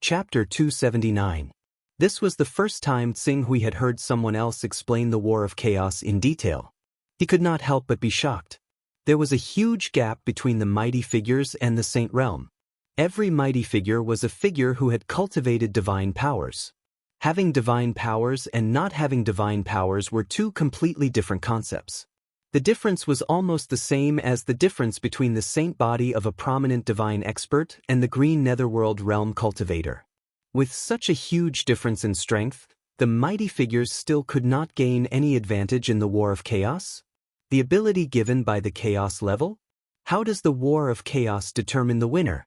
Chapter 279. This was the first time Tsing-Hui had heard someone else explain the War of Chaos in detail. He could not help but be shocked. There was a huge gap between the mighty figures and the saint realm. Every mighty figure was a figure who had cultivated divine powers. Having divine powers and not having divine powers were two completely different concepts. The difference was almost the same as the difference between the saint body of a prominent divine expert and the green netherworld realm cultivator. With such a huge difference in strength, the mighty figures still could not gain any advantage in the War of Chaos? The ability given by the Chaos level? How does the War of Chaos determine the winner?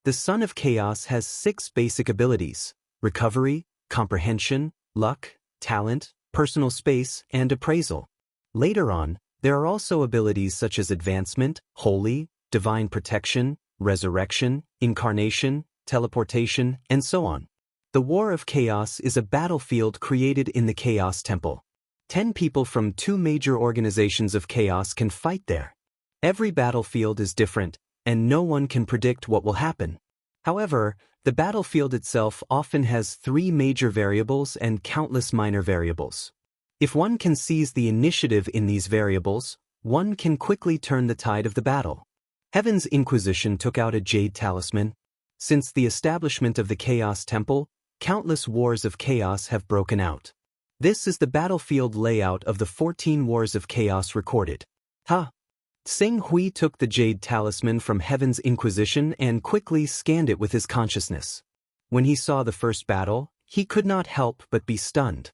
The Son of Chaos has 6 basic abilities: recovery, comprehension, luck, talent, personal space, and appraisal. Later on, there are also abilities such as advancement, holy, divine protection, resurrection, incarnation, teleportation, and so on. The War of Chaos is a battlefield created in the Chaos Temple. 10 people from 2 major organizations of chaos can fight there. Every battlefield is different, and no one can predict what will happen. However, the battlefield itself often has 3 major variables and countless minor variables. If one can seize the initiative in these variables, one can quickly turn the tide of the battle. Heaven's Inquisition took out a jade talisman. Since the establishment of the Chaos Temple, countless wars of chaos have broken out. This is the battlefield layout of the 14 wars of chaos recorded. Tsing-Hui took the jade talisman from Heaven's Inquisition and quickly scanned it with his consciousness. When he saw the first battle, he could not help but be stunned.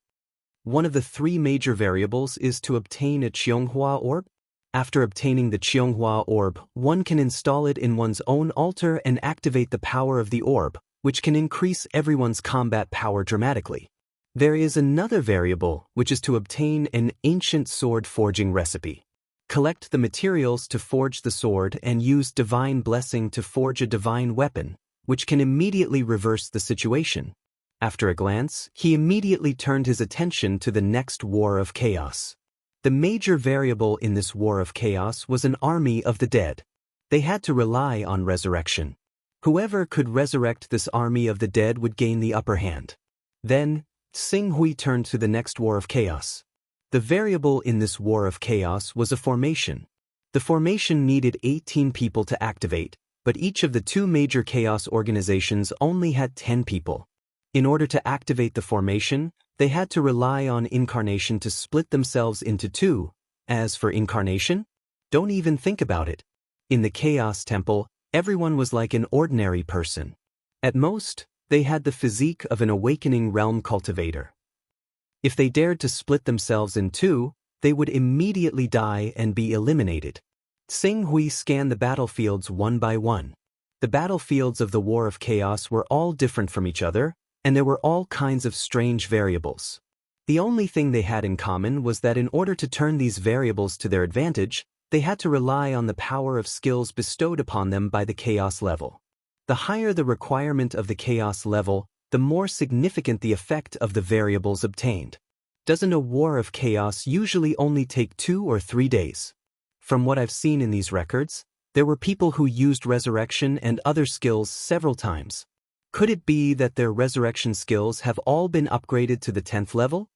One of the 3 major variables is to obtain a Qianghua orb. After obtaining the Qianghua orb, one can install it in one's own altar and activate the power of the orb, which can increase everyone's combat power dramatically. There is another variable, which is to obtain an ancient sword forging recipe. Collect the materials to forge the sword and use divine blessing to forge a divine weapon, which can immediately reverse the situation. After a glance, he immediately turned his attention to the next War of Chaos. The major variable in this War of Chaos was an army of the dead. They had to rely on resurrection. Whoever could resurrect this army of the dead would gain the upper hand. Then, Tsing-Hui turned to the next War of Chaos. The variable in this War of Chaos was a formation. The formation needed 18 people to activate, but each of the 2 major chaos organizations only had 10 people. In order to activate the formation, they had to rely on incarnation to split themselves into 2. As for incarnation, don't even think about it. In the Chaos Temple, everyone was like an ordinary person. At most, they had the physique of an awakening realm cultivator. If they dared to split themselves in 2, they would immediately die and be eliminated. Tsing-Hui scanned the battlefields one by one. The battlefields of the War of Chaos were all different from each other, and there were all kinds of strange variables. The only thing they had in common was that in order to turn these variables to their advantage, they had to rely on the power of skills bestowed upon them by the Chaos level. The higher the requirement of the Chaos level, the more significant the effect of the variables obtained. Doesn't a War of Chaos usually only take 2 or 3 days? From what I've seen in these records, there were people who used resurrection and other skills several times. Could it be that their resurrection skills have all been upgraded to the 10th level?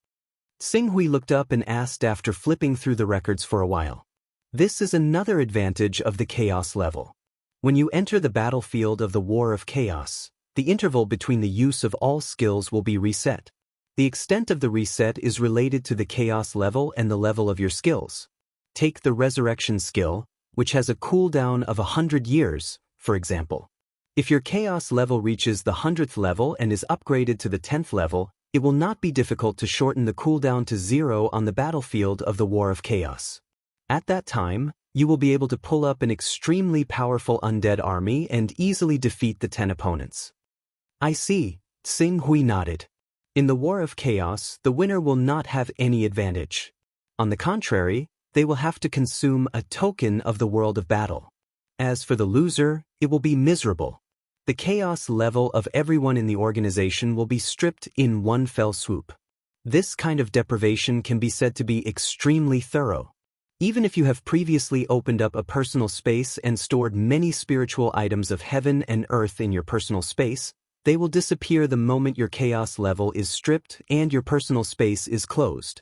Tsing-Hui looked up and asked after flipping through the records for a while. This is another advantage of the Chaos level. When you enter the battlefield of the War of Chaos, the interval between the use of all skills will be reset. The extent of the reset is related to the Chaos level and the level of your skills. Take the Resurrection skill, which has a cooldown of 100 years, for example. If your Chaos level reaches the 100th level and is upgraded to the 10th level, it will not be difficult to shorten the cooldown to 0 on the battlefield of the War of Chaos. At that time, you will be able to pull up an extremely powerful undead army and easily defeat the 10 opponents. I see, Tsing-Hui nodded. In the War of Chaos, the winner will not have any advantage. On the contrary, they will have to consume a token of the world of battle. As for the loser, it will be miserable. The Chaos level of everyone in the organization will be stripped in one fell swoop. This kind of deprivation can be said to be extremely thorough. Even if you have previously opened up a personal space and stored many spiritual items of heaven and earth in your personal space, They will disappear the moment your chaos level is stripped and your personal space is closed.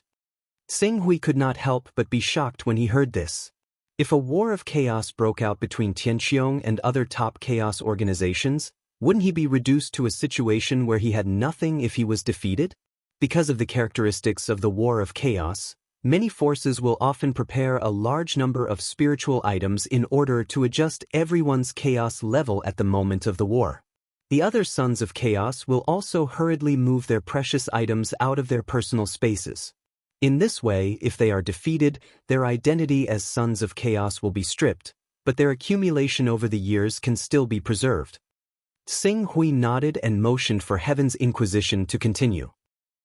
Sing Hui could not help but be shocked when he heard this. If a war of chaos broke out between Tianqiong and other top chaos organizations, wouldn't he be reduced to a situation where he had nothing if he was defeated? Because of the characteristics of the war of chaos, many forces will often prepare a large number of spiritual items in order to adjust everyone's chaos level at the moment of the war. The other sons of chaos will also hurriedly move their precious items out of their personal spaces. In this way, if they are defeated, their identity as sons of chaos will be stripped, but their accumulation over the years can still be preserved. Sing Hui nodded and motioned for Heaven's Inquisition to continue.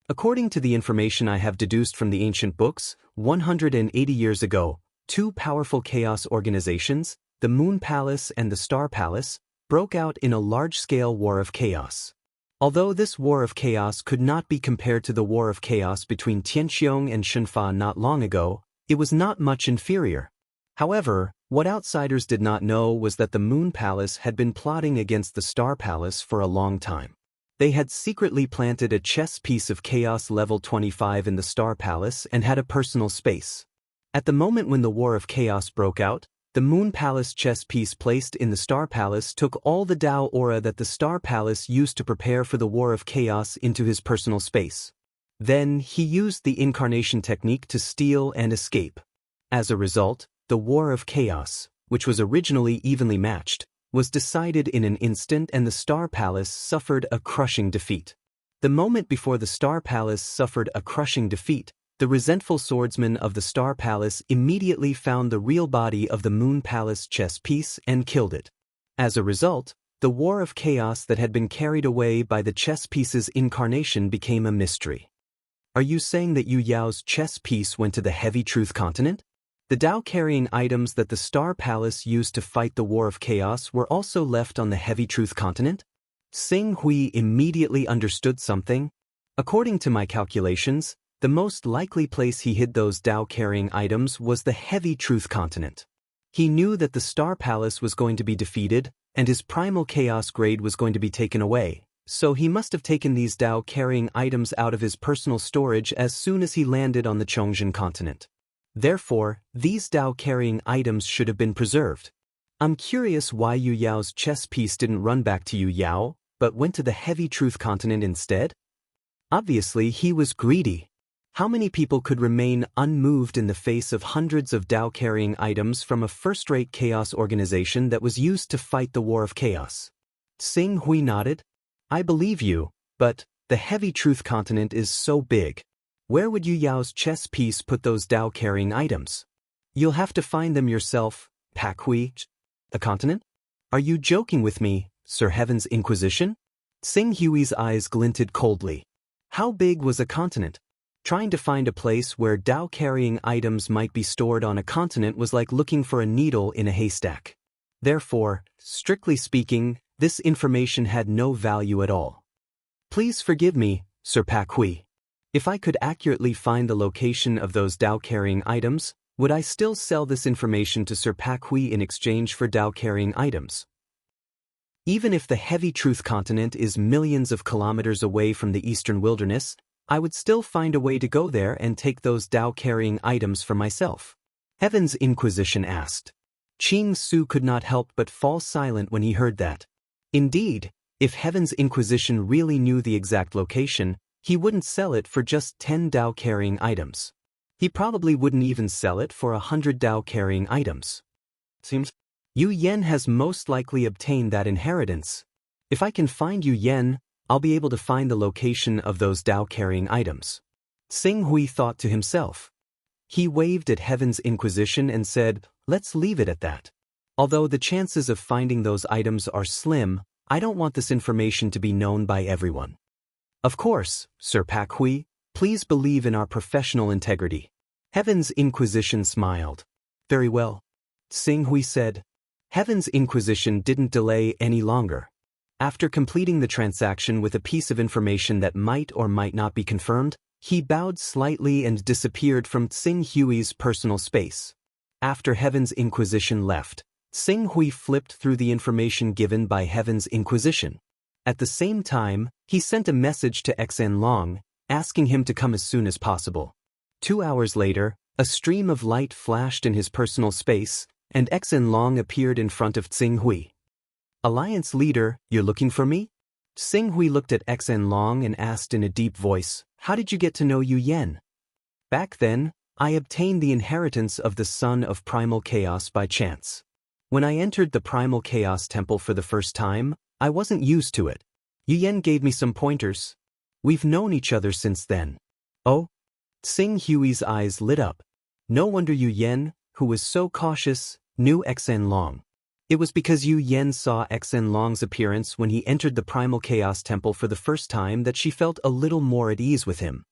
According to the information I have deduced from the ancient books, 180 years ago, two powerful chaos organizations, the Moon Palace and the Star Palace, broke out in a large-scale war of chaos. Although this war of chaos could not be compared to the war of chaos between Tianqiong and Shenfa not long ago, it was not much inferior. However, what outsiders did not know was that the Moon Palace had been plotting against the Star Palace for a long time. They had secretly planted a chess piece of chaos level 25 in the Star Palace and had a personal space. At the moment when the war of chaos broke out, the Moon Palace chess piece placed in the Star Palace took all the Tao aura that the Star Palace used to prepare for the War of Chaos into his personal space. Then, he used the incarnation technique to steal and escape. As a result, the War of Chaos, which was originally evenly matched, was decided in an instant and the Star Palace suffered a crushing defeat. The moment before the Star Palace suffered a crushing defeat, the resentful swordsman of the Star Palace immediately found the real body of the Moon Palace chess piece and killed it. As a result, the war of chaos that had been carried away by the chess piece's incarnation became a mystery. Are you saying that Yu Yao's chess piece went to the Heavy Truth continent? The Tao-carrying items that the Star Palace used to fight the war of chaos were also left on the Heavy Truth continent? Sing Hui immediately understood something. According to my calculations, the most likely place he hid those Tao-carrying items was the Heavy Truth continent. He knew that the Star Palace was going to be defeated, and his primal chaos grade was going to be taken away, so he must have taken these Tao-carrying items out of his personal storage as soon as he landed on the Chongzhen continent. Therefore, these Tao-carrying items should have been preserved. I'm curious why Yu Yao's chess piece didn't run back to Yu Yao, but went to the Heavy Truth continent instead? Obviously, he was greedy. How many people could remain unmoved in the face of hundreds of Tao-carrying items from a first-rate chaos organization that was used to fight the war of chaos? Sing Hui nodded. I believe you, but the Heavy Truth continent is so big. Where would Yu Yao's chess piece put those Tao-carrying items? You'll have to find them yourself, Pak Hui. The continent? Are you joking with me, Sir Heaven's Inquisition? Sing Hui's eyes glinted coldly. How big was a continent? Trying to find a place where Tao-carrying items might be stored on a continent was like looking for a needle in a haystack. Therefore, strictly speaking, this information had no value at all. Please forgive me, Sir Pak Hui. If I could accurately find the location of those Tao-carrying items, would I still sell this information to Sir Pak Hui in exchange for Tao-carrying items? Even if the Heavy Truth continent is millions of kilometers away from the eastern wilderness, I would still find a way to go there and take those Tao-carrying items for myself. Heaven's Inquisition asked. Qing Su could not help but fall silent when he heard that. Indeed, if Heaven's Inquisition really knew the exact location, he wouldn't sell it for just 10 Tao-carrying items. He probably wouldn't even sell it for 100 Tao-carrying items. Seems Yu Yen has most likely obtained that inheritance. If I can find Yu Yen, I'll be able to find the location of those Tao-carrying items. Sing Hui thought to himself. He waved at Heaven's Inquisition and said, let's leave it at that. Although the chances of finding those items are slim, I don't want this information to be known by everyone. Of course, Sir Pak Hui, please believe in our professional integrity. Heaven's Inquisition smiled. Very well. Sing Hui said. Heaven's Inquisition didn't delay any longer. After completing the transaction with a piece of information that might or might not be confirmed, he bowed slightly and disappeared from Sing Hui's personal space. After Heaven's Inquisition left, Sing Hui flipped through the information given by Heaven's Inquisition. At the same time, he sent a message to Xen Long, asking him to come as soon as possible. 2 hours later, a stream of light flashed in his personal space, and Xen Long appeared in front of Tsing Hui. Alliance leader, you're looking for me? Tsing Hui looked at Xen Long and asked in a deep voice, how did you get to know Yu Yen? Back then, I obtained the inheritance of the Son of Primal Chaos by chance. When I entered the Primal Chaos Temple for the first time, I wasn't used to it. Yu Yen gave me some pointers. We've known each other since then. Oh? Tsing Hui's eyes lit up. No wonder Yu Yen, who was so cautious, knew Xen Long. It was because Yu Yen saw Xen Long's appearance when he entered the Primal Chaos Temple for the first time that she felt a little more at ease with him.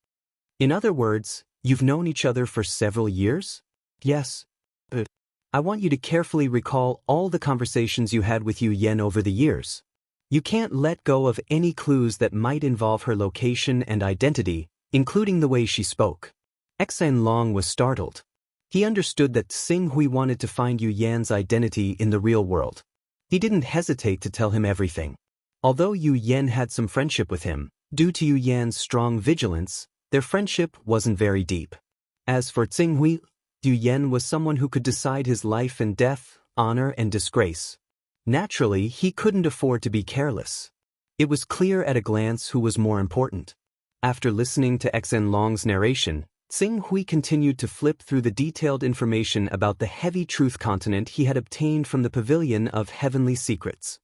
In other words, you've known each other for several years? Yes. But I want you to carefully recall all the conversations you had with Yu Yen over the years. You can't let go of any clues that might involve her location and identity, including the way she spoke. Xen Long was startled. He understood that Tsing Hui wanted to find Yu Yan's identity in the real world. He didn't hesitate to tell him everything. Although Yu Yan had some friendship with him, due to Yu Yan's strong vigilance, their friendship wasn't very deep. As for Tsing Hui, Yu Yan was someone who could decide his life and death, honor and disgrace. Naturally, he couldn't afford to be careless. It was clear at a glance who was more important. After listening to Xen Long's narration, Tsing Hui continued to flip through the detailed information about the heavy truth continent he had obtained from the Pavilion of Heavenly Secrets.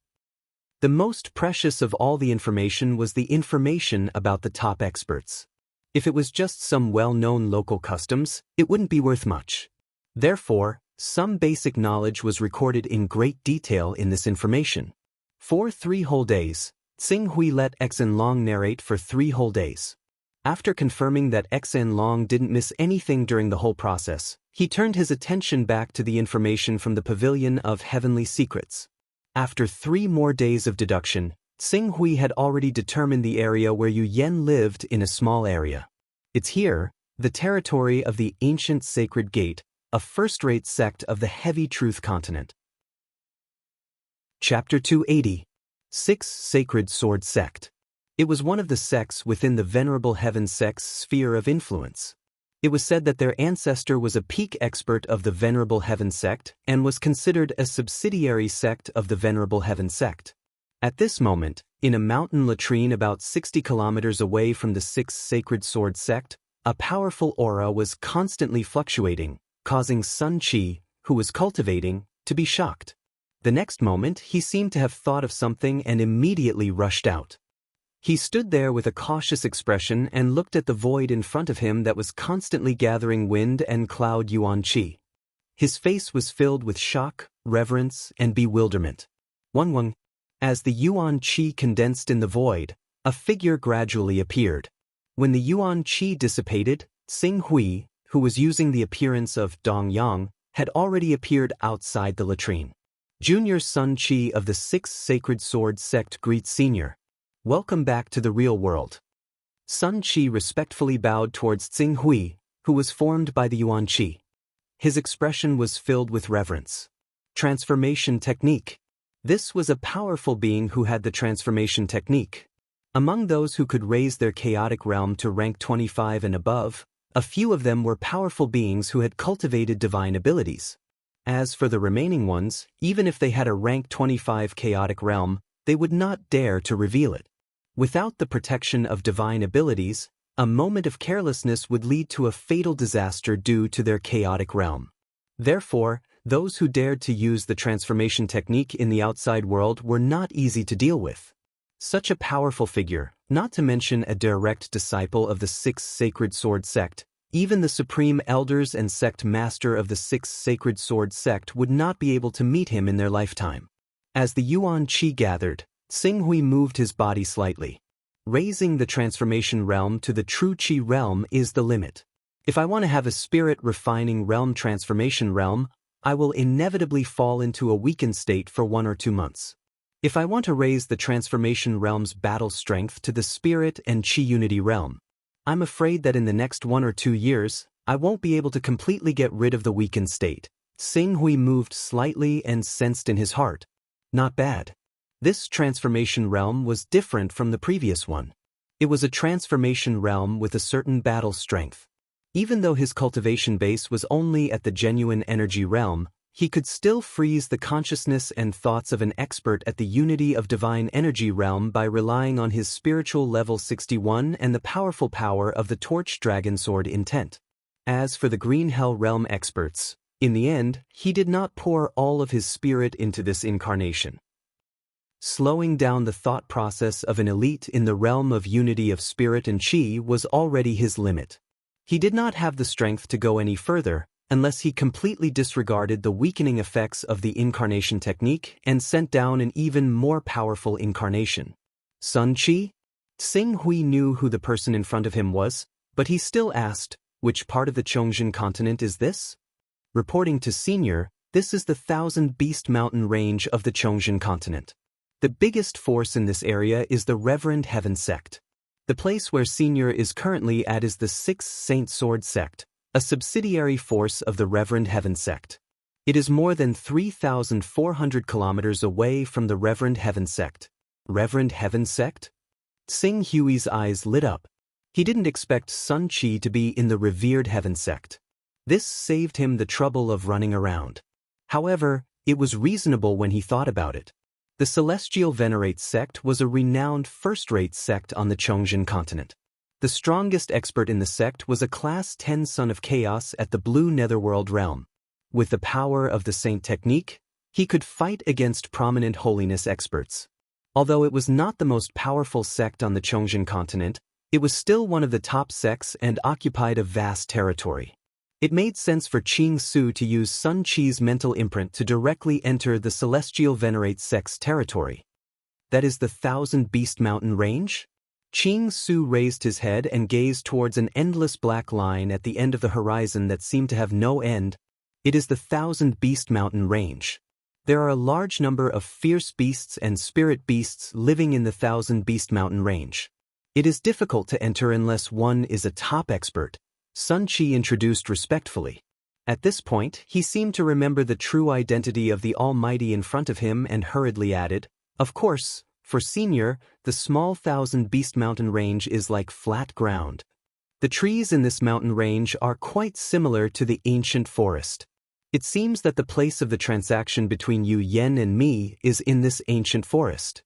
The most precious of all the information was the information about the top experts. If it was just some well-known local customs, it wouldn't be worth much. Therefore, some basic knowledge was recorded in great detail in this information. For 3 whole days, Tsing Hui let Xen Long narrate for 3 whole days. After confirming that Xen Long didn't miss anything during the whole process, he turned his attention back to the information from the Pavilion of Heavenly Secrets. After 3 more days of deduction, Tsing Hui had already determined the area where Yu Yen lived in a small area. It's here, the territory of the ancient Sacred Gate, a first-rate sect of the Heavy Truth Continent. Chapter 280. 6 Sacred Sword Sect. It was one of the sects within the Venerable Heaven sect's sphere of influence. It was said that their ancestor was a peak expert of the Venerable Heaven sect and was considered a subsidiary sect of the Venerable Heaven sect. At this moment, in a mountain latrine about 60 kilometers away from the 6 Sacred Sword sect, a powerful aura was constantly fluctuating, causing Sun Qi, who was cultivating, to be shocked. The next moment, he seemed to have thought of something and immediately rushed out. He stood there with a cautious expression and looked at the void in front of him that was constantly gathering wind and cloud yuan qi. His face was filled with shock, reverence, and bewilderment. Wang. As the yuan qi condensed in the void, a figure gradually appeared. When the yuan qi dissipated, Tsing Hui, who was using the appearance of Dong Yang, had already appeared outside the latrine. Junior Sun Qi of the 6 Sacred Sword sect greets Senior. Welcome back to the real world. Sun Qi respectfully bowed towards Tsing Hui, who was formed by the Yuan Qi. His expression was filled with reverence. Transformation technique. This was a powerful being who had the transformation technique. Among those who could raise their chaotic realm to rank 25 and above, a few of them were powerful beings who had cultivated divine abilities. As for the remaining ones, even if they had a rank 25 chaotic realm, they would not dare to reveal it. Without the protection of divine abilities, a moment of carelessness would lead to a fatal disaster due to their chaotic realm. Therefore, those who dared to use the transformation technique in the outside world were not easy to deal with. Such a powerful figure, not to mention a direct disciple of the 6 Sacred Sword sect, even the supreme elders and sect master of the 6 Sacred Sword sect would not be able to meet him in their lifetime. As the Yuan Qi gathered, Tsing Hui moved his body slightly. Raising the transformation realm to the true Qi realm is the limit. If I want to have a spirit-refining realm transformation realm, I will inevitably fall into a weakened state for 1 or 2 months. If I want to raise the transformation realm's battle strength to the spirit and Qi unity realm, I'm afraid that in the next 1 or 2 years, I won't be able to completely get rid of the weakened state. Tsing Hui moved slightly and sensed in his heart. Not bad. This transformation realm was different from the previous one. It was a transformation realm with a certain battle strength. Even though his cultivation base was only at the genuine energy realm, he could still freeze the consciousness and thoughts of an expert at the unity of divine energy realm by relying on his spiritual level 61 and the powerful power of the torch dragon sword intent. As for the green hell realm experts, in the end, he did not pour all of his spirit into this incarnation. Slowing down the thought process of an elite in the realm of unity of spirit and chi was already his limit. He did not have the strength to go any further, unless he completely disregarded the weakening effects of the incarnation technique and sent down an even more powerful incarnation. Sun Chi? Xing Hui knew who the person in front of him was, but he still asked, which part of the Chongxin continent is this? Reporting to Senior, this is the Thousand Beast Mountain range of the Chongxin continent. The biggest force in this area is the Reverend Heaven sect. The place where Senior is currently at is the Sixth Saint Sword sect, a subsidiary force of the Reverend Heaven sect. It is more than 3,400 kilometers away from the Reverend Heaven sect. Reverend Heaven sect? Xing Hui's eyes lit up. He didn't expect Sun Chi to be in the revered Heaven sect. This saved him the trouble of running around. However, it was reasonable when he thought about it. The Celestial Venerate sect was a renowned first-rate sect on the Chongxin continent. The strongest expert in the sect was a Class 10 Son of Chaos at the Blue Netherworld realm. With the power of the Saint technique, he could fight against prominent holiness experts. Although it was not the most powerful sect on the Chongxin continent, it was still one of the top sects and occupied a vast territory. It made sense for Qing Su to use Sun Chi's mental imprint to directly enter the Celestial Venerate sect's territory. That is the Thousand Beast Mountain range? Qing Su raised his head and gazed towards an endless black line at the end of the horizon that seemed to have no end. It is the Thousand Beast Mountain range. There are a large number of fierce beasts and spirit beasts living in the Thousand Beast Mountain range. It is difficult to enter unless one is a top expert, Sun Chi introduced respectfully. At this point, he seemed to remember the true identity of the Almighty in front of him and hurriedly added, "Of course, for Senior, the small Thousand Beast Mountain range is like flat ground. The trees in this mountain range are quite similar to the ancient forest. It seems that the place of the transaction between Yu Yen and me is in this ancient forest.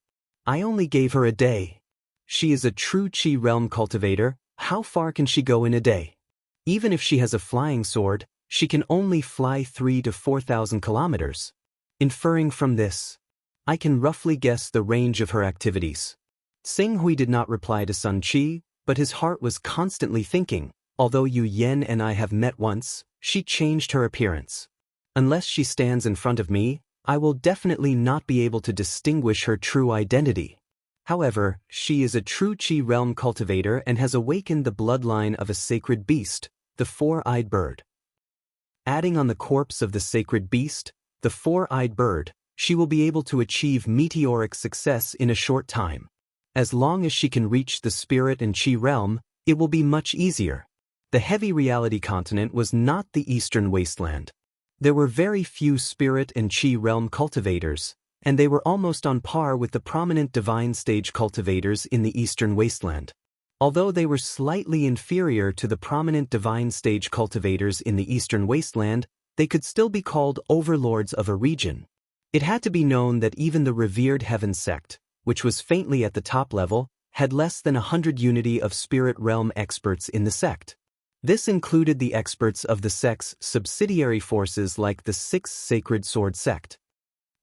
I only gave her a day. She is a true Qi realm cultivator. How far can she go in a day? Even if she has a flying sword, she can only fly 3,000 to 4,000 kilometers. Inferring from this, I can roughly guess the range of her activities." Xing Hui did not reply to Sun Chi, but his heart was constantly thinking, although Yu Yen and I have met once, she changed her appearance. Unless she stands in front of me, I will definitely not be able to distinguish her true identity. However, she is a true Qi realm cultivator and has awakened the bloodline of a sacred beast, the four-eyed bird. Adding on the corpse of the sacred beast, the four-eyed bird, she will be able to achieve meteoric success in a short time. As long as she can reach the spirit and Qi realm, it will be much easier. The heavy reality continent was not the eastern wasteland. There were very few spirit and Qi realm cultivators, and they were almost on par with the prominent divine stage cultivators in the eastern wasteland. Although they were slightly inferior to the prominent divine stage cultivators in the eastern wasteland, they could still be called overlords of a region. It had to be known that even the revered Heaven sect, which was faintly at the top level, had less than 100 unity of spirit realm experts in the sect. This included the experts of the sect's subsidiary forces like the Sixth Sacred Sword sect.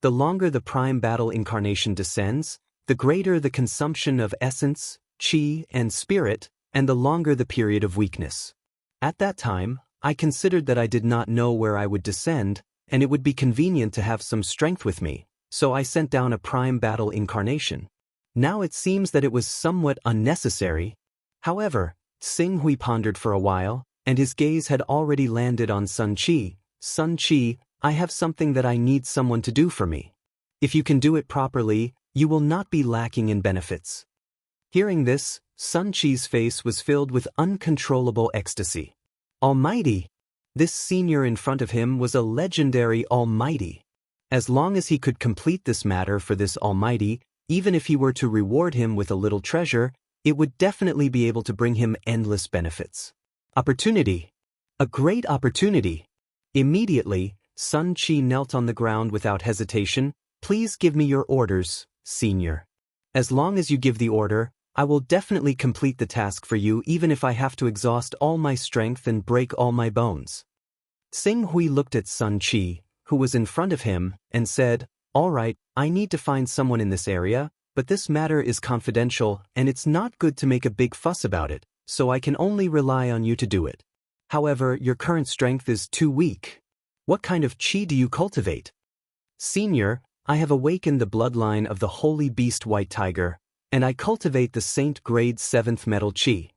The longer the prime battle incarnation descends, the greater the consumption of essence, Qi, and spirit, and the longer the period of weakness. At that time, I considered that I did not know where I would descend, and it would be convenient to have some strength with me, so I sent down a prime battle incarnation. Now it seems that it was somewhat unnecessary. However, Xing Hui pondered for a while, and his gaze had already landed on Sun Chi. "Sun Chi, I have something that I need someone to do for me. If you can do it properly, you will not be lacking in benefits." Hearing this, Sun Chi's face was filled with uncontrollable ecstasy. Almighty! This senior in front of him was a legendary Almighty. As long as he could complete this matter for this Almighty, even if he were to reward him with a little treasure, it would definitely be able to bring him endless benefits. Opportunity. A great opportunity. Immediately, Sun Chi knelt on the ground without hesitation. Please give me your orders, Senior. As long as you give the order, I will definitely complete the task for you even if I have to exhaust all my strength and break all my bones. Sing Hui looked at Sun Chi, who was in front of him, and said, "All right, I need to find someone in this area, but this matter is confidential and it's not good to make a big fuss about it, so I can only rely on you to do it. However, your current strength is too weak. What kind of chi do you cultivate?" "Senior, I have awakened the bloodline of the holy beast White Tiger, and I cultivate the Saint Grade 7th Metal Chi.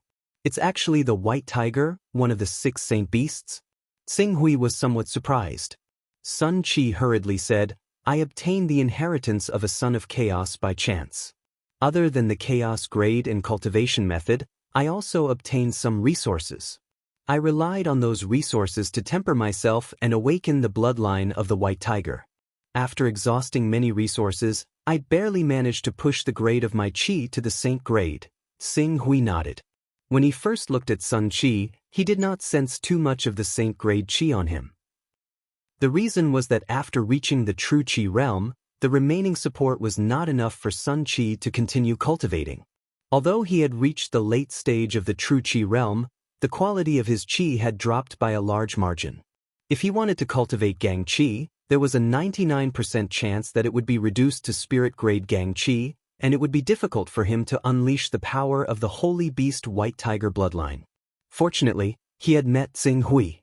It's actually the White Tiger, one of the 6 Saint Beasts." Sing Hui was somewhat surprised. Sun Chi hurriedly said, "I obtained the inheritance of a son of chaos by chance. Other than the chaos grade and cultivation method, I also obtained some resources. I relied on those resources to temper myself and awaken the bloodline of the White Tiger. After exhausting many resources, I barely managed to push the grade of my chi to the Saint grade." Sing Hui nodded. When he first looked at Sun Chi, he did not sense too much of the Saint grade chi on him. The reason was that after reaching the true chi realm, the remaining support was not enough for Sun Chi to continue cultivating. Although he had reached the late stage of the true chi realm, the quality of his chi had dropped by a large margin. If he wanted to cultivate Gang Chi, there was a 99% chance that it would be reduced to spirit grade Gang Chi, and it would be difficult for him to unleash the power of the holy beast White Tiger bloodline. Fortunately, he had met Sing Hui.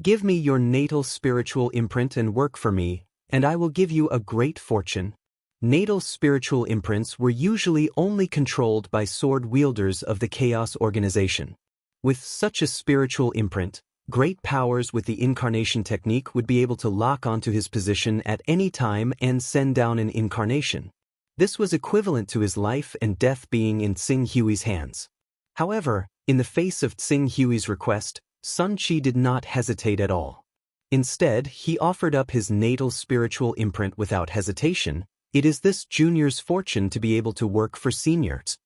"Give me your natal spiritual imprint and work for me, and I will give you a great fortune." Natal spiritual imprints were usually only controlled by sword wielders of the Chaos organization. With such a spiritual imprint, great powers with the incarnation technique would be able to lock onto his position at any time and send down an incarnation. This was equivalent to his life and death being in Sing Hui's hands. However, in the face of Sing Hui's request, Sun Chi did not hesitate at all. Instead, he offered up his natal spiritual imprint without hesitation. "It is this junior's fortune to be able to work for seniors."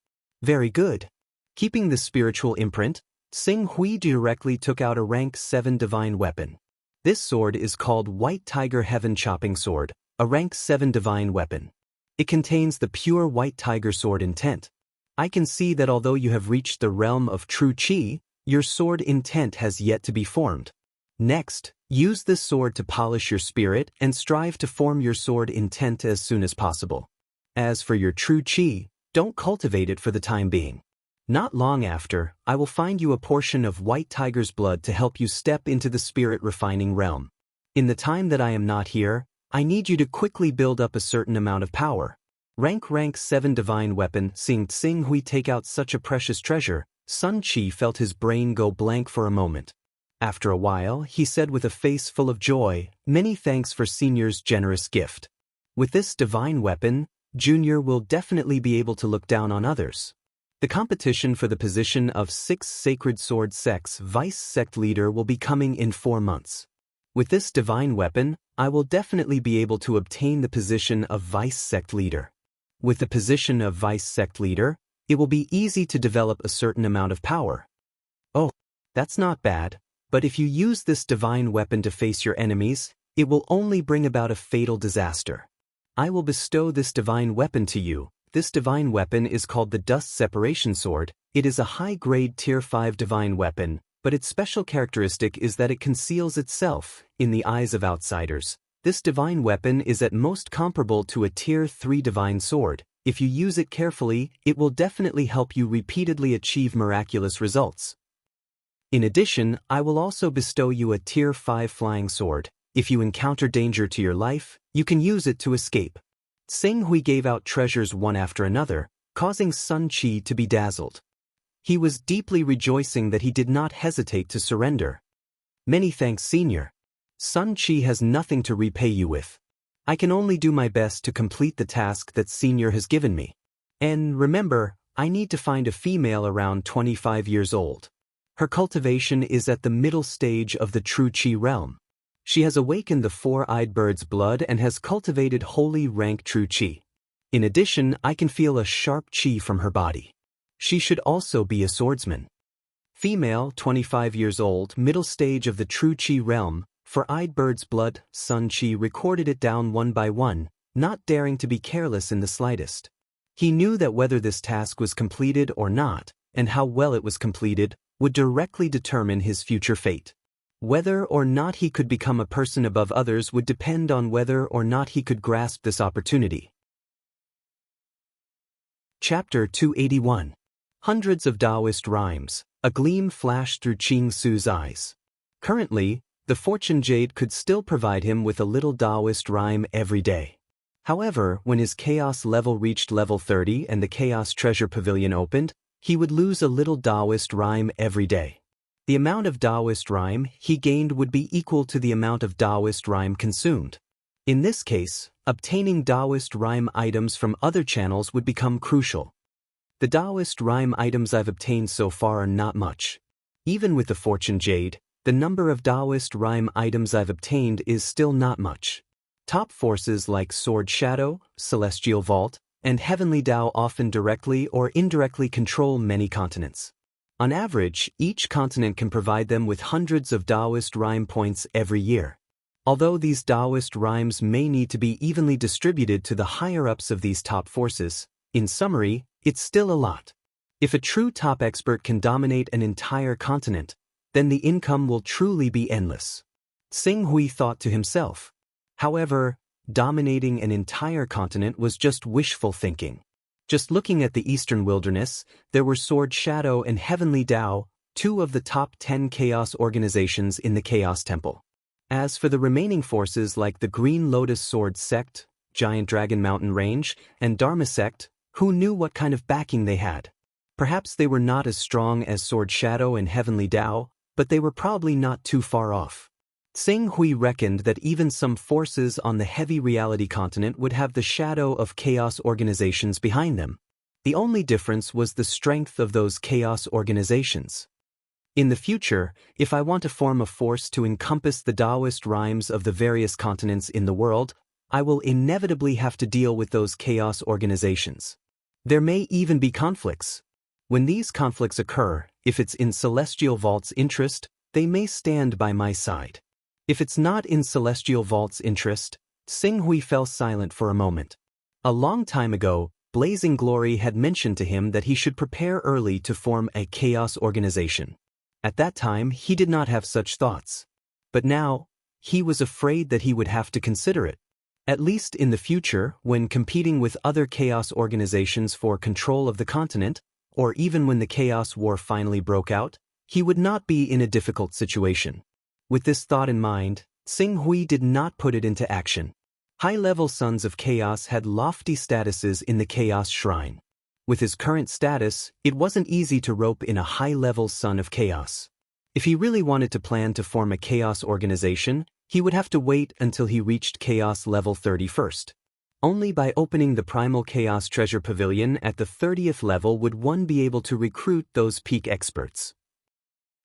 "Very good." Keeping the spiritual imprint, Sing Hui directly took out a rank 7 divine weapon. This sword is called White Tiger Heaven Chopping Sword, a rank 7 divine weapon. It contains the pure White Tiger sword intent. I can see that although you have reached the realm of true chi, your sword intent has yet to be formed. Next, use this sword to polish your spirit and strive to form your sword intent as soon as possible. As for your true chi, don't cultivate it for the time being. Not long after, I will find you a portion of White Tiger's blood to help you step into the spirit refining realm. In the time that I am not here, I need you to quickly build up a certain amount of power. Rank 7 divine weapon. Seeing Sing Hui take out such a precious treasure, Sun Chi felt his brain go blank for a moment. After a while, he said with a face full of joy, "Many thanks for Senior's generous gift. With this divine weapon, Junior will definitely be able to look down on others." The competition for the position of 6 Sacred Sword Sect's Vice Sect Leader will be coming in 4 months. With this divine weapon, I will definitely be able to obtain the position of Vice Sect Leader. With the position of Vice Sect Leader, it will be easy to develop a certain amount of power. "Oh, that's not bad, but if you use this divine weapon to face your enemies, it will only bring about a fatal disaster. I will bestow this divine weapon to you." This divine weapon is called the Dust Separation Sword. It is a high-grade Tier 5 divine weapon, but its special characteristic is that it conceals itself in the eyes of outsiders. This divine weapon is at most comparable to a Tier 3 divine sword. If you use it carefully, it will definitely help you repeatedly achieve miraculous results. In addition, I will also bestow you a Tier 5 flying sword. If you encounter danger to your life, you can use it to escape. Sing Hui gave out treasures one after another, causing Sun Chi to be dazzled. He was deeply rejoicing that he did not hesitate to surrender. "Many thanks, Senior. Sun Chi has nothing to repay you with. I can only do my best to complete the task that Senior has given me. And remember, I need to find a female around 25 years old. Her cultivation is at the middle stage of the true chi realm. She has awakened the four-eyed bird's blood and has cultivated holy rank true qi. In addition, I can feel a sharp qi from her body. She should also be a swordsman. Female, 25 years old, middle stage of the true qi realm, four-eyed bird's blood, sun qi recorded it down one by one, not daring to be careless in the slightest. He knew that whether this task was completed or not, and how well it was completed, would directly determine his future fate. Whether or not he could become a person above others would depend on whether or not he could grasp this opportunity. Chapter 281. Hundreds of Taoist rhymes. A gleam flashed through Ching Su's eyes. Currently, the fortune jade could still provide him with a little Taoist rhyme every day. However, when his chaos level reached level 30 and the Chaos Treasure Pavilion opened, he would lose a little Taoist rhyme every day. The amount of Taoist rhyme he gained would be equal to the amount of Taoist rhyme consumed. In this case, obtaining Taoist rhyme items from other channels would become crucial. The Taoist rhyme items I've obtained so far are not much. Even with the Fortune Jade, the number of Taoist rhyme items I've obtained is still not much. Top forces like Sword Shadow, Celestial Vault, and Heavenly Tao often directly or indirectly control many continents. On average, each continent can provide them with hundreds of Taoist rhyme points every year. Although these Taoist rhymes may need to be evenly distributed to the higher-ups of these top forces, in summary, it's still a lot. If a true top expert can dominate an entire continent, then the income will truly be endless. Xing Hui thought to himself. However, dominating an entire continent was just wishful thinking. Just looking at the Eastern Wilderness, there were Sword Shadow and Heavenly Tao, two of the top 10 chaos organizations in the Chaos Temple. As for the remaining forces like the Green Lotus Sword Sect, Giant Dragon Mountain Range, and Dharma Sect, who knew what kind of backing they had? Perhaps they were not as strong as Sword Shadow and Heavenly Tao, but they were probably not too far off. Xing Hui reckoned that even some forces on the heavy reality continent would have the shadow of chaos organizations behind them. The only difference was the strength of those chaos organizations. In the future, if I want to form a force to encompass the Taoist rhymes of the various continents in the world, I will inevitably have to deal with those chaos organizations. There may even be conflicts. When these conflicts occur, if it's in Celestial Vault's interest, they may stand by my side. If it's not in Celestial Vault's interest, Xing Hui fell silent for a moment. A long time ago, Blazing Glory had mentioned to him that he should prepare early to form a chaos organization. At that time, he did not have such thoughts. But now, he was afraid that he would have to consider it. At least in the future, when competing with other chaos organizations for control of the continent, or even when the Chaos War finally broke out, he would not be in a difficult situation. With this thought in mind, Xing Hui did not put it into action. High-level Sons of Chaos had lofty statuses in the Chaos Shrine. With his current status, it wasn't easy to rope in a high-level Son of Chaos. If he really wanted to plan to form a chaos organization, he would have to wait until he reached Chaos level 30 first. Only by opening the Primal Chaos Treasure Pavilion at the 30th level would one be able to recruit those peak experts.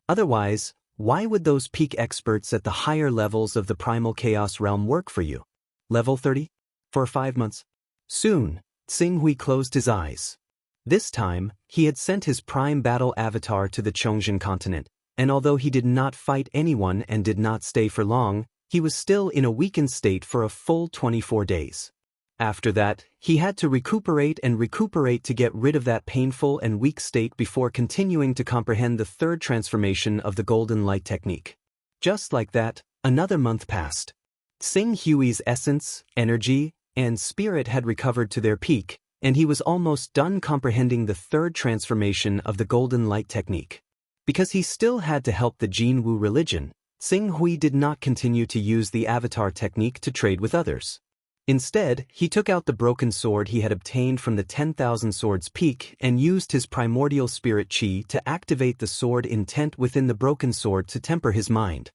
Otherwise, why would those peak experts at the higher levels of the Primal Chaos realm work for you? Level 30? For 5 months? Soon, Xing Hui closed his eyes. This time, he had sent his Prime Battle Avatar to the Chongjian continent, and although he did not fight anyone and did not stay for long, he was still in a weakened state for a full 24 days. After that, he had to recuperate to get rid of that painful and weak state before continuing to comprehend the third transformation of the Golden Light technique. Just like that, another month passed. Xing Hui's essence, energy, and spirit had recovered to their peak, and he was almost done comprehending the third transformation of the Golden Light technique. Because he still had to help the Jin Wu religion, Xing Hui did not continue to use the avatar technique to trade with others. Instead, he took out the broken sword he had obtained from the 10,000 Swords Peak and used his primordial spirit chi to activate the sword intent within the broken sword to temper his mind.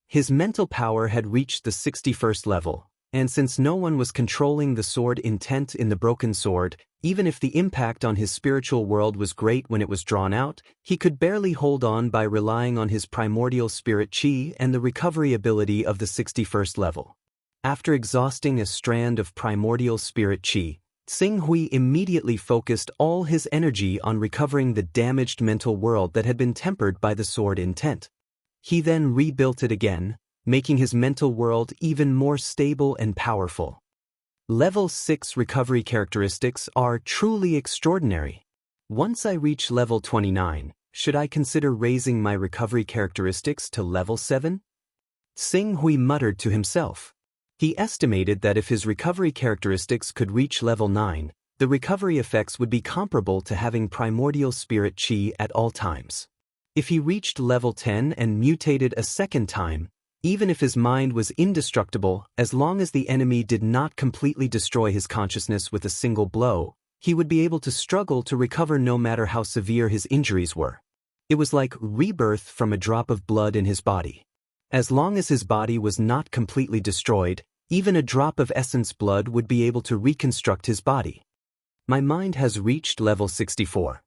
His mental power had reached the 61st level, And since no one was controlling the sword intent in the broken sword, even if the impact on his spiritual world was great when it was drawn out, he could barely hold on by relying on his primordial spirit chi and the recovery ability of the 61st level. After exhausting a strand of primordial spirit chi, Xing Hui immediately focused all his energy on recovering the damaged mental world that had been tempered by the sword intent. He then rebuilt it again, making his mental world even more stable and powerful. Level 6 recovery characteristics are truly extraordinary. Once I reach level 29, should I consider raising my recovery characteristics to level 7? Xing Hui muttered to himself. He estimated that if his recovery characteristics could reach level 9, the recovery effects would be comparable to having primordial spirit chi at all times. If he reached level 10 and mutated a second time, even if his mind was indestructible, as long as the enemy did not completely destroy his consciousness with a single blow, he would be able to struggle to recover no matter how severe his injuries were. It was like rebirth from a drop of blood in his body. As long as his body was not completely destroyed, even a drop of essence blood would be able to reconstruct his body. My mind has reached level 64.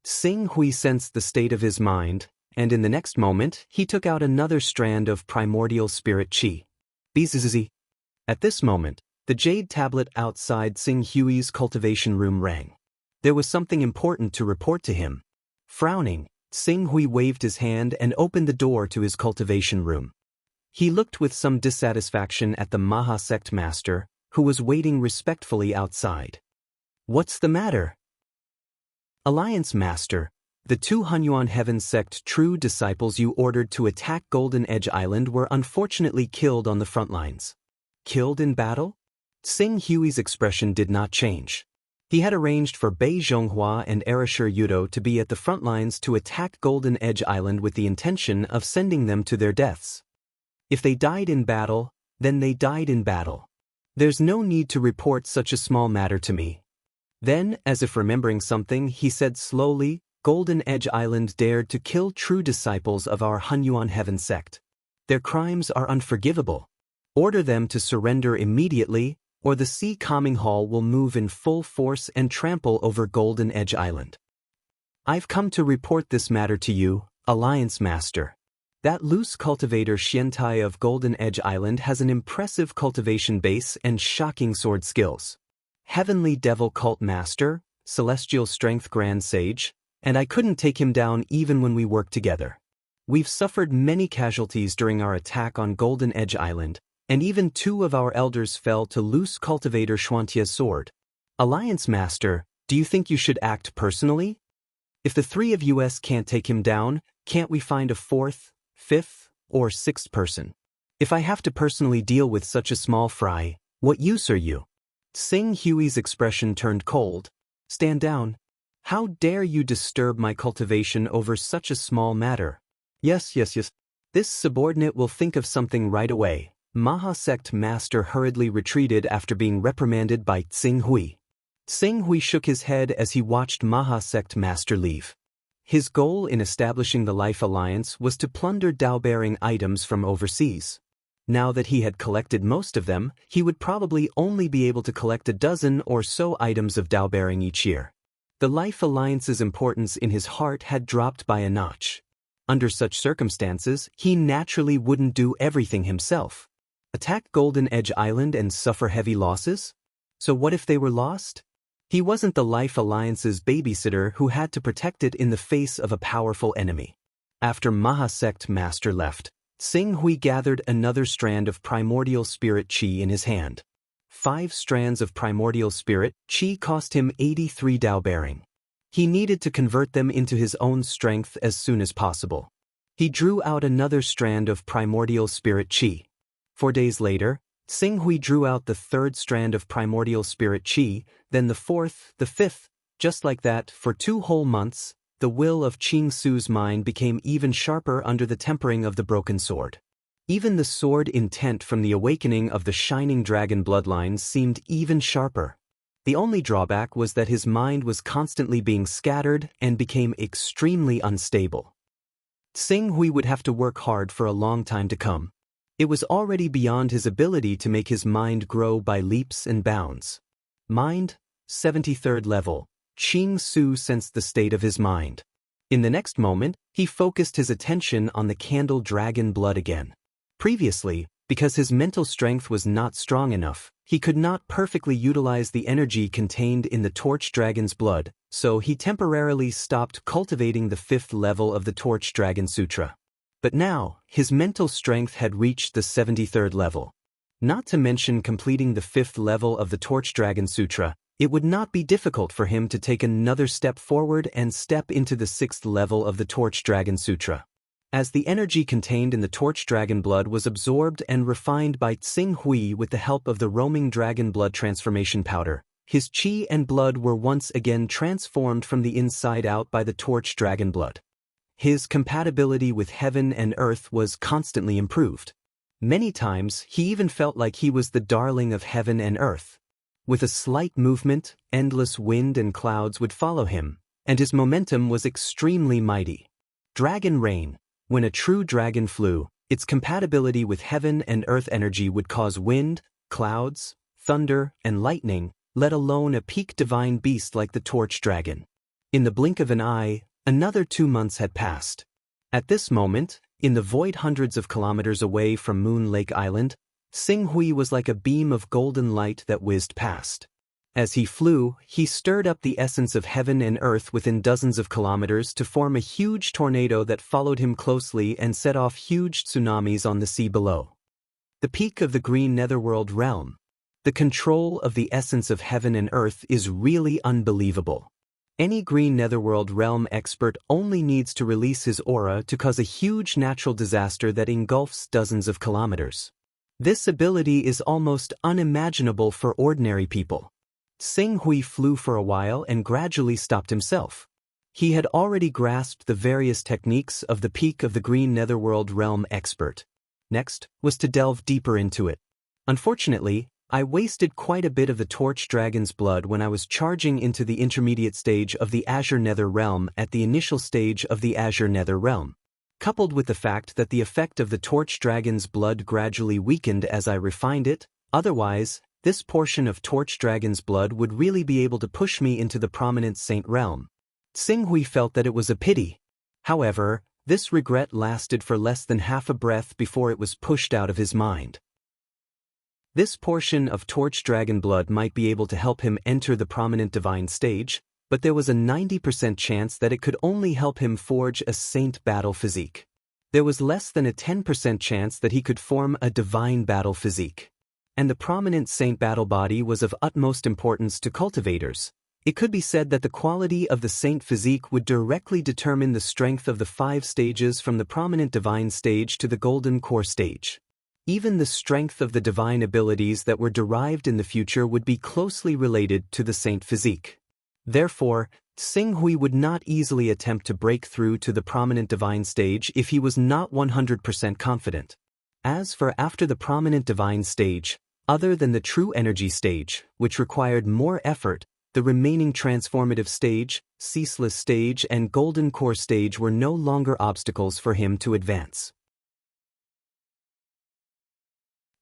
Xing Hui sensed the state of his mind, and in the next moment, he took out another strand of primordial spirit chi. Bzzz. At this moment, the jade tablet outside Xing Hui's cultivation room rang. There was something important to report to him. Frowning, Xing Hui waved his hand and opened the door to his cultivation room. He looked with some dissatisfaction at the Maha Sect master, who was waiting respectfully outside. What's the matter? Alliance Master, the 2 Hunyuan Heaven Sect true disciples you ordered to attack Golden Edge Island were unfortunately killed on the front lines. Killed in battle? Xing Hui's expression did not change. He had arranged for Bei Zhonghua and Erashur Yudo to be at the front lines to attack Golden Edge Island with the intention of sending them to their deaths. If they died in battle, then they died in battle. There's no need to report such a small matter to me. Then, as if remembering something, he said slowly, Golden Edge Island dared to kill true disciples of our Hunyuan Heaven Sect. Their crimes are unforgivable. Order them to surrender immediately, or the Sea Calming Hall will move in full force and trample over Golden Edge Island. I've come to report this matter to you, Alliance Master. That loose cultivator Xiantai of Golden Edge Island has an impressive cultivation base and shocking sword skills. Heavenly Devil Cult Master, Celestial Strength Grand Sage, and I couldn't take him down even when we worked together. We've suffered many casualties during our attack on Golden Edge Island, and even 2 of our elders fell to loose cultivator Xuantia's sword. Alliance Master, do you think you should act personally? If the 3 of us can't take him down, can't we find a 4th, 5th, or 6th person? If I have to personally deal with such a small fry, what use are you? Xing Hui's expression turned cold. Stand down. How dare you disturb my cultivation over such a small matter? Yes. This subordinate will think of something right away. Maha Sect Master hurriedly retreated after being reprimanded by Xing Hui. Xing Hui shook his head as he watched Maha Sect Master leave. His goal in establishing the Life Alliance was to plunder Dao-bearing items from overseas. Now that he had collected most of them, he would probably only be able to collect a dozen or so items of Dao-bearing each year. The Life Alliance's importance in his heart had dropped by a notch. Under such circumstances, he naturally wouldn't do everything himself. Attack Golden Edge Island and suffer heavy losses? So what if they were lost? He wasn't the Life Alliance's babysitter who had to protect it in the face of a powerful enemy. After Maha Sect Master left, Xing Hui gathered another strand of primordial spirit chi in his hand. 5 strands of primordial spirit chi cost him 83 Dao-bearing. He needed to convert them into his own strength as soon as possible. He drew out another strand of primordial spirit chi. 4 days later, Xing Hui drew out the 3rd strand of primordial spirit chi, then the 4th, the 5th. Just like that, for 2 whole months, the will of Qing Su's mind became even sharper under the tempering of the broken sword. Even the sword intent from the awakening of the Shining Dragon bloodlines seemed even sharper. The only drawback was that his mind was constantly being scattered and became extremely unstable. Xing Hui would have to work hard for a long time to come. It was already beyond his ability to make his mind grow by leaps and bounds. Mind, 73rd level. Qing Su sensed the state of his mind. In the next moment, he focused his attention on the candle dragon blood again. Previously, because his mental strength was not strong enough, he could not perfectly utilize the energy contained in the torch dragon's blood, so he temporarily stopped cultivating the 5th level of the Torch Dragon Sutra. But now, his mental strength had reached the 73rd level. Not to mention completing the 5th level of the Torch Dragon Sutra, it would not be difficult for him to take another step forward and step into the 6th level of the Torch Dragon Sutra. As the energy contained in the Torch Dragon blood was absorbed and refined by Tsing Hui with the help of the roaming dragon blood transformation powder, his qi and blood were once again transformed from the inside out by the Torch Dragon blood. His compatibility with heaven and earth was constantly improved. Many times, he even felt like he was the darling of heaven and earth. With a slight movement, endless wind and clouds would follow him, and his momentum was extremely mighty. Dragon Rain. When a true dragon flew, its compatibility with heaven and earth energy would cause wind, clouds, thunder, and lightning, let alone a peak divine beast like the Torch Dragon. In the blink of an eye, another 2 months had passed. At this moment, in the void hundreds of kilometers away from Moon Lake Island, Tsing Hui was like a beam of golden light that whizzed past. As he flew, he stirred up the essence of heaven and earth within dozens of kilometers to form a huge tornado that followed him closely and set off huge tsunamis on the sea below. The peak of the green netherworld realm. The control of the essence of heaven and earth is really unbelievable. Any green netherworld realm expert only needs to release his aura to cause a huge natural disaster that engulfs dozens of kilometers. This ability is almost unimaginable for ordinary people. Tsing Hui flew for a while and gradually stopped himself. He had already grasped the various techniques of the peak of the green netherworld realm expert. Next was to delve deeper into it. Unfortunately, I wasted quite a bit of the Torch Dragon's blood when I was charging into the intermediate stage of the Azure Nether realm at the initial stage of the Azure Nether realm. Coupled with the fact that the effect of the Torch Dragon's blood gradually weakened as I refined it, otherwise, this portion of Torch Dragon's blood would really be able to push me into the prominent saint realm. Tsing Hui felt that it was a pity. However, this regret lasted for less than half a breath before it was pushed out of his mind. This portion of Torch Dragon blood might be able to help him enter the prominent divine stage, but there was a 90% chance that it could only help him forge a saint battle physique. There was less than a 10% chance that he could form a divine battle physique. And the prominent saint battle body was of utmost importance to cultivators. It could be said that the quality of the saint physique would directly determine the strength of the 5 stages from the prominent divine stage to the golden core stage. Even the strength of the divine abilities that were derived in the future would be closely related to the saint physique. Therefore, Tsing Hui would not easily attempt to break through to the prominent divine stage if he was not 100% confident. As for after the prominent divine stage, other than the true energy stage, which required more effort, the remaining transformative stage, ceaseless stage, and golden core stage were no longer obstacles for him to advance.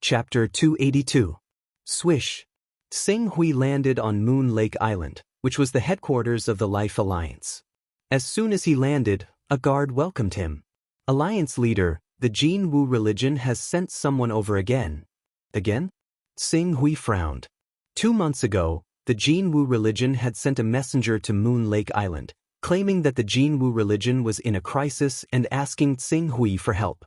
Chapter 282. Swish. Tsing Hui landed on Moon Lake Island, which was the headquarters of the Life Alliance. As soon as he landed, a guard welcomed him. Alliance leader, the Jin Wu religion has sent someone over again. Again? Tsing Hui frowned. 2 months ago, the Jin Wu religion had sent a messenger to Moon Lake Island, claiming that the Jin Wu religion was in a crisis and asking Tsing Hui for help.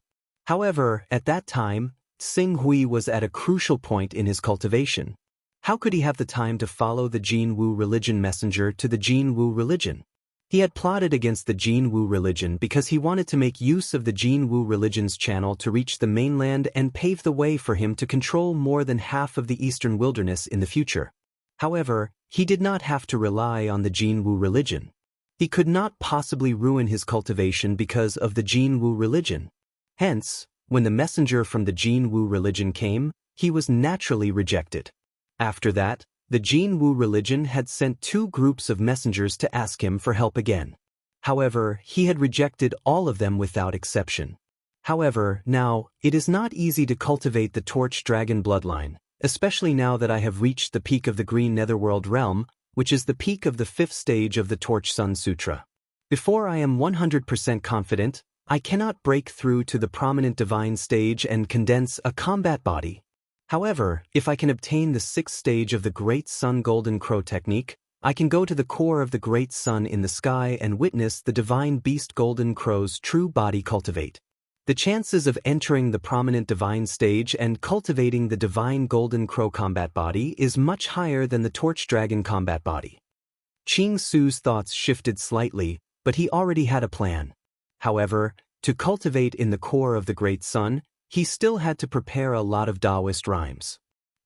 However, at that time, Tsing Hui was at a crucial point in his cultivation. How could he have the time to follow the Jin Wu religion messenger to the Jin Wu religion? He had plotted against the Jin Wu religion because he wanted to make use of the Jin Wu religion's channel to reach the mainland and pave the way for him to control more than half of the eastern wilderness in the future. However, he did not have to rely on the Jin Wu religion. He could not possibly ruin his cultivation because of the Jin Wu religion. Hence, when the messenger from the Jin Wu religion came, he was naturally rejected. After that, the Jin Wu religion had sent 2 groups of messengers to ask him for help again. However, he had rejected all of them without exception. However, now, it is not easy to cultivate the Torch Dragon bloodline, especially now that I have reached the peak of the Green Netherworld realm, which is the peak of the 5th stage of the Torch Sun Sutra. Before I am 100% confident, I cannot break through to the prominent divine stage and condense a combat body. However, if I can obtain the 6th stage of the Great Sun Golden Crow technique, I can go to the core of the Great Sun in the sky and witness the divine beast Golden Crow's true body cultivate. The chances of entering the prominent divine stage and cultivating the divine Golden Crow combat body is much higher than the Torch Dragon combat body. Ching Su's thoughts shifted slightly, but he already had a plan. However, to cultivate in the core of the Great Sun, he still had to prepare a lot of Taoist rhymes.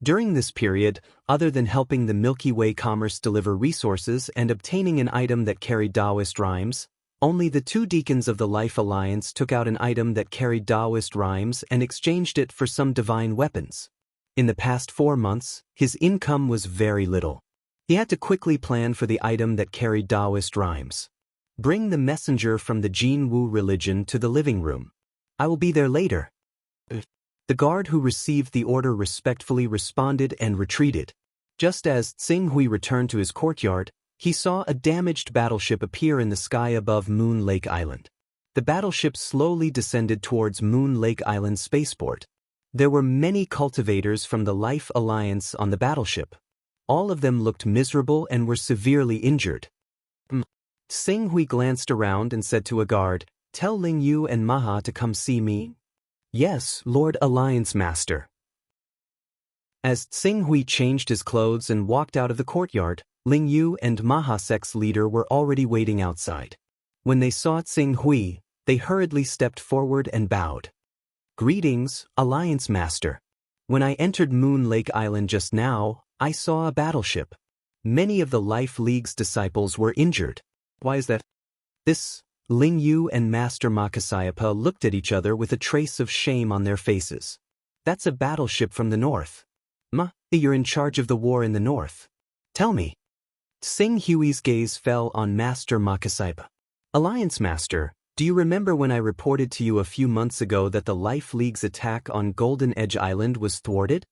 During this period, other than helping the Milky Way commerce deliver resources and obtaining an item that carried Taoist rhymes, only the 2 deacons of the Life Alliance took out an item that carried Taoist rhymes and exchanged it for some divine weapons. In the past 4 months, his income was very little. He had to quickly plan for the item that carried Taoist rhymes. Bring the messenger from the Jin Wu religion to the living room. I will be there later. The guard who received the order respectfully responded and retreated. Just as Tsing Hui returned to his courtyard, he saw a damaged battleship appear in the sky above Moon Lake Island. The battleship slowly descended towards Moon Lake Island spaceport. There were many cultivators from the Life Alliance on the battleship. All of them looked miserable and were severely injured. Tsing Hui glanced around and said to a guard, "Tell Ling Yu and Maha to come see me." "Yes, Lord Alliance Master." As Tsing Hui changed his clothes and walked out of the courtyard, Ling Yu and Maha sect's leader were already waiting outside. When they saw Tsing Hui, they hurriedly stepped forward and bowed. "Greetings, Alliance Master. When I entered Moon Lake Island just now, I saw a battleship. Many of the Life League's disciples were injured. Why is that?" Ling Yu and Master Makasayapa looked at each other with a trace of shame on their faces. "That's a battleship from the north. You're in charge of the war in the north. Tell me." Tsing Hui's gaze fell on Master Makasayapa. "Alliance Master, do you remember when I reported to you a few months ago that the Life League's attack on Golden Edge Island was thwarted?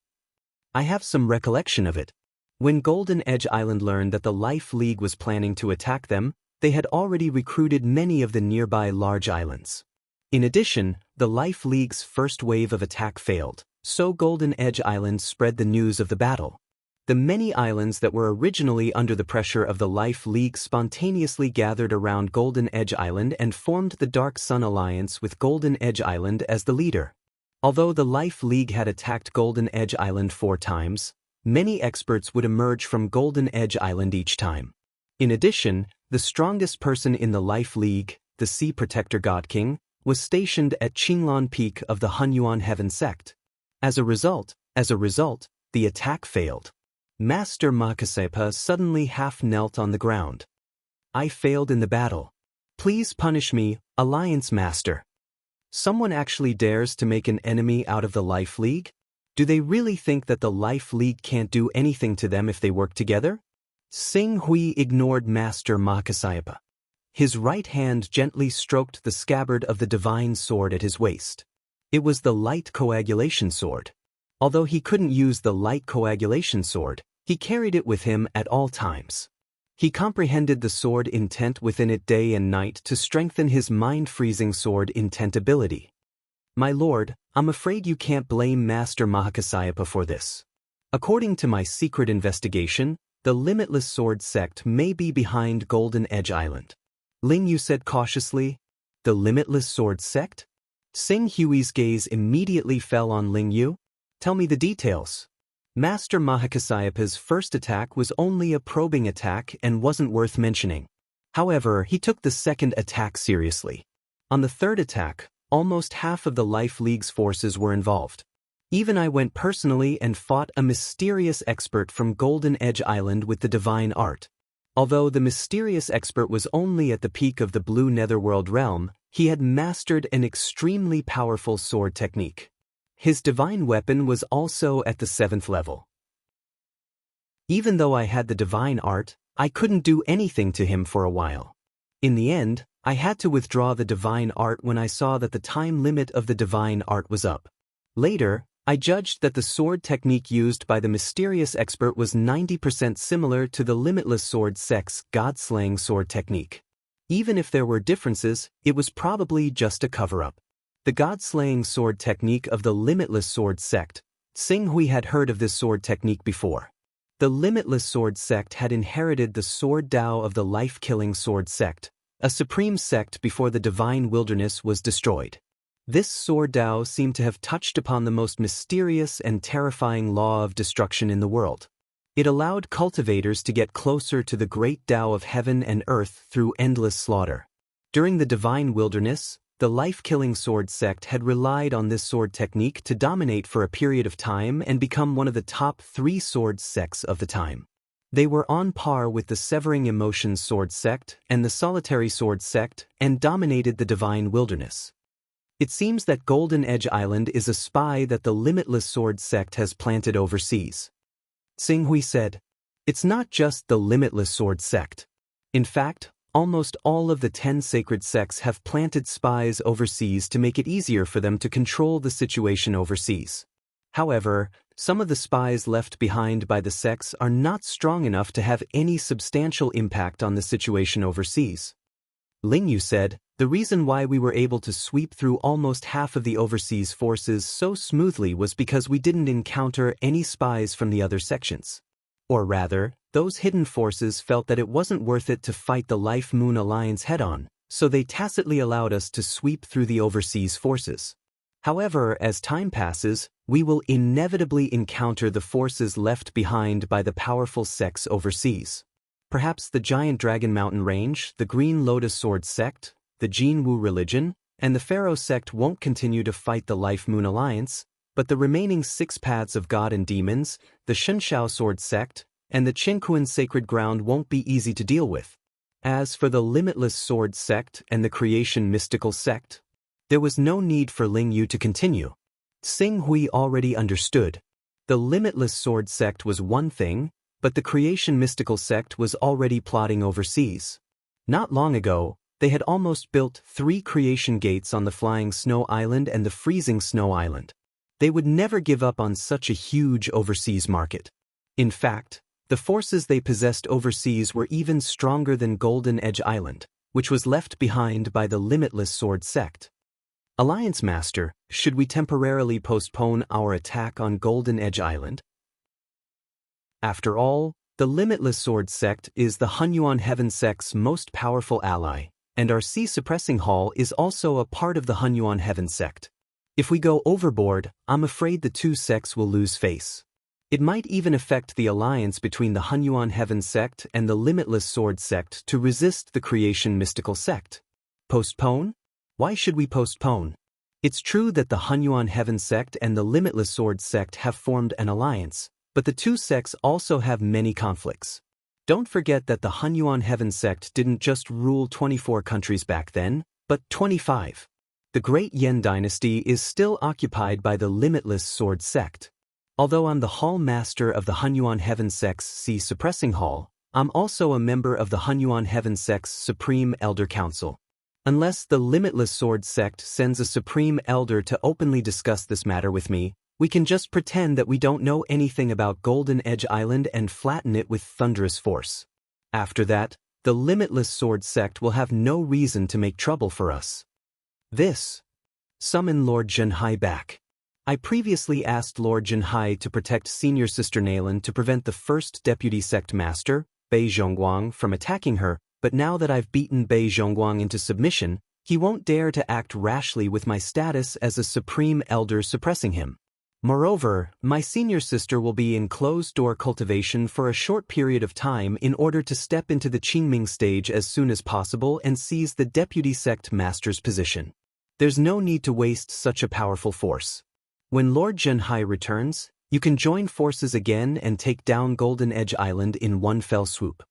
I have some recollection of it. When Golden Edge Island learned that the Life League was planning to attack them, they had already recruited many of the nearby large islands. In addition, the Life League's first wave of attack failed, so Golden Edge Island spread the news of the battle. The many islands that were originally under the pressure of the Life League spontaneously gathered around Golden Edge Island and formed the Dark Sun Alliance with Golden Edge Island as the leader. Although the Life League had attacked Golden Edge Island 4 times, many experts would emerge from Golden Edge Island each time. In addition, the strongest person in the Life League, the Sea Protector God King, was stationed at Qinglan Peak of the Hunyuan Heaven sect. As a result, the attack failed. Master Makasayapa suddenly half-knelt on the ground. "I failed in the battle. Please punish me, Alliance Master." Someone actually dares to make an enemy out of the Life League? Do they really think that the Life League can't do anything to them if they work together? Tsing Hui ignored Master Makasayapa. His right hand gently stroked the scabbard of the divine sword at his waist. It was the light coagulation sword. Although he couldn't use the light coagulation sword, he carried it with him at all times. He comprehended the sword intent within it day and night to strengthen his mind-freezing sword intent ability. "My lord, I'm afraid you can't blame Master Makasayapa for this. According to my secret investigation, the Limitless Sword sect may be behind Golden Edge Island." Ling Yu said cautiously. "The Limitless Sword sect?" Tsing Hui's gaze immediately fell on Ling Yu. "Tell me the details." Master Mahakasayapa's first attack was only a probing attack and wasn't worth mentioning. However, he took the second attack seriously. On the third attack, almost half of the Life League's forces were involved. Even I went personally and fought a mysterious expert from Golden Edge Island with the divine art. Although the mysterious expert was only at the peak of the Blue Netherworld realm, he had mastered an extremely powerful sword technique. His divine weapon was also at the 7th level. Even though I had the divine art, I couldn't do anything to him for a while. In the end, I had to withdraw the divine art when I saw that the time limit of the divine art was up. Later, I judged that the sword technique used by the mysterious expert was 90% similar to the limitless sword sect's god-slaying sword technique. Even if there were differences, it was probably just a cover-up. The god-slaying sword technique of the limitless sword sect. Xing Hui had heard of this sword technique before. The limitless sword sect had inherited the sword Dao of the life-killing sword sect, a supreme sect before the divine wilderness was destroyed. This sword Dao seemed to have touched upon the most mysterious and terrifying law of destruction in the world. It allowed cultivators to get closer to the great Dao of heaven and earth through endless slaughter. During the divine wilderness, the life-killing sword sect had relied on this sword technique to dominate for a period of time and become one of the top 3 sword sects of the time. They were on par with the severing emotions sword sect and the solitary sword sect and dominated the divine wilderness. It seems that Golden Edge Island is a spy that the limitless sword sect has planted overseas. Xing Hui said, "It's not just the limitless sword sect. In fact, almost all of the 10 sacred sects have planted spies overseas to make it easier for them to control the situation overseas. However, some of the spies left behind by the sects are not strong enough to have any substantial impact on the situation overseas." Ling Yu said, "The reason why we were able to sweep through almost half of the overseas forces so smoothly was because we didn't encounter any spies from the other sections. Or rather, those hidden forces felt that it wasn't worth it to fight the Life Moon Alliance head-on, so they tacitly allowed us to sweep through the overseas forces. However, as time passes, we will inevitably encounter the forces left behind by the powerful sects overseas. Perhaps the Giant Dragon Mountain Range, the Green Lotus Sword Sect, the Jin Wu religion, and the Pharaoh sect won't continue to fight the Life Moon Alliance, but the remaining 6 paths of God and demons, the Shenshao Sword Sect, and the Qingquan Sacred Ground won't be easy to deal with. As for the Limitless Sword Sect and the Creation Mystical Sect, there was no need for Ling Yu to continue. Xing Hui already understood. The Limitless Sword Sect was one thing, but the Creation Mystical Sect was already plotting overseas. Not long ago, they had almost built 3 creation gates on the Flying Snow Island and the Freezing Snow Island. They would never give up on such a huge overseas market. In fact, the forces they possessed overseas were even stronger than Golden Edge Island, which was left behind by the Limitless Sword Sect. Alliance Master, should we temporarily postpone our attack on Golden Edge Island? After all, the Limitless Sword Sect is the Hunyuan Heaven Sect's most powerful ally, and our Sea Suppressing Hall is also a part of the Hunyuan Heaven Sect. If we go overboard, I'm afraid the 2 sects will lose face. It might even affect the alliance between the Hunyuan Heaven Sect and the Limitless Sword Sect to resist the Creation Mystical Sect. Postpone? Why should we postpone? It's true that the Hunyuan Heaven Sect and the Limitless Sword Sect have formed an alliance, but the 2 sects also have many conflicts. Don't forget that the Hunyuan Heaven Sect didn't just rule 24 countries back then, but 25. The Great Yen Dynasty is still occupied by the Limitless Sword Sect. Although I'm the Hall Master of the Hunyuan Heaven Sect's Sea Suppressing Hall, I'm also a member of the Hunyuan Heaven Sect's Supreme Elder Council. Unless the Limitless Sword Sect sends a Supreme Elder to openly discuss this matter with me, we can just pretend that we don't know anything about Golden Edge Island and flatten it with thunderous force. After that, the Limitless Sword Sect will have no reason to make trouble for us. Summon Lord Zhenhai back. I previously asked Lord Zhenhai to protect Senior Sister Nalan to prevent the first Deputy Sect Master, Bei Zhongguang, from attacking her, but now that I've beaten Bei Zhongguang into submission, he won't dare to act rashly with my status as a Supreme Elder suppressing him. Moreover, my senior sister will be in closed-door cultivation for a short period of time in order to step into the Qingming stage as soon as possible and seize the Deputy Sect Master's position. There's no need to waste such a powerful force. When Lord Zhenhai returns, you can join forces again and take down Golden Edge Island in one fell swoop.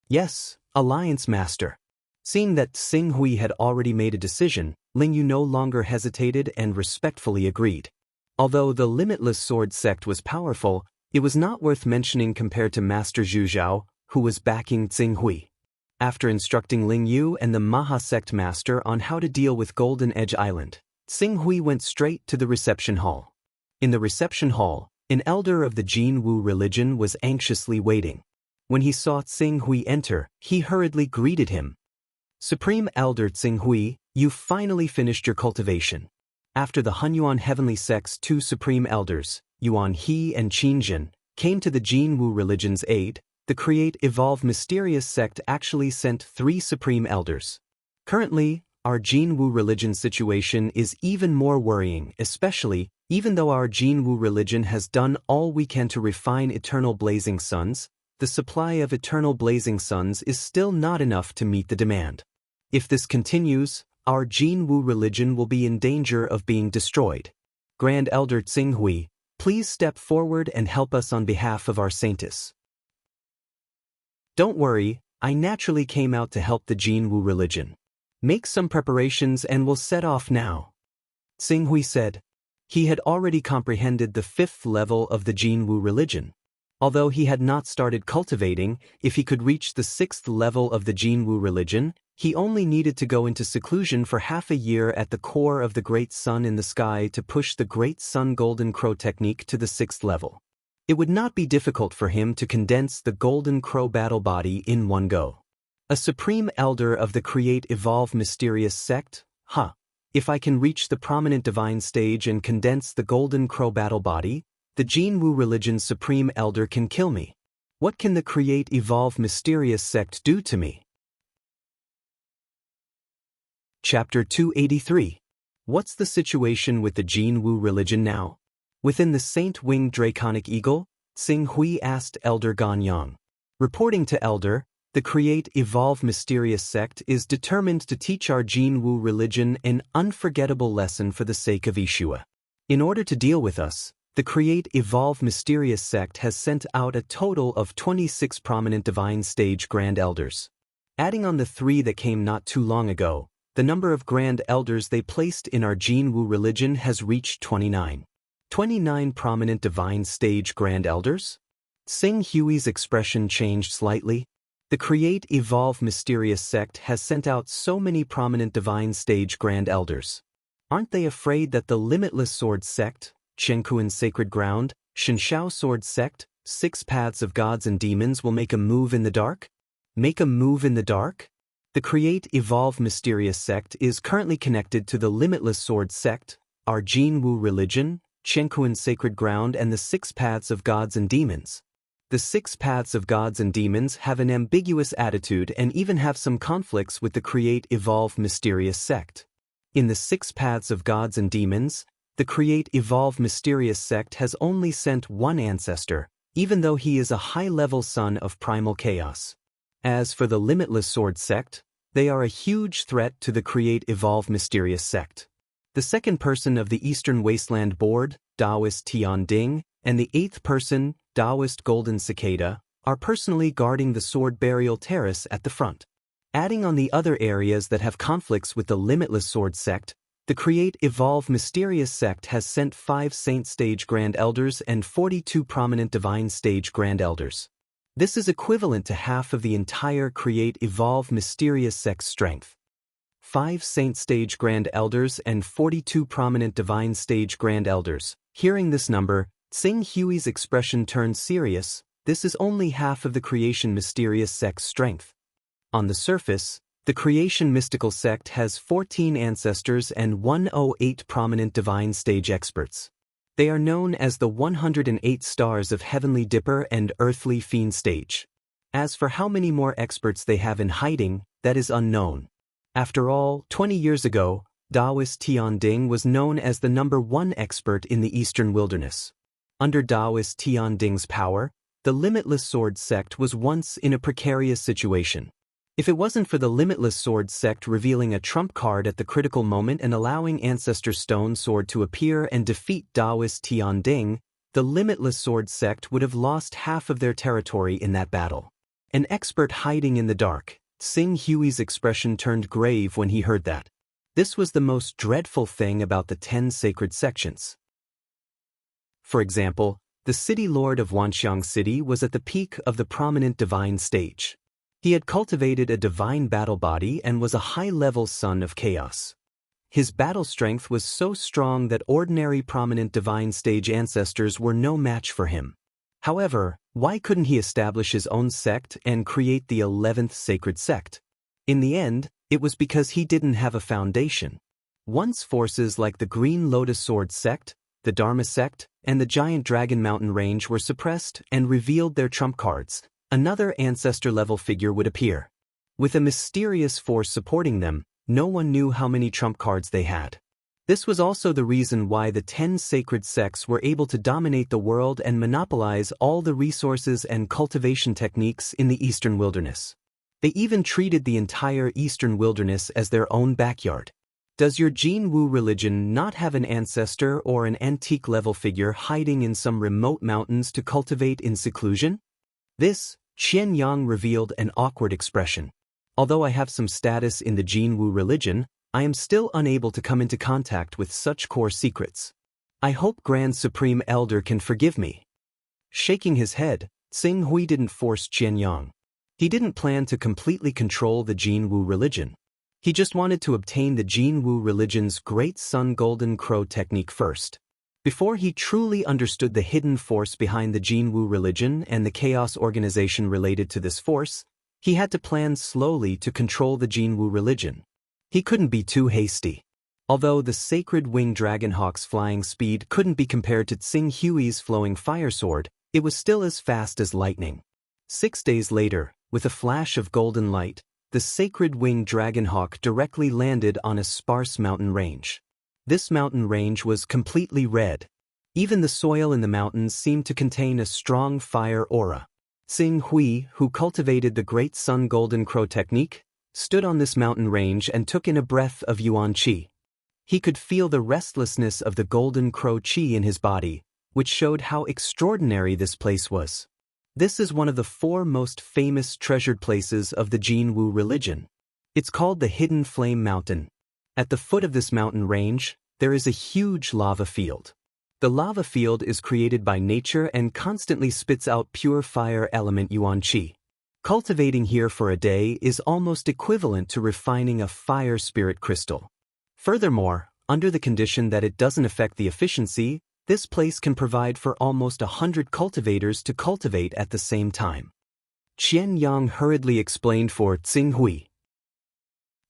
Yes, Alliance Master. Seeing that Xing Hui had already made a decision, Ling Yu no longer hesitated and respectfully agreed. Although the Limitless Sword Sect was powerful, it was not worth mentioning compared to Master Zhu Zhao, who was backing Xing Hui. After instructing Ling Yu and the Maha Sect Master on how to deal with Golden Edge Island, Xing Hui went straight to the reception hall. In the reception hall, an elder of the Jin Wu religion was anxiously waiting. When he saw Xing Hui enter, he hurriedly greeted him. Supreme Elder Xing Hui, you finally finished your cultivation. After the Hunyuan Heavenly Sect's two Supreme Elders, Yuan He and Qin Jin, came to the Jin Wu religion's aid, the Create Evolve Mysterious Sect actually sent 3 Supreme Elders. Currently, our Jin Wu religion situation is even more worrying, especially even though our Jin Wu religion has done all we can to refine eternal blazing suns, the supply of eternal blazing suns is still not enough to meet the demand. If this continues, our Jin Wu religion will be in danger of being destroyed. Grand Elder Xing Hui, please step forward and help us on behalf of our saintess. Don't worry, I naturally came out to help the Jin Wu religion. Make some preparations and we'll set off now. Xing Hui said. He had already comprehended the 5th level of the Jin Wu religion. Although he had not started cultivating, if he could reach the 6th level of the Jin Wu religion, he only needed to go into seclusion for half a year at the core of the Great Sun in the sky to push the Great Sun Golden Crow technique to the 6th level. It would not be difficult for him to condense the Golden Crow battle body in one go. A Supreme Elder of the Create Evolve Mysterious Sect? If I can reach the prominent divine stage and condense the Golden Crow battle body, the Jin Wu religion's Supreme Elder can kill me. What can the Create Evolve Mysterious Sect do to me? Chapter 283. What's the situation with the Jin Wu religion now? Within the Saint-Winged Draconic Eagle, Xing Hui asked Elder Ganyang. Reporting to Elder, the Create Evolve Mysterious Sect is determined to teach our Jin Wu religion an unforgettable lesson for the sake of Yeshua. In order to deal with us, the Create Evolve Mysterious Sect has sent out a total of 26 prominent divine stage Grand Elders. Adding on the 3 that came not too long ago, the number of Grand Elders they placed in our Jin Wu religion has reached 29. 29 prominent divine stage Grand Elders? Xing Hui's expression changed slightly. The Create Evolve Mysterious Sect has sent out so many prominent divine stage Grand Elders. Aren't they afraid that the Limitless Sword Sect, Chenkuan Sacred Ground, Shenshao Sword Sect, 6 Paths of Gods and Demons will make a move in the dark? Make a move in the dark? The Create Evolve Mysterious Sect is currently connected to the Limitless Sword Sect, our Jin Wu religion, Chenkuan Sacred Ground and the 6 Paths of Gods and Demons. The 6 Paths of Gods and Demons have an ambiguous attitude and even have some conflicts with the Create Evolve Mysterious Sect. In the 6 Paths of Gods and Demons, the Create Evolve Mysterious Sect has only sent one ancestor, even though he is a high-level son of primal chaos. As for the Limitless Sword Sect, they are a huge threat to the Create Evolve Mysterious Sect. The second person of the Eastern Wasteland Board, Taoist Tian Ding, and the 8th person, Taoist Golden Cicada, are personally guarding the Sword Burial Terrace at the front. Adding on the other areas that have conflicts with the Limitless Sword Sect, the Create Evolve Mysterious Sect has sent 5 Saint Stage Grand Elders and 42 prominent Divine Stage Grand Elders. This is equivalent to half of the entire Create Evolve Mysterious Sect's strength. 5 Saint Stage Grand Elders and 42 prominent Divine Stage Grand Elders. Hearing this number, Xing Hui's expression turned serious. This is only half of the Creation Mysterious Sect's strength. On the surface, the Creation Mystical Sect has 14 ancestors and 108 prominent Divine Stage experts. They are known as the 108 Stars of Heavenly Dipper and Earthly Fiend Stage. As for how many more experts they have in hiding, that is unknown. After all, 20 years ago, Taoist Tian Ding was known as the #1 expert in the Eastern Wilderness. Under Taoist Tian Ding's power, the Limitless Sword Sect was once in a precarious situation. If it wasn't for the Limitless Sword Sect revealing a trump card at the critical moment and allowing Ancestor Stone Sword to appear and defeat Taoist Tian Ding, the Limitless Sword Sect would have lost half of their territory in that battle. An expert hiding in the dark. Xing Hui's expression turned grave when he heard that. This was the most dreadful thing about the 10 sacred sections. For example, the city lord of Wanxiang City was at the peak of the prominent divine stage. He had cultivated a divine battle body and was a high-level son of chaos. His battle strength was so strong that ordinary prominent divine stage ancestors were no match for him. However, why couldn't he establish his own sect and create the 11th sacred sect? In the end, it was because he didn't have a foundation. Once forces like the Green Lotus Sword sect, the Dharma sect, and the Giant Dragon Mountain range were suppressed and revealed their trump cards, another ancestor-level figure would appear. With a mysterious force supporting them, no one knew how many trump cards they had. This was also the reason why the 10 sacred sects were able to dominate the world and monopolize all the resources and cultivation techniques in the Eastern Wilderness. They even treated the entire Eastern Wilderness as their own backyard. Does your Jin Wu religion not have an ancestor or an antique-level figure hiding in some remote mountains to cultivate in seclusion? This, Qian Yang revealed an awkward expression. Although I have some status in the Jin Wu religion, I am still unable to come into contact with such core secrets. I hope Grand Supreme Elder can forgive me. Shaking his head, Tsing Hui didn't force Qian Yang. He didn't plan to completely control the Jin Wu religion. He just wanted to obtain the Jin Wu religion's Great Sun Golden Crow technique first. Before he truly understood the hidden force behind the Jin Wu religion and the chaos organization related to this force, he had to plan slowly to control the Jin Wu religion. He couldn't be too hasty. Although the sacred winged dragonhawk's flying speed couldn't be compared to Tsing Hui's flowing fire sword, it was still as fast as lightning. 6 days later, with a flash of golden light, the sacred winged dragonhawk directly landed on a sparse mountain range. This mountain range was completely red. Even the soil in the mountains seemed to contain a strong fire aura. Tsing Hui, who cultivated the Great Sun Golden Crow technique, stood on this mountain range and took in a breath of Yuan Qi. He could feel the restlessness of the Golden Crow Qi in his body, which showed how extraordinary this place was. This is one of the 4 most famous treasured places of the Jin Wu religion. It's called the Hidden Flame Mountain. At the foot of this mountain range, there is a huge lava field. The lava field is created by nature and constantly spits out pure fire element Yuan Qi. Cultivating here for a day is almost equivalent to refining a fire spirit crystal. Furthermore, under the condition that it doesn't affect the efficiency, this place can provide for almost 100 cultivators to cultivate at the same time. Qian Yang hurriedly explained for Tsing Hui.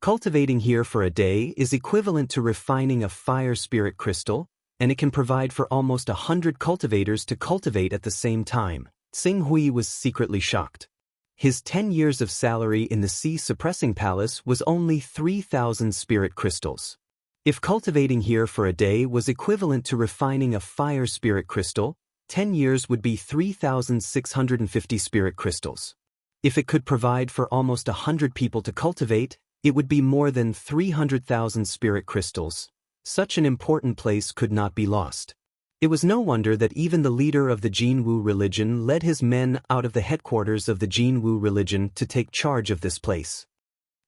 Cultivating here for a day is equivalent to refining a fire spirit crystal, and it can provide for almost 100 cultivators to cultivate at the same time. Tsing Hui was secretly shocked. His 10 years of salary in the Sea Suppressing Palace was only 3,000 spirit crystals. If cultivating here for a day was equivalent to refining a fire spirit crystal, 10 years would be 3,650 spirit crystals. If it could provide for almost 100 people to cultivate, it would be more than 300,000 spirit crystals. Such an important place could not be lost. It was no wonder that even the leader of the Jin Wu religion led his men out of the headquarters of the Jin Wu religion to take charge of this place.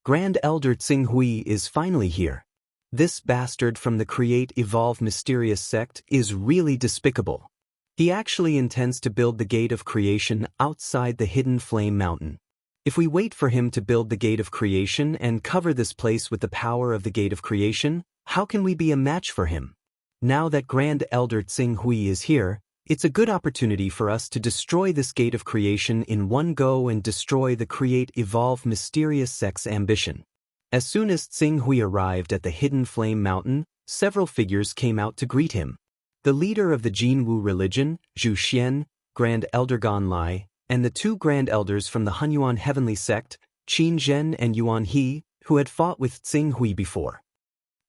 Grand Elder Tsing Hui is finally here. This bastard from the Create Evolve Mysterious sect is really despicable. He actually intends to build the Gate of Creation outside the Hidden Flame Mountain. If we wait for him to build the Gate of Creation and cover this place with the power of the Gate of Creation, how can we be a match for him? Now that Grand Elder Tsing Hui is here, it's a good opportunity for us to destroy this Gate of Creation in one go and destroy the Create Evolve Mysterious sect's ambition. As soon as Tsing Hui arrived at the Hidden Flame Mountain, several figures came out to greet him. The leader of the Jin Wu religion, Zhu Xian, Grand Elder Gan Lai, and the 2 Grand Elders from the Hunyuan Heavenly Sect, Qin Zhen and Yuan He, who had fought with Tsing Hui before.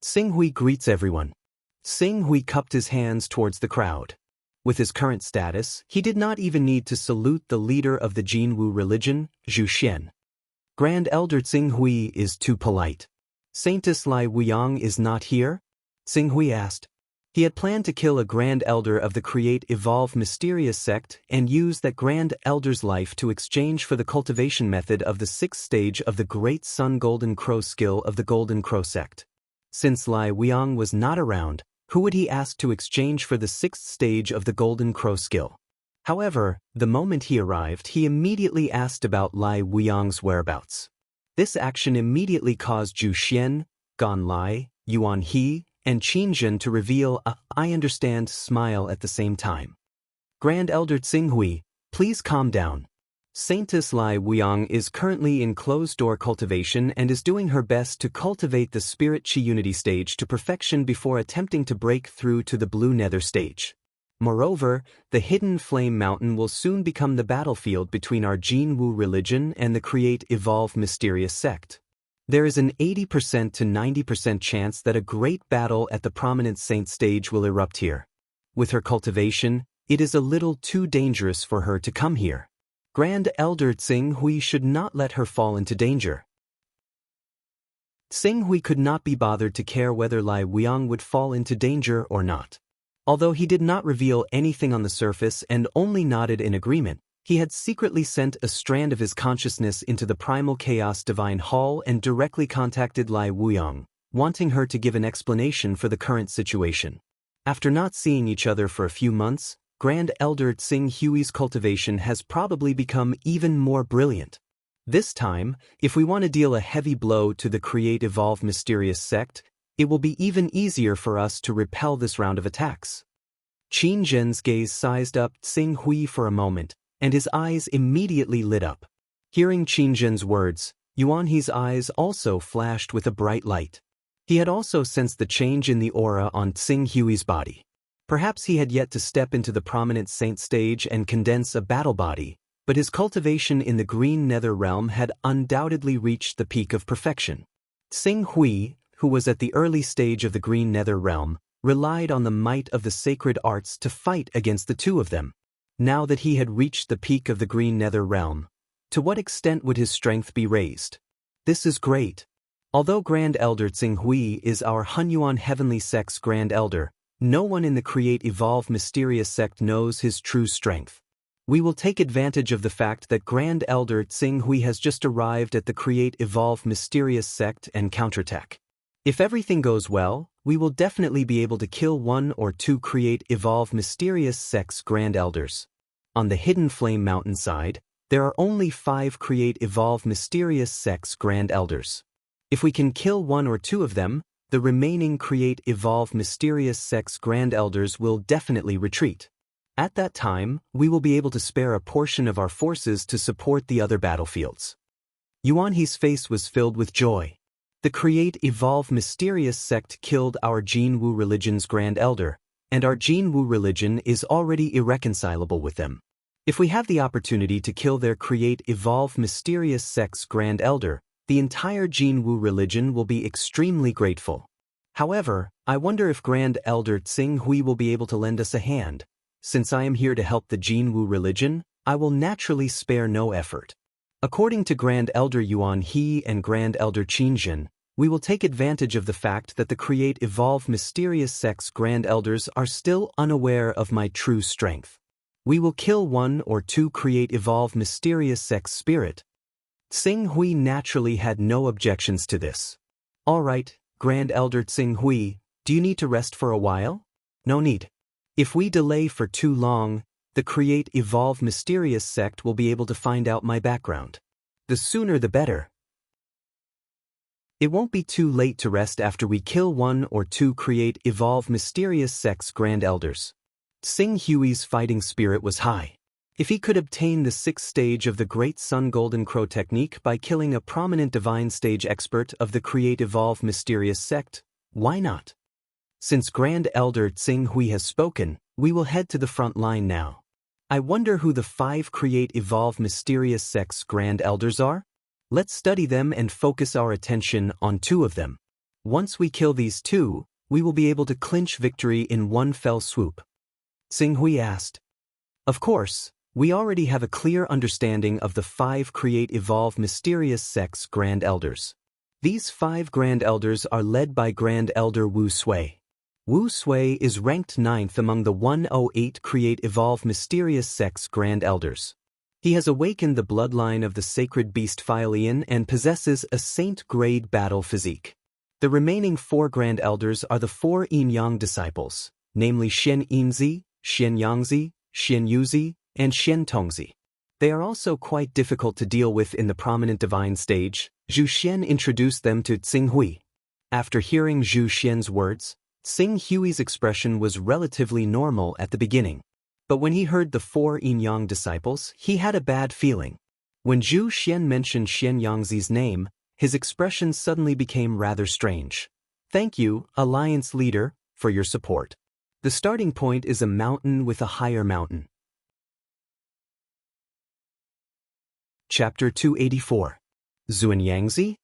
Tsing Hui greets everyone. Tsing Hui cupped his hands towards the crowd. With his current status, he did not even need to salute the leader of the Jin Wu religion, Zhu Xian. Grand Elder Tsing Hui is too polite. Saintess Lai Wuyang is not here? Tsing Hui asked. He had planned to kill a Grand Elder of the Create Evolve Mysterious sect and use that Grand Elder's life to exchange for the cultivation method of the 6th stage of the Great Sun Golden Crow skill of the Golden Crow sect. Since Lai Wuyang was not around, who would he ask to exchange for the 6th stage of the Golden Crow skill? However, the moment he arrived, he immediately asked about Lai Wuyang's whereabouts. This action immediately caused Zhu Xian, Gan Lai, Yuan He, and Qin Zhen to reveal a "I understand" smile at the same time. Grand Elder Tsinghui, please calm down. Saintess Lai Wuyang is currently in closed-door cultivation and is doing her best to cultivate the Spirit Chi Unity stage to perfection before attempting to break through to the Blue Nether stage. Moreover, the Hidden Flame Mountain will soon become the battlefield between our Jin Wu religion and the Create Evolve Mysterious sect. There is an 80% to 90% chance that a great battle at the Prominent Saint stage will erupt here. With her cultivation, it is a little too dangerous for her to come here. Grand Elder Tsinghui should not let her fall into danger. Tsinghui could not be bothered to care whether Lai Wuyang would fall into danger or not. Although he did not reveal anything on the surface and only nodded in agreement, he had secretly sent a strand of his consciousness into the Primal Chaos Divine Hall and directly contacted Lai Wuyang, wanting her to give an explanation for the current situation. After not seeing each other for a few months, Grand Elder Tsinghui's cultivation has probably become even more brilliant. This time, if we want to deal a heavy blow to the Create Evolve Mysterious sect, it will be even easier for us to repel this round of attacks. Qin Zhen's gaze sized up Tsinghui for a moment, and his eyes immediately lit up. Hearing Qin Zhen's words, Yuan He's eyes also flashed with a bright light. He had also sensed the change in the aura on Tsinghui's body. Perhaps he had yet to step into the Prominent Saint stage and condense a battle body, but his cultivation in the Green Nether realm had undoubtedly reached the peak of perfection. Tsinghui, who was at the early stage of the Green Nether realm, relied on the might of the sacred arts to fight against the two of them. Now that he had reached the peak of the Green Nether realm, to what extent would his strength be raised? This is great. Although Grand Elder Tsinghui is our Hunyuan Heavenly Sect's Grand Elder, no one in the Create Evolve Mysterious sect knows his true strength. We will take advantage of the fact that Grand Elder Tsinghui has just arrived at the Create Evolve Mysterious sect and counterattack. If everything goes well, we will definitely be able to kill one or two Create Evolve Mysterious sect's Grand Elders. On the Hidden Flame Mountain side, there are only 5 Create Evolve Mysterious sect's Grand Elders. If we can kill one or two of them, the remaining Create Evolve Mysterious sect's Grand Elders will definitely retreat. At that time, we will be able to spare a portion of our forces to support the other battlefields. Yuan He's face was filled with joy. The Create Evolve Mysterious sect killed our Jin Wu religion's Grand Elder, and our Jin Wu religion is already irreconcilable with them. If we have the opportunity to kill their Create Evolve Mysterious sect's Grand Elder, the entire Jin Wu religion will be extremely grateful. However, I wonder if Grand Elder Tsinghui will be able to lend us a hand. Since I am here to help the Jin Wu religion, I will naturally spare no effort. According to Grand Elder Yuan He and Grand Elder Qin Zhen, we will take advantage of the fact that the Create Evolve Mysterious sect's Grand Elders are still unaware of my true strength. We will kill one or two Create Evolve Mysterious sect's spirit. Tsinghui naturally had no objections to this. All right, Grand Elder Tsinghui, do you need to rest for a while? No need. If we delay for too long, the Create Evolve Mysterious sect will be able to find out my background. The sooner the better. It won't be too late to rest after we kill one or two Create Evolve Mysterious sect's Grand Elders. Tsinghui's fighting spirit was high. If he could obtain the 6th stage of the Great Sun Golden Crow technique by killing a prominent divine stage expert of the Create Evolve Mysterious sect, why not? Since Grand Elder Tsinghui has spoken, we will head to the front line now. I wonder who the 5 Create Evolve Mysterious sect's Grand Elders are? Let's study them and focus our attention on 2 of them. Once we kill these 2, we will be able to clinch victory in one fell swoop. Tsinghui asked. Of course, we already have a clear understanding of the 5 Create Evolve Mysterious sect's Grand Elders. These 5 Grand Elders are led by Grand Elder Wu Sui. Wu Sui is ranked 9th among the 108 Create Evolve Mysterious sect's Grand Elders. He has awakened the bloodline of the sacred beast Philian and possesses a saint-grade battle physique. The remaining 4 Grand Elders are the 4 Yin Yang disciples, namely Shen Yinzi, Shen Yangzi, Shen Yuzi, and Xian Tongzi. They are also quite difficult to deal with in the prominent divine stage. Zhu Xian introduced them to Tsing Hui. After hearing Zhu Xian's words, Tsing Hui's expression was relatively normal at the beginning. But when he heard the 4 Yin-Yang disciples, he had a bad feeling. When Zhu Xian mentioned Xian Yangzi's name, his expression suddenly became rather strange. Thank you, Alliance Leader, for your support. The starting point is a mountain with a higher mountain. Chapter 284. Xuanyangzi?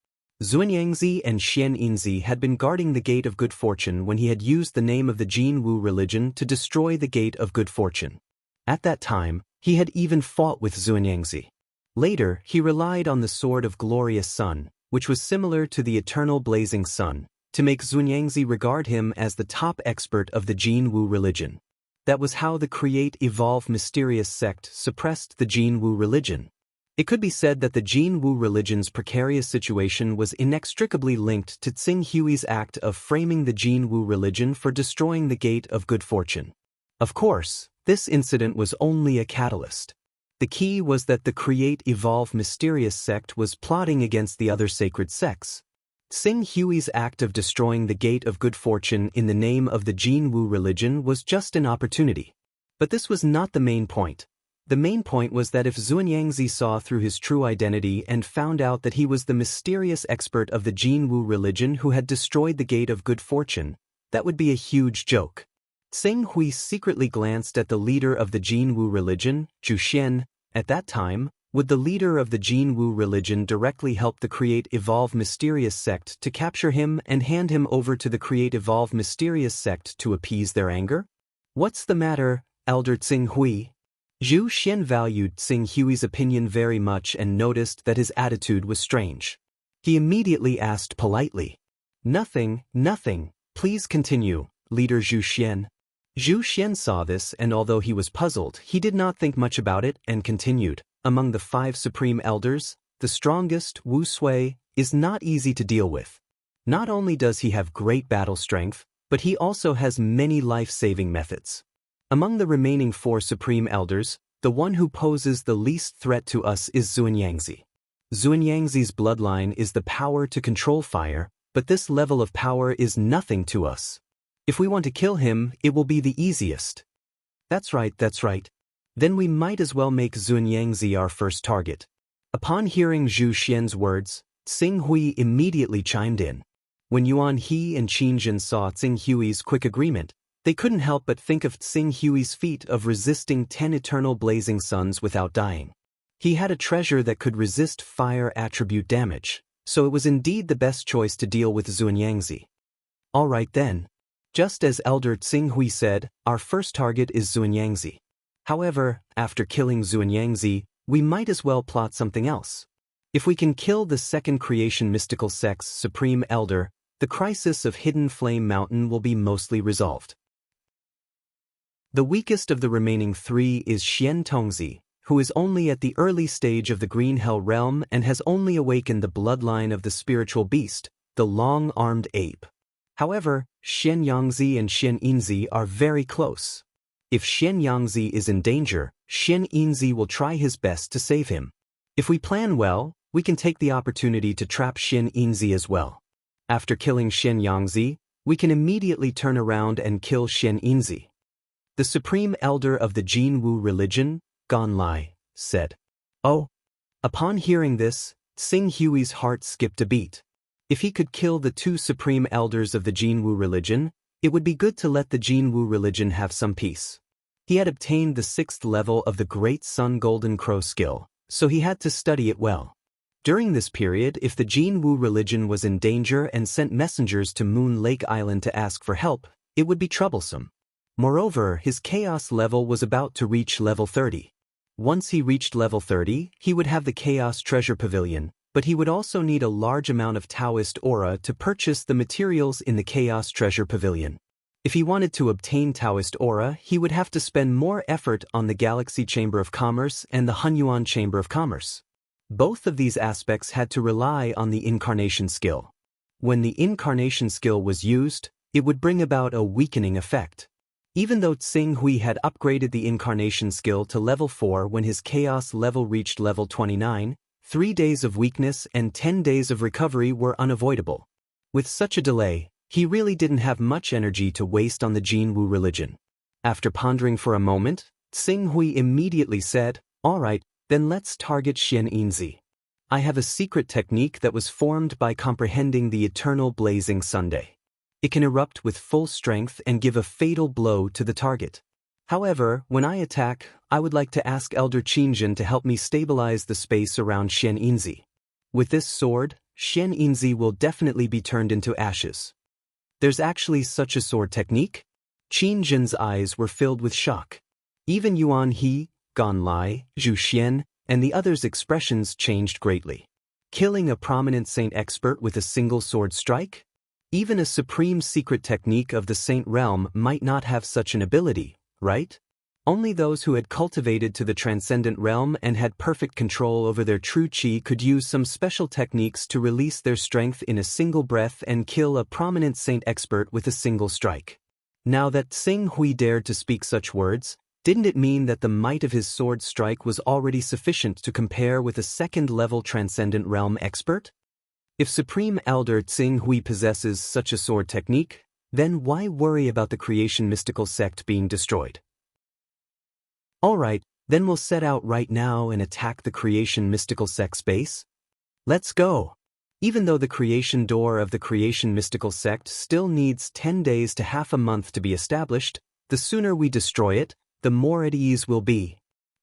Xuanyangzi and Xian Yinzi had been guarding the Gate of Good Fortune when he had used the name of the Jin Wu religion to destroy the Gate of Good Fortune. At that time, he had even fought with Xuanyangzi. Later, he relied on the Sword of Glorious Sun, which was similar to the Eternal Blazing Sun, to make Xuanyangzi regard him as the top expert of the Jin Wu religion. That was how the Create Evolve Mysterious sect suppressed the Jin Wu religion. It could be said that the Jin Wu religion's precarious situation was inextricably linked to Tsing Hui's act of framing the Jin Wu religion for destroying the Gate of Good Fortune. Of course, this incident was only a catalyst. The key was that the Create Evolve Mysterious sect was plotting against the other sacred sects. Tsing Hui's act of destroying the Gate of Good Fortune in the name of the Jin Wu religion was just an opportunity. But this was not the main point. The main point was that if Xuanyangzi saw through his true identity and found out that he was the mysterious expert of the Jin Wu religion who had destroyed the Gate of Good Fortune, that would be a huge joke. Tsing Hui secretly glanced at the leader of the Jin Wu religion, Zhu Xian. At that time, would the leader of the Jin Wu religion directly help the Create Evolve Mysterious sect to capture him and hand him over to the Create Evolve Mysterious sect to appease their anger? What's the matter, Elder Tsing Hui? Zhu Xian valued Tsing Hui's opinion very much and noticed that his attitude was strange. He immediately asked politely, Nothing, please continue, Leader Zhu Xian. Zhu Xian saw this and although he was puzzled, he did not think much about it and continued, Among the 5 supreme elders, the strongest, Wu Sui, is not easy to deal with. Not only does he have great battle strength, but he also has many life-saving methods. Among the remaining 4 supreme elders, the one who poses the least threat to us is Xuanyangzi. Xuanyangzi's bloodline is the power to control fire, but this level of power is nothing to us. If we want to kill him, it will be the easiest. That's right. Then we might as well make Xuanyangzi our first target. Upon hearing Zhu Xian's words, Tsing Hui immediately chimed in. When Yuan He and Qin Jin saw Tsing Hui's quick agreement, they couldn't help but think of Tsing Hui's feat of resisting 10 eternal blazing suns without dying. He had a treasure that could resist fire attribute damage, so it was indeed the best choice to deal with Xuanyangzi. All right then. Just as Elder Tsing Hui said, our first target is Xuanyangzi. However, after killing Xuanyangzi, we might as well plot something else. If we can kill the second creation mystical sect's supreme elder, the crisis of Hidden Flame Mountain will be mostly resolved. The weakest of the remaining 3 is Xian Tongzi, who is only at the early stage of the Green Hell realm and has only awakened the bloodline of the spiritual beast, the long-armed ape. However, Xian Yangzi and Xian Yinzi are very close. If Xian Yangzi is in danger, Xian Yinzi will try his best to save him. If we plan well, we can take the opportunity to trap Xian Yinzi as well. After killing Xian Yangzi, we can immediately turn around and kill Xian Yinzi. The supreme elder of the Jin Wu religion, Gan Lai, said. Oh. Upon hearing this, Tsing Hui's heart skipped a beat. If he could kill the 2 supreme elders of the Jin Wu religion, it would be good to let the Jin Wu religion have some peace. He had obtained the 6th level of the Great Sun Golden Crow skill, so he had to study it well. During this period, if the Jin Wu religion was in danger and sent messengers to Moon Lake Island to ask for help, it would be troublesome. Moreover, his chaos level was about to reach level 30. Once he reached level 30, he would have the Chaos Treasure Pavilion, but he would also need a large amount of Taoist aura to purchase the materials in the Chaos Treasure Pavilion. If he wanted to obtain Taoist aura, he would have to spend more effort on the Galaxy Chamber of Commerce and the Hunyuan Chamber of Commerce. Both of these aspects had to rely on the Incarnation skill. When the Incarnation skill was used, it would bring about a weakening effect. Even though Tsing Hui had upgraded the incarnation skill to level 4 when his chaos level reached level 29, 3 days of weakness and 10 days of recovery were unavoidable. With such a delay, he really didn't have much energy to waste on the Jinwu religion. After pondering for a moment, Tsing Hui immediately said, "Alright, then let's target Xian Yinzi. I have a secret technique that was formed by comprehending the eternal blazing Sunday. It can erupt with full strength and give a fatal blow to the target. However, when I attack, I would like to ask Elder Qinzhen to help me stabilize the space around Xian Yinzi. With this sword, Xian Yinzi will definitely be turned into ashes." There's actually such a sword technique? Qinzhen's eyes were filled with shock. Even Yuan He, Gan Lai, Zhu Xian, and the others' expressions changed greatly. Killing a prominent saint expert with a single sword strike? Even a supreme secret technique of the Saint Realm might not have such an ability, right? Only those who had cultivated to the transcendent realm and had perfect control over their true qi could use some special techniques to release their strength in a single breath and kill a prominent saint expert with a single strike. Now that Tsing Hui dared to speak such words, didn't it mean that the might of his sword strike was already sufficient to compare with a second-level transcendent realm expert? If Supreme Elder Tsing Hui possesses such a sword technique, then why worry about the creation mystical sect being destroyed? Alright, then we'll set out right now and attack the creation mystical sect's base. Let's go! Even though the creation door of the creation mystical sect still needs 10 days to half a month to be established, the sooner we destroy it, the more at ease we'll be.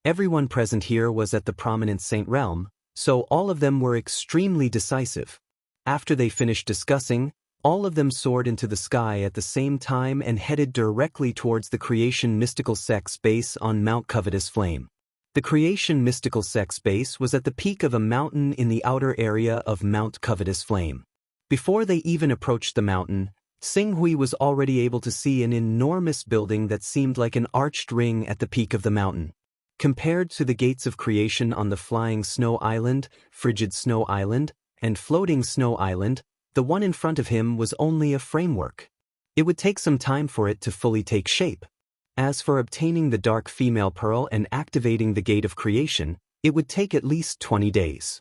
Everyone present here was at the prominent Saint Realm, so all of them were extremely decisive. After they finished discussing, all of them soared into the sky at the same time and headed directly towards the creation mystical sect's base on Mount Covetous Flame. The creation mystical sect's base was at the peak of a mountain in the outer area of Mount Covetous Flame. Before they even approached the mountain, Tsing Hui was already able to see an enormous building that seemed like an arched ring at the peak of the mountain. Compared to the gates of creation on the Flying Snow Island, Frigid Snow Island, and Floating Snow Island, the one in front of him was only a framework. It would take some time for it to fully take shape. As for obtaining the Dark Female Pearl and activating the Gate of Creation, it would take at least 20 days.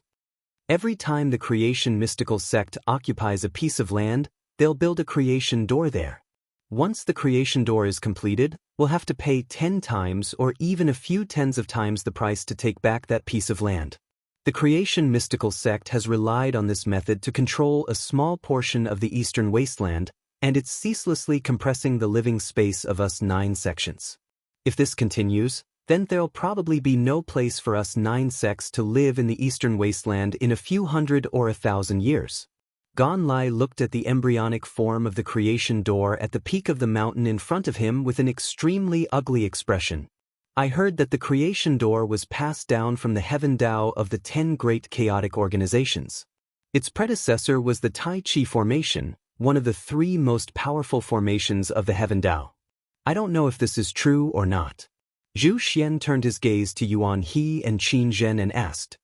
Every time the creation mystical sect occupies a piece of land, they'll build a creation door there. Once the creation door is completed, we'll have to pay 10 times or even a few tens of times the price to take back that piece of land. The creation mystical sect has relied on this method to control a small portion of the eastern wasteland, and it's ceaselessly compressing the living space of us 9 sections. If this continues, then there'll probably be no place for us 9 sects to live in the eastern wasteland in a few hundred or 1,000 years. Gan Lai looked at the embryonic form of the creation door at the peak of the mountain in front of him with an extremely ugly expression. I heard that the creation door was passed down from the Heaven Dao of the 10 great chaotic organizations. Its predecessor was the Tai Chi formation, one of the 3 most powerful formations of the Heaven Dao. I don't know if this is true or not. Zhu Xian turned his gaze to Yuan He and Qin Zhen and asked,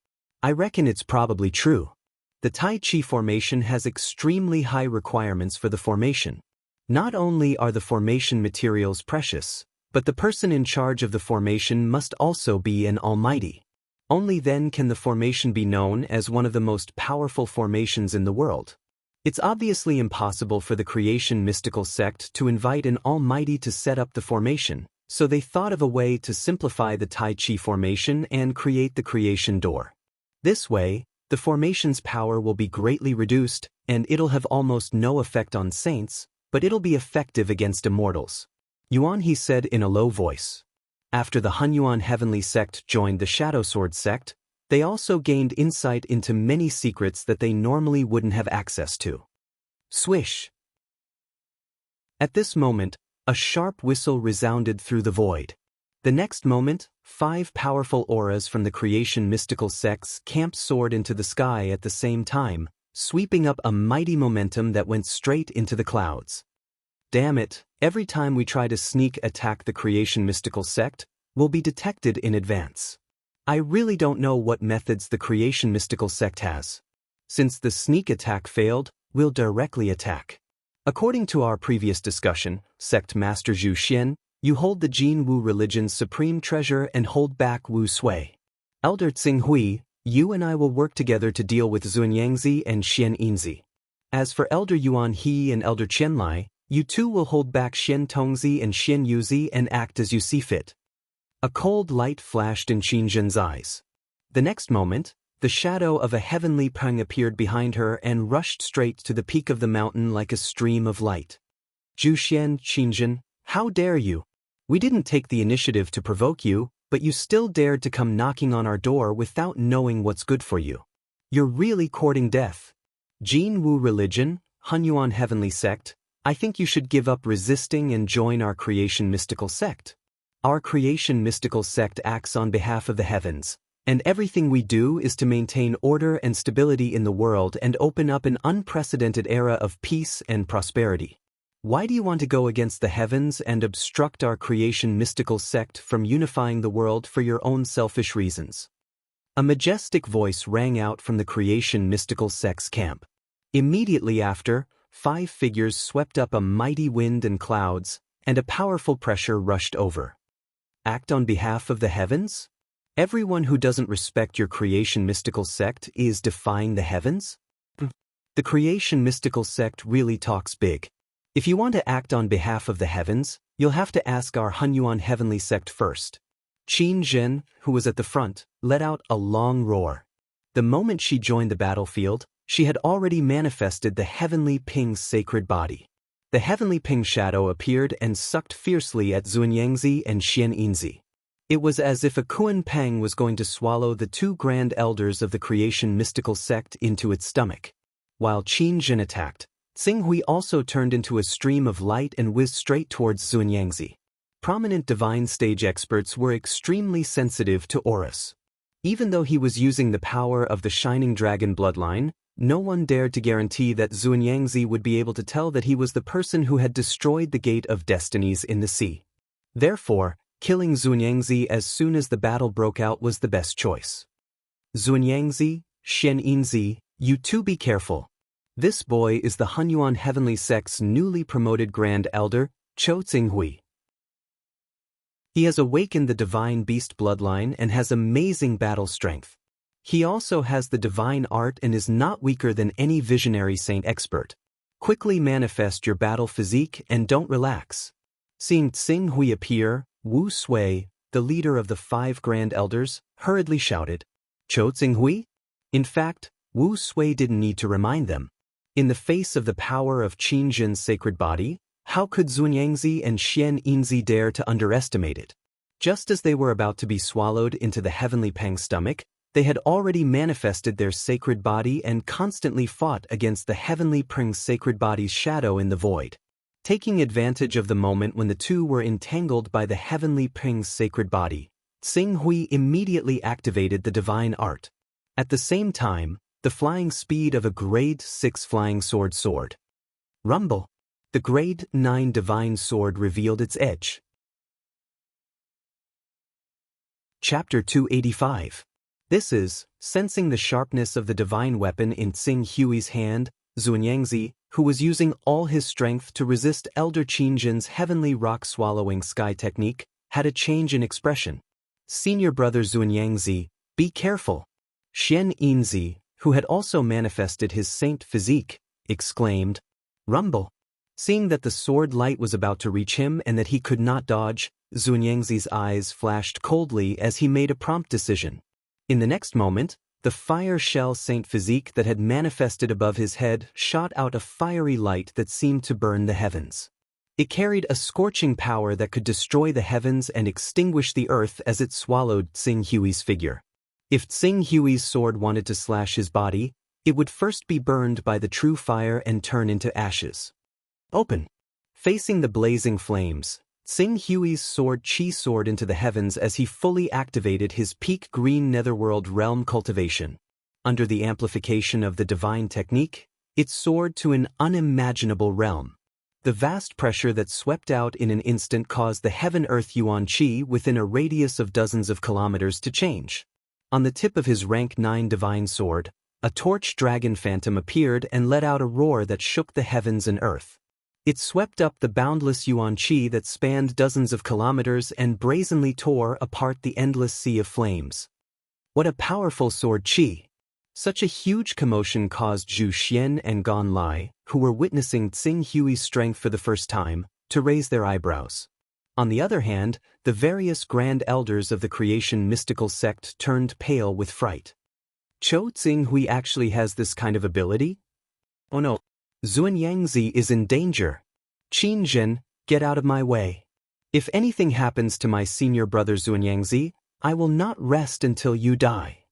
"I reckon it's probably true. The Tai Chi formation has extremely high requirements for the formation. Not only are the formation materials precious, but the person in charge of the formation must also be an almighty. Only then can the formation be known as one of the most powerful formations in the world. It's obviously impossible for the creation mystical sect to invite an almighty to set up the formation, so they thought of a way to simplify the Tai Chi formation and create the creation door. This way, the formation's power will be greatly reduced, and it'll have almost no effect on saints, but it'll be effective against immortals." Yuan He said in a low voice. After the Hunyuan Heavenly Sect joined the Shadow Sword Sect, they also gained insight into many secrets that they normally wouldn't have access to. Swish! At this moment, a sharp whistle resounded through the void. The next moment, 5 powerful auras from the creation mystical sect's camp soared into the sky at the same time, sweeping up a mighty momentum that went straight into the clouds. Damn it, every time we try to sneak attack the creation mystical sect, we'll be detected in advance. I really don't know what methods the creation mystical sect has. Since the sneak attack failed, we'll directly attack. According to our previous discussion, Sect Master Zhu Xian, You hold the Jin Wu religion's supreme treasure and hold back Wu Sui. Elder Tsinghui, you and I will work together to deal with Xuanyangzi and Xian Yinzi. As for Elder Yuan He and Elder Qianlai, you two will hold back Xian Tongzi and Xian Yuzi and act as you see fit. A cold light flashed in Qin Zhen's eyes. The next moment, the shadow of a heavenly Peng appeared behind her and rushed straight to the peak of the mountain like a stream of light. Zhu Xian, Qin Zhen, how dare you? We didn't take the initiative to provoke you, but you still dared to come knocking on our door without knowing what's good for you. You're really courting death. Jin Wu religion, Hunyuan heavenly sect, I think you should give up resisting and join our creation mystical sect. Our creation mystical sect acts on behalf of the heavens, and everything we do is to maintain order and stability in the world and open up an unprecedented era of peace and prosperity. Why do you want to go against the heavens and obstruct our creation mystical sect from unifying the world for your own selfish reasons? A majestic voice rang out from the creation mystical sect's camp. Immediately after, 5 figures swept up a mighty wind and clouds, and a powerful pressure rushed over. Act on behalf of the heavens? Everyone who doesn't respect your creation mystical sect is defying the heavens? The creation mystical sect really talks big. If you want to act on behalf of the heavens, you'll have to ask our Hunyuan heavenly sect first. Qin Zhen, who was at the front, let out a long roar. The moment she joined the battlefield, she had already manifested the heavenly Ping's sacred body. The heavenly Ping shadow appeared and sucked fiercely at Xuanyangzi and Xian Yinzi. It was as if a Kuan Peng was going to swallow the 2 grand elders of the creation mystical sect into its stomach. While Qin Zhen attacked, Tsinghui also turned into a stream of light and whizzed straight towards Xuanyangzi. Prominent divine stage experts were extremely sensitive to auras. Even though he was using the power of the Shining Dragon bloodline, no one dared to guarantee that Xuanyangzi would be able to tell that he was the person who had destroyed the Gate of Destinies in the sea. Therefore, killing Xuanyangzi as soon as the battle broke out was the best choice. Xuanyangzi, Xian Yinzi, you two be careful. This boy is the Hunyuan heavenly sect's newly promoted Grand Elder, Chou Tsinghui. He has awakened the divine beast bloodline and has amazing battle strength. He also has the divine art and is not weaker than any visionary saint expert. Quickly manifest your battle physique and don't relax. Seeing Tsinghui appear, Wu Sui, the leader of the 5 Grand Elders, hurriedly shouted, Chou Tsinghui? In fact, Wu Sui didn't need to remind them. In the face of the power of Qin Zhen's sacred body, how could Xuanyangzi and Xian Yinzi dare to underestimate it? Just as they were about to be swallowed into the heavenly Peng's stomach, they had already manifested their sacred body and constantly fought against the heavenly Peng's sacred body's shadow in the void. Taking advantage of the moment when the two were entangled by the heavenly Peng's sacred body, Tsinghui immediately activated the divine art. At the same time, the flying speed of a grade 6 flying sword. Rumble. The grade 9 divine sword revealed its edge. Chapter 285. This is, sensing the sharpness of the divine weapon in Tsinghui's hand, Xuanyangzi, who was using all his strength to resist Elder Qin Zhen's heavenly rock-swallowing sky technique, had a change in expression. Senior brother Xuanyangzi, be careful. Xian Yinzi, who had also manifested his saint physique, exclaimed, Rumble. Seeing that the sword light was about to reach him and that he could not dodge, Xuanyangzi's eyes flashed coldly as he made a prompt decision. In the next moment, the fire shell saint physique that had manifested above his head shot out a fiery light that seemed to burn the heavens. It carried a scorching power that could destroy the heavens and extinguish the earth as it swallowed Tsinghui's figure. If Tsinghui's sword wanted to slash his body, it would first be burned by the true fire and turn into ashes. Open. Facing the blazing flames, Tsinghui's sword soared into the heavens as he fully activated his peak green netherworld realm cultivation. Under the amplification of the divine technique, it soared to an unimaginable realm. The vast pressure that swept out in an instant caused the heaven-earth yuan qi within a radius of dozens of kilometers to change. On the tip of his rank 9 divine sword, a torch dragon phantom appeared and let out a roar that shook the heavens and earth. It swept up the boundless yuan qi that spanned dozens of kilometers and brazenly tore apart the endless sea of flames. What a powerful sword qi! Such a huge commotion caused Zhu Xian and Gan Lai, who were witnessing Tsing Hui's strength for the first time, to raise their eyebrows. On the other hand, the various grand elders of the creation mystical sect turned pale with fright. Tsing Hui actually has this kind of ability? Oh no, Xuanyangzi is in danger. Qin Zhen, get out of my way. If anything happens to my senior brother Xuanyangzi, I will not rest until you die.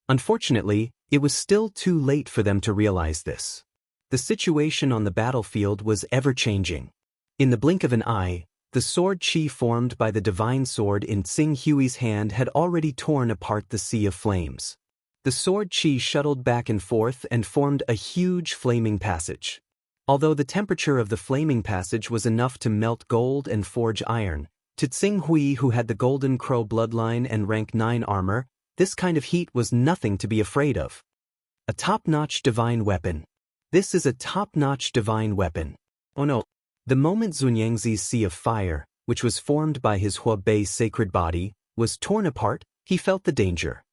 Unfortunately, it was still too late for them to realize this. The situation on the battlefield was ever-changing. In the blink of an eye, the sword qi formed by the divine sword in Tsing Hui's hand had already torn apart the sea of flames. The sword qi shuttled back and forth and formed a huge flaming passage. Although the temperature of the flaming passage was enough to melt gold and forge iron, to Tsing Hui, who had the Golden Crow bloodline and rank 9 armor, this kind of heat was nothing to be afraid of. A top-notch divine weapon. This is a top-notch divine weapon. Oh no. The moment Xuanyangzi's sea of fire, which was formed by his Huabei sacred body, was torn apart, he felt the danger.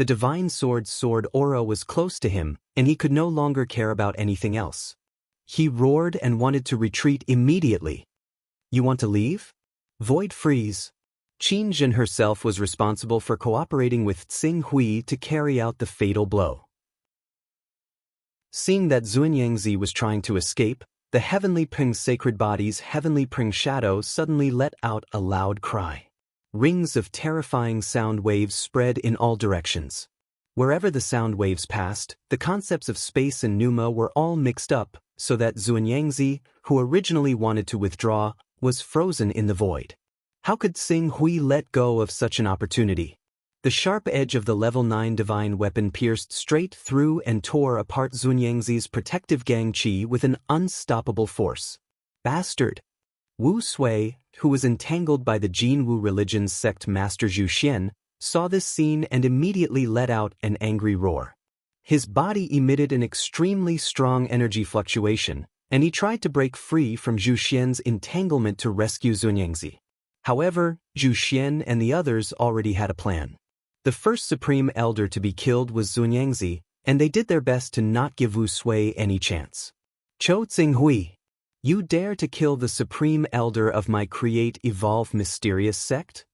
The divine sword's sword aura was close to him, and he could no longer care about anything else. He roared and wanted to retreat immediately. You want to leave? Void freeze. Qin Zhen herself was responsible for cooperating with Tsing Hui to carry out the fatal blow. Seeing that Xuanyangzi was trying to escape, the Heavenly Ping sacred body's Heavenly Ping shadow suddenly let out a loud cry. Rings of terrifying sound waves spread in all directions. Wherever the sound waves passed, the concepts of space and pneuma were all mixed up, so that Xuanyangzi, who originally wanted to withdraw, was frozen in the void. How could Tsing Hui let go of such an opportunity? The sharp edge of the level 9 divine weapon pierced straight through and tore apart Xuanyangzi's protective gang qi with an unstoppable force. Bastard! Wu Sui, who was entangled by the Jin Wu religion's sect master Zhu Xian, saw this scene and immediately let out an angry roar. His body emitted an extremely strong energy fluctuation, and he tried to break free from Zhu Xian's entanglement to rescue Xuanyangzi. However, Zhu Xian and the others already had a plan. The first supreme elder to be killed was Xuanyangzi, and they did their best to not give Wu Sui any chance. Tsing Hui, you dare to kill the supreme elder of my create-evolve mysterious sect?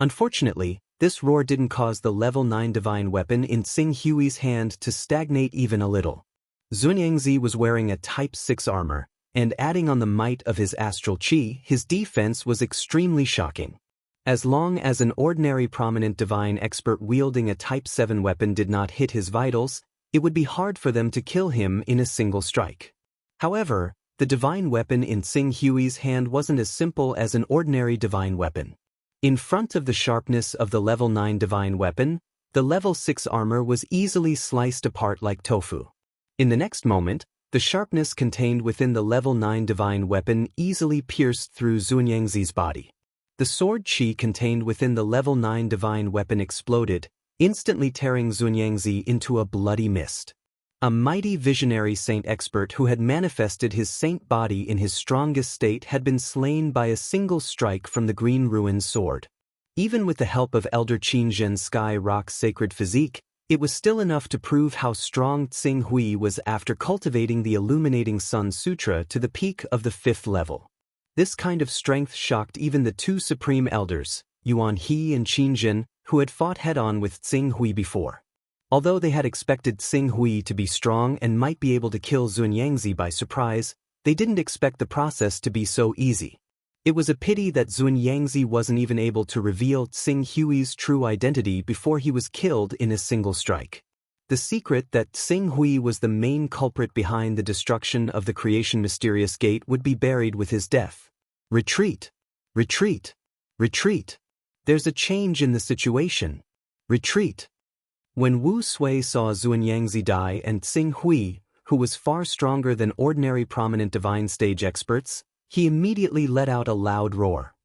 Unfortunately, this roar didn't cause the level 9 divine weapon in Tsing Hui's hand to stagnate even a little. Xuanyangzi was wearing a Type 6 armor, and adding on the might of his astral qi, his defense was extremely shocking. As long as an ordinary prominent divine expert wielding a Type 7 weapon did not hit his vitals, it would be hard for them to kill him in a single strike. However, the divine weapon in Tsing Hui's hand wasn't as simple as an ordinary divine weapon. In front of the sharpness of the level 9 divine weapon, the level 6 armor was easily sliced apart like tofu. In the next moment, the sharpness contained within the level 9 divine weapon easily pierced through Xuanyangzi's body. The sword qi contained within the level 9 divine weapon exploded, instantly tearing Xuanyangzi into a bloody mist. A mighty visionary saint expert who had manifested his saint body in his strongest state had been slain by a single strike from the Green Ruin sword. Even with the help of Elder Qin Zhen's Sky Rock's sacred physique, it was still enough to prove how strong Tsing Hui was after cultivating the Illuminating Sun Sutra to the peak of the 5th level. This kind of strength shocked even the two supreme elders, Yuan He and Qin Zhen, who had fought head-on with Tsing Hui before. Although they had expected Tsing Hui to be strong and might be able to kill Xuanyangzi by surprise, they didn't expect the process to be so easy. It was a pity that Xuanyangzi wasn't even able to reveal Tsing Hui's true identity before he was killed in a single strike. The secret that Tsing Hui was the main culprit behind the destruction of the creation mysterious gate would be buried with his death. Retreat! Retreat! Retreat! There's a change in the situation. Retreat! When Wu Sui saw Xuanyangzi die and Tsing Hui, who was far stronger than ordinary prominent divine stage experts, he immediately let out a loud roar.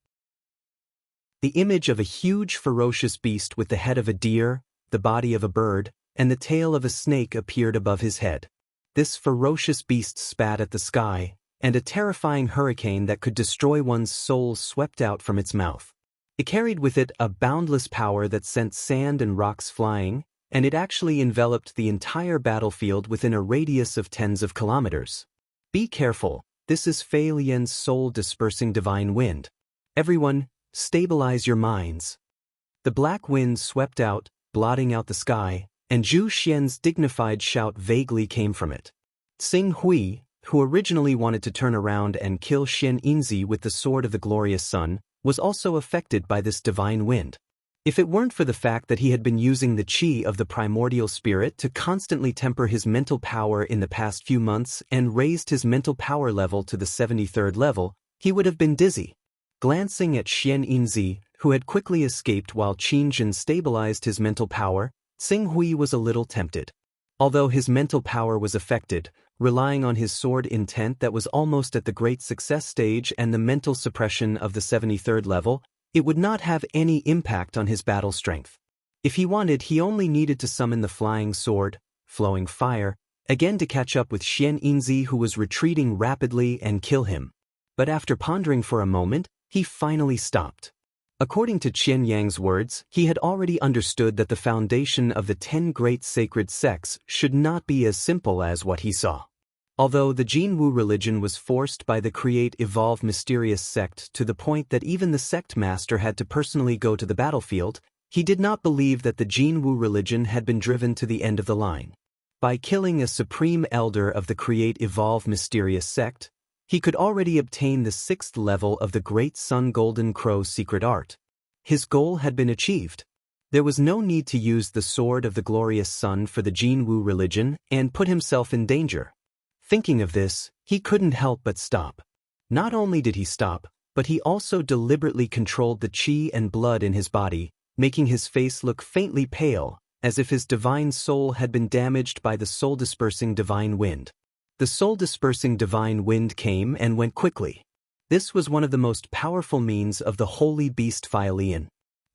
The image of a huge ferocious beast with the head of a deer, the body of a bird, and the tail of a snake appeared above his head. This ferocious beast spat at the sky, and a terrifying hurricane that could destroy one's soul swept out from its mouth. It carried with it a boundless power that sent sand and rocks flying, and it actually enveloped the entire battlefield within a radius of tens of kilometers. Be careful, this is Fei Lian's soul-dispersing divine wind. Everyone, stabilize your minds. The black wind swept out, blotting out the sky, and Zhu Xian's dignified shout vaguely came from it. Xing Hui, who originally wanted to turn around and kill Xian Yinzi with the sword of the glorious sun, was also affected by this divine wind. If it weren't for the fact that he had been using the qi of the primordial spirit to constantly temper his mental power in the past few months and raised his mental power level to the 73rd level, he would have been dizzy. Glancing at Xian Yinzi, who had quickly escaped while Qin Jin stabilized his mental power, Xing Hui was a little tempted. Although his mental power was affected, relying on his sword intent that was almost at the great success stage and the mental suppression of the 73rd level, it would not have any impact on his battle strength. If he wanted, he only needed to summon the flying sword, flowing fire, again to catch up with Xian Yinzi, who was retreating rapidly, and kill him. But after pondering for a moment, he finally stopped. According to Qian Yang's words, he had already understood that the foundation of the 10 great sacred sects should not be as simple as what he saw. Although the Jinwu religion was forced by the Create-Evolve Mysterious sect to the point that even the sect master had to personally go to the battlefield, he did not believe that the Jinwu religion had been driven to the end of the line. By killing a supreme elder of the Create-Evolve Mysterious sect, he could already obtain the 6th level of the Great Sun Golden Crow secret art. His goal had been achieved. There was no need to use the sword of the glorious sun for the Jinwu religion and put himself in danger. Thinking of this, he couldn't help but stop. Not only did he stop, but he also deliberately controlled the qi and blood in his body, making his face look faintly pale, as if his divine soul had been damaged by the soul-dispersing divine wind. The soul-dispersing divine wind came and went quickly. This was one of the most powerful means of the holy beast Fei Lian.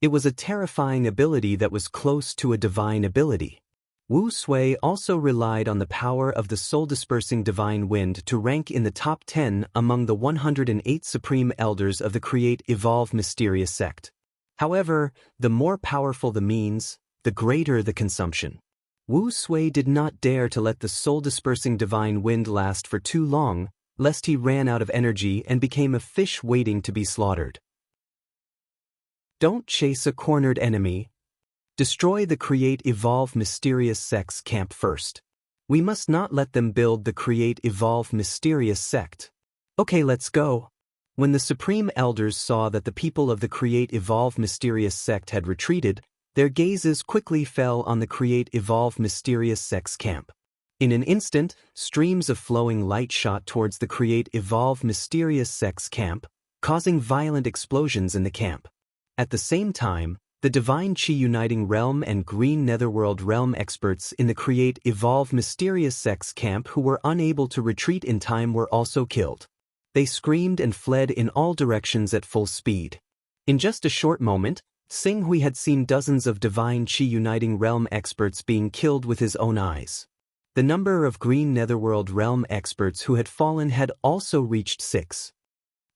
It was a terrifying ability that was close to a divine ability. Wu Sui also relied on the power of the soul-dispersing divine wind to rank in the top 10 among the 108 supreme elders of the Create-Evolve Mysterious sect. However, the more powerful the means, the greater the consumption. Wu Sui did not dare to let the soul-dispersing divine wind last for too long, lest he ran out of energy and became a fish waiting to be slaughtered. Don't chase a cornered enemy. Destroy the Create-Evolve Mysterious sect's camp first. We must not let them build the Create-Evolve Mysterious sect. Okay, let's go. When the Supreme Elders saw that the people of the Create-Evolve Mysterious sect had retreated, their gazes quickly fell on the Create-Evolve Mysterious sect's camp. In an instant, streams of flowing light shot towards the Create-Evolve Mysterious sect's camp, causing violent explosions in the camp. At the same time, the Divine Qi Uniting Realm and Green Netherworld Realm experts in the Create-Evolve Mysterious sect's camp who were unable to retreat in time were also killed. They screamed and fled in all directions at full speed. In just a short moment, Xing Hui had seen dozens of Divine Qi Uniting Realm experts being killed with his own eyes. The number of Green Netherworld Realm experts who had fallen had also reached 6.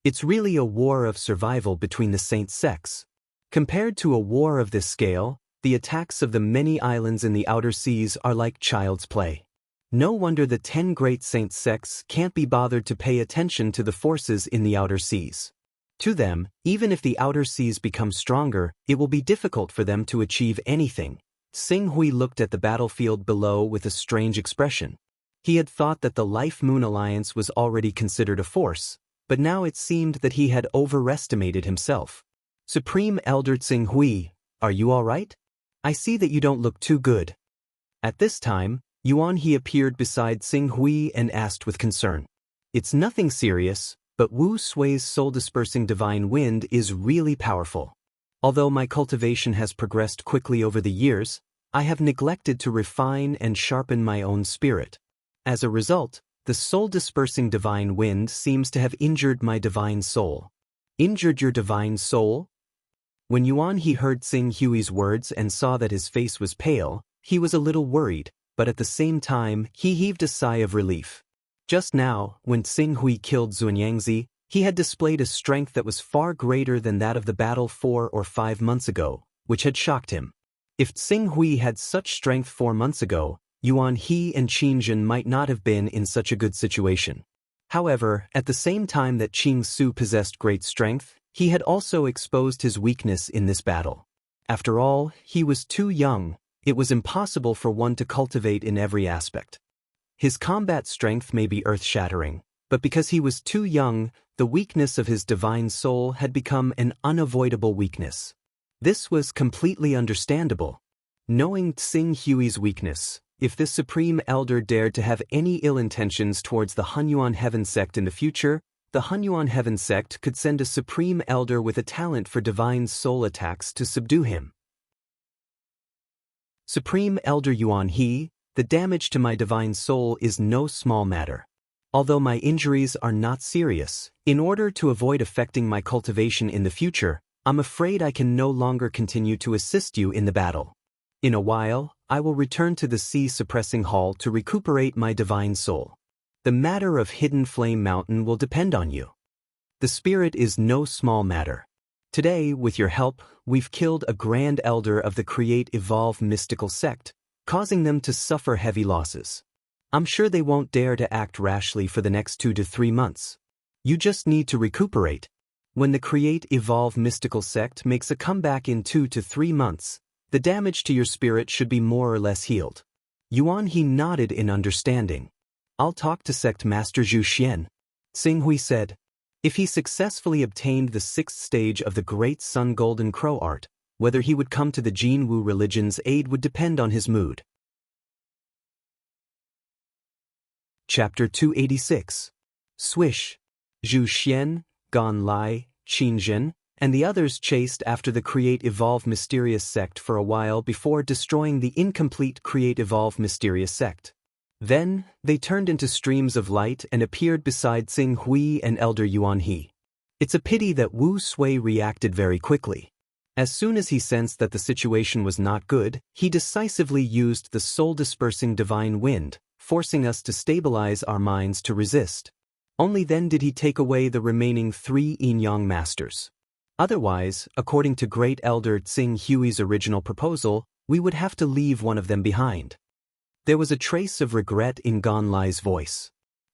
It's really a war of survival between the saint sects. Compared to a war of this scale, the attacks of the many islands in the outer seas are like child's play. No wonder the 10 great saint sects can't be bothered to pay attention to the forces in the outer seas. To them, even if the outer seas become stronger, it will be difficult for them to achieve anything. Xing Hui looked at the battlefield below with a strange expression. He had thought that the Life Moon Alliance was already considered a force, but now it seemed that he had overestimated himself. Supreme Elder Xing Hui, are you all right? I see that you don't look too good. At this time, Yuan He appeared beside Xing Hui and asked with concern. It's nothing serious, but Wu Sui's soul-dispersing divine wind is really powerful. Although my cultivation has progressed quickly over the years, I have neglected to refine and sharpen my own spirit. As a result, the soul-dispersing divine wind seems to have injured my divine soul. Injured your divine soul? When Yuan He heard Xing Hui's words and saw that his face was pale, he was a little worried, but at the same time, he heaved a sigh of relief. Just now, when Tsing Hui killed Xuanyangzi, he had displayed a strength that was far greater than that of the battle 4 or 5 months ago, which had shocked him. If Tsing Hui had such strength 4 months ago, Yuan He and Qin Zhen might not have been in such a good situation. However, at the same time that Qing Su possessed great strength, he had also exposed his weakness in this battle. After all, he was too young. It was impossible for one to cultivate in every aspect. His combat strength may be earth-shattering, but because he was too young, the weakness of his divine soul had become an unavoidable weakness. This was completely understandable. Knowing Tsing Hui's weakness, if this Supreme Elder dared to have any ill intentions towards the Hunyuan Heaven Sect in the future, the Hunyuan Heaven Sect could send a Supreme Elder with a talent for divine soul attacks to subdue him. Supreme Elder Yuan He, the damage to my divine soul is no small matter. Although my injuries are not serious, in order to avoid affecting my cultivation in the future, I'm afraid I can no longer continue to assist you in the battle. In a while, I will return to the Sea-Suppressing Hall to recuperate my divine soul. The matter of Hidden Flame Mountain will depend on you. The spirit is no small matter. Today, with your help, we've killed a Grand Elder of the Create Evolve mystical sect, causing them to suffer heavy losses. I'm sure they won't dare to act rashly for the next 2 to 3 months. You just need to recuperate. When the Create Evolve mystical sect makes a comeback in 2 to 3 months, the damage to your spirit should be more or less healed. Yuan He nodded in understanding. I'll talk to Sect Master Zhu Xian. Tsing Hui said. If he successfully obtained the 6th stage of the Great Sun Golden Crow art, whether he would come to the Jin Wu religion's aid would depend on his mood. Chapter 286. Swish. Zhu Xian, Gan Lai, Qin Zhen, and the others chased after the Create Evolve Mysterious Sect for a while before destroying the incomplete Create Evolve Mysterious Sect. Then, they turned into streams of light and appeared beside Tsing Hui and Elder Yuan He. It's a pity that Wu Sui reacted very quickly. As soon as he sensed that the situation was not good, he decisively used the soul-dispersing divine wind, forcing us to stabilize our minds to resist. Only then did he take away the remaining 3 Yin-Yang masters. Otherwise, according to Great Elder Tsing Hui's original proposal, we would have to leave one of them behind. There was a trace of regret in Gan Lai's voice.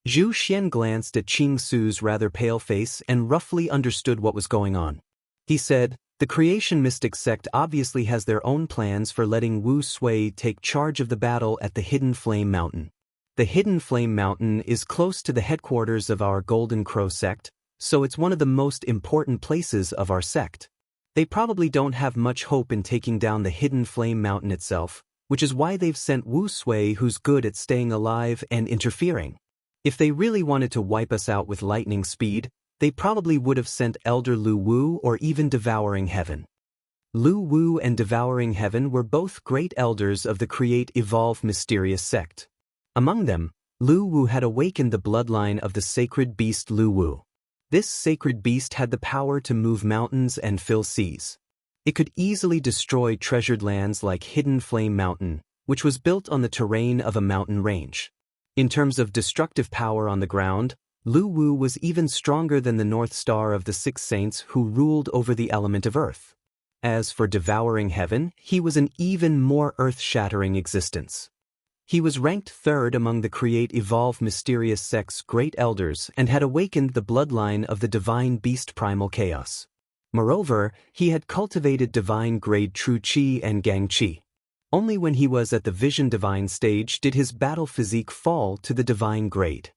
Zhu Xian glanced at Qing Su's rather pale face and roughly understood what was going on. He said, the Creation Mystic Sect obviously has their own plans for letting Wu Sui take charge of the battle at the Hidden Flame Mountain. The Hidden Flame Mountain is close to the headquarters of our Golden Crow sect, so it's one of the most important places of our sect. They probably don't have much hope in taking down the Hidden Flame Mountain itself, which is why they've sent Wu Sui, who's good at staying alive and interfering. If they really wanted to wipe us out with lightning speed, they probably would have sent Elder Lu Wu or even Devouring Heaven. Lu Wu and Devouring Heaven were both great elders of the Create Evolve Mysterious Sect. Among them, Lu Wu had awakened the bloodline of the sacred beast Lu Wu. This sacred beast had the power to move mountains and fill seas. It could easily destroy treasured lands like Hidden Flame Mountain, which was built on the terrain of a mountain range. In terms of destructive power on the ground, Lu Wu was even stronger than the North Star of the 6 saints who ruled over the element of earth. As for Devouring Heaven, he was an even more earth-shattering existence. He was ranked 3rd among the Create Evolve Mysterious Sect's great elders and had awakened the bloodline of the divine beast Primal Chaos. Moreover, he had cultivated divine grade True Qi and Gang Qi. Only when he was at the Vision Divine stage did his battle physique fall to the divine grade.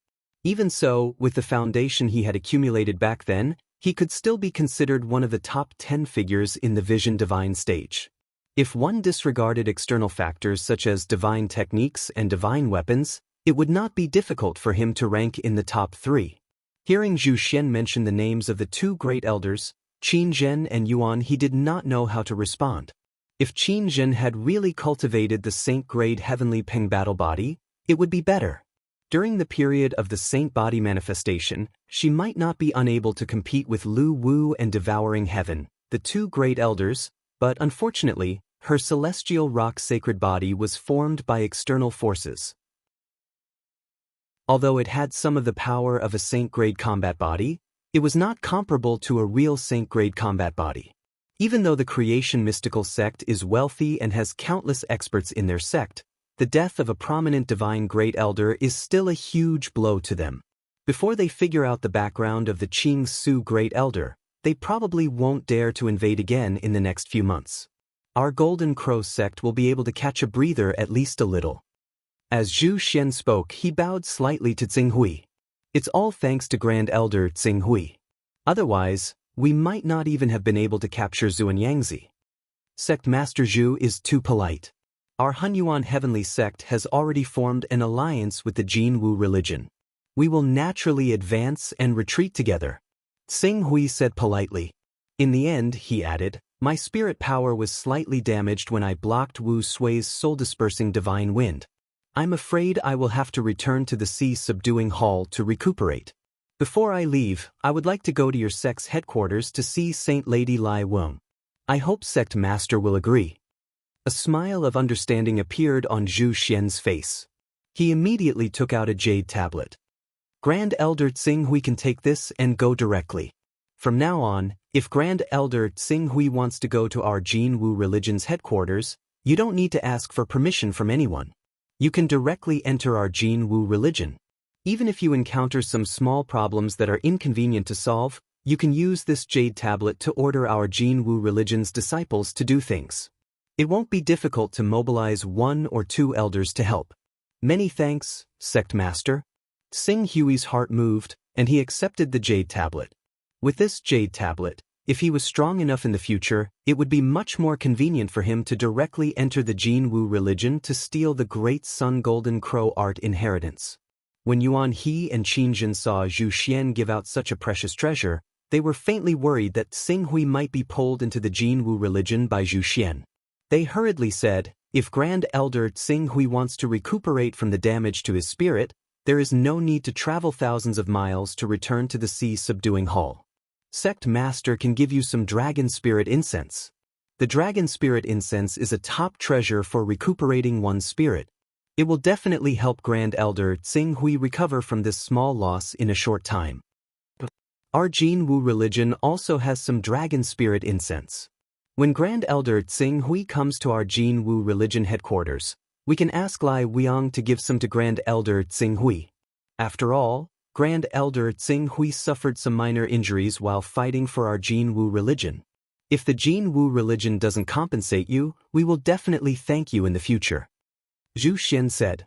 Even so, with the foundation he had accumulated back then, he could still be considered one of the top 10 figures in the Vision Divine stage. If one disregarded external factors such as divine techniques and divine weapons, it would not be difficult for him to rank in the top 3. Hearing Zhu Xian mention the names of the 2 great elders, Qin Zhen and Yuan, he did not know how to respond. If Qin Zhen had really cultivated the Saint-grade Heavenly Peng battle body, it would be better. During the period of the Saint body manifestation, she might not be unable to compete with Lu Wu and Devouring Heaven, the 2 great elders, but unfortunately, her celestial rock sacred body was formed by external forces. Although it had some of the power of a saint-grade combat body, it was not comparable to a real saint-grade combat body. Even though the Creation Mystical Sect is wealthy and has countless experts in their sect, the death of a prominent divine great elder is still a huge blow to them. Before they figure out the background of the Qing Su great elder, they probably won't dare to invade again in the next few months. Our Golden Crow sect will be able to catch a breather at least a little. As Zhu Xian spoke, he bowed slightly to Tsing Hui. It's all thanks to Grand Elder Tsing Hui. Otherwise, we might not even have been able to capture Zhuan Yangzi. Sect Master Zhu is too polite. Our Hunyuan Heavenly Sect has already formed an alliance with the Jin Wu religion. We will naturally advance and retreat together. Tsing Hui said politely. In the end, he added, my spirit power was slightly damaged when I blocked Wu Sui's soul-dispersing divine wind. I'm afraid I will have to return to the sea-subduing hall to recuperate. Before I leave, I would like to go to your sect's headquarters to see Saint Lady Lai Weng. I hope Sect Master will agree. A smile of understanding appeared on Zhu Xian's face. He immediately took out a jade tablet. Grand Elder Tsing Hui can take this and go directly. From now on, if Grand Elder Tsing Hui wants to go to our Jin Wu religion's headquarters, you don't need to ask for permission from anyone. You can directly enter our Jin Wu religion. Even if you encounter some small problems that are inconvenient to solve, you can use this jade tablet to order our Jin Wu religion's disciples to do things. It won't be difficult to mobilize 1 or 2 elders to help. Many thanks, Sect Master. Tsing Hui's heart moved, and he accepted the jade tablet. With this jade tablet, if he was strong enough in the future, it would be much more convenient for him to directly enter the Jin Wu religion to steal the Great Sun Golden Crow art inheritance. When Yuan He and Qin Jin saw Zhu Xian give out such a precious treasure, they were faintly worried that Tsing Hui might be pulled into the Jin Wu religion by Zhu Xian. They hurriedly said, if Grand Elder Tsing Hui wants to recuperate from the damage to his spirit, there is no need to travel thousands of miles to return to the sea-subduing hall. Sect Master can give you some Dragon Spirit Incense. The Dragon Spirit Incense is a top treasure for recuperating one's spirit. It will definitely help Grand Elder Tsing Hui recover from this small loss in a short time. Our Jin Wu religion also has some Dragon Spirit Incense. When Grand Elder Tsing Hui comes to our Jin Wu religion headquarters, we can ask Lai Weong to give some to Grand Elder Tsing Hui. After all, Grand Elder Tsing Hui suffered some minor injuries while fighting for our Jin Wu religion. If the Jin Wu religion doesn't compensate you, we will definitely thank you in the future. Zhu Xian said.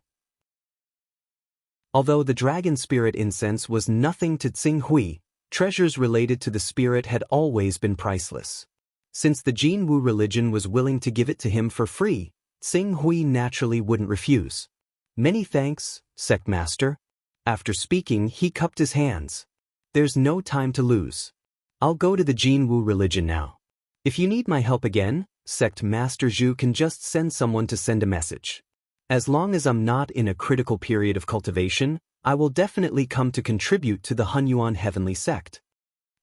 Although the Dragon Spirit Incense was nothing to Tsing Hui, treasures related to the spirit had always been priceless. Since the Jin Wu religion was willing to give it to him for free, Tsing Hui naturally wouldn't refuse. Many thanks, Sect Master. After speaking, he cupped his hands. There's no time to lose. I'll go to the Jin Wu religion now. If you need my help again, Sect Master Zhu can just send someone to send a message. As long as I'm not in a critical period of cultivation, I will definitely come to contribute to the Hunyuan Heavenly Sect.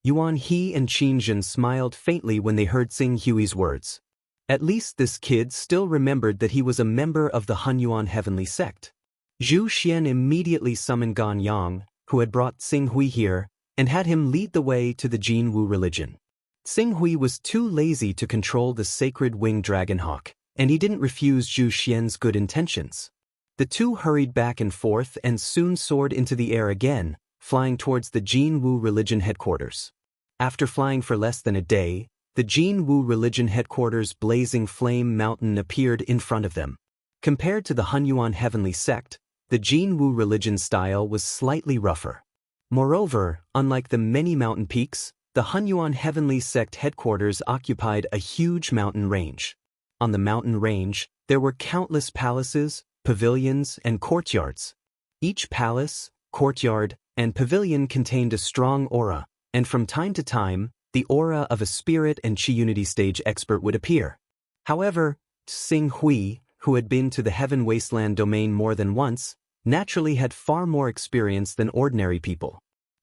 Yuan He and Qin Jin smiled faintly when they heard Tsing Hui's words. At least this kid still remembered that he was a member of the Hunyuan Heavenly Sect. Zhu Xian immediately summoned Gan Yang, who had brought Tsing Hui here, and had him lead the way to the Jin Wu religion. Tsing Hui was too lazy to control the sacred winged dragon hawk, and he didn't refuse Zhu Xian's good intentions. The two hurried back and forth and soon soared into the air again, flying towards the Jin Wu religion headquarters. After flying for less than a day, the Jin Wu religion headquarters' blazing flame mountain appeared in front of them. Compared to the Hunyuan Heavenly Sect, the Jin Wu religion style was slightly rougher. Moreover, unlike the many mountain peaks, the Hunyuan Heavenly Sect headquarters occupied a huge mountain range. On the mountain range, there were countless palaces, pavilions, and courtyards. Each palace, courtyard, and pavilion contained a strong aura, and from time to time, the aura of a spirit and Qi Unity stage expert would appear. However, Tsing Hui, who had been to the Heaven Wasteland domain more than once, naturally had far more experience than ordinary people.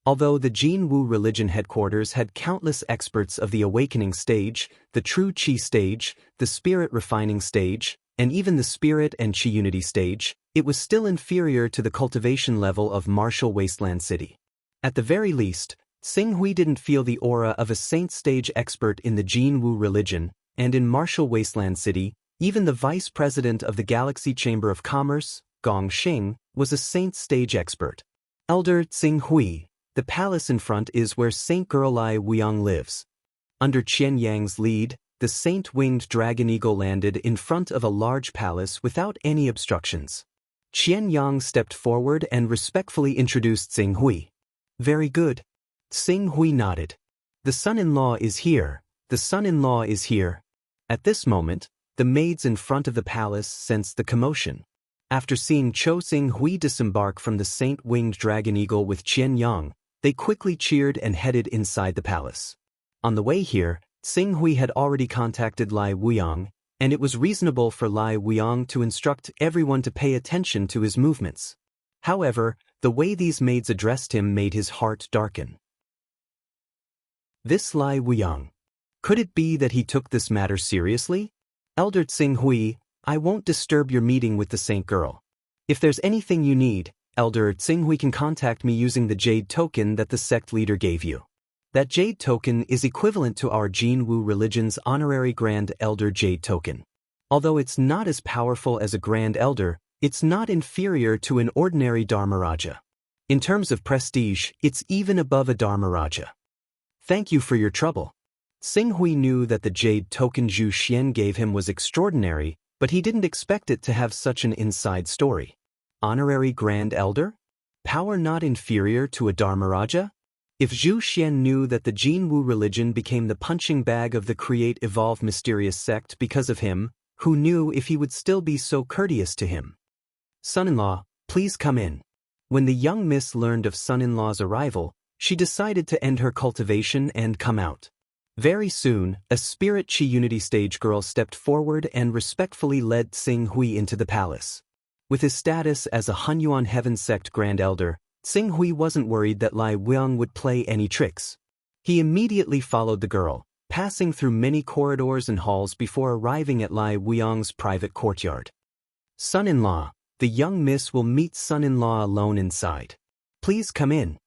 Although the Jin Wu religion headquarters had countless experts of the awakening stage, the true Qi stage, the spirit refining stage, and even the spirit and Qi Unity stage, It was still inferior to the cultivation level of Martial Wasteland City. At the very least, Xing Hui didn't feel the aura of a saint stage expert in the Jin Wu religion, and in Martial Wasteland City, even the vice president of the Galaxy Chamber of Commerce, Gong Xing, was a saint stage expert. Elder Xing Hui, the palace in front is where Saint Girl Lai Wuyang lives. Under Qian Yang's lead, the saint-winged dragon eagle landed in front of a large palace without any obstructions. Qian Yang stepped forward and respectfully introduced Xing Hui. Very good. Xing Hui nodded. The son-in-law is here. The son-in-law is here. At this moment, the maids in front of the palace sensed the commotion. After seeing Xing Hui disembark from the saint-winged dragon eagle with Qian Yang, they quickly cheered and headed inside the palace. On the way here, Xing Hui had already contacted Lai Wuyang, and it was reasonable for Lai Wuyang to instruct everyone to pay attention to his movements. However, the way these maids addressed him made his heart darken. This Lai Wuyang. Could it be that he took this matter seriously? Elder Xing Hui, I won't disturb your meeting with the saint girl. If there's anything you need, Elder Xing Hui can contact me using the jade token that the sect leader gave you. That jade token is equivalent to our Jin Wu religion's honorary Grand Elder jade token. Although it's not as powerful as a Grand Elder, it's not inferior to an ordinary Dharmaraja. In terms of prestige, it's even above a Dharmaraja. Thank you for your trouble. Xing Hui knew that the jade token Zhu Xian gave him was extraordinary, but he didn't expect it to have such an inside story. Honorary Grand Elder? Power not inferior to a Dharmaraja? If Zhu Xian knew that the Jin Wu religion became the punching bag of the Create Evolve mysterious sect because of him, who knew if he would still be so courteous to him? Son-in-law, please come in. When the young miss learned of son-in-law's arrival, she decided to end her cultivation and come out. Very soon, a Spirit Chi Unity stage girl stepped forward and respectfully led Xing Hui into the palace. With his status as a Hunyuan Heaven Sect Grand Elder, Xing Hui wasn't worried that Lai Wuyang would play any tricks. He immediately followed the girl, passing through many corridors and halls before arriving at Lai Wuyang's private courtyard. Son-in-law, the young miss will meet son-in-law alone inside. Please come in.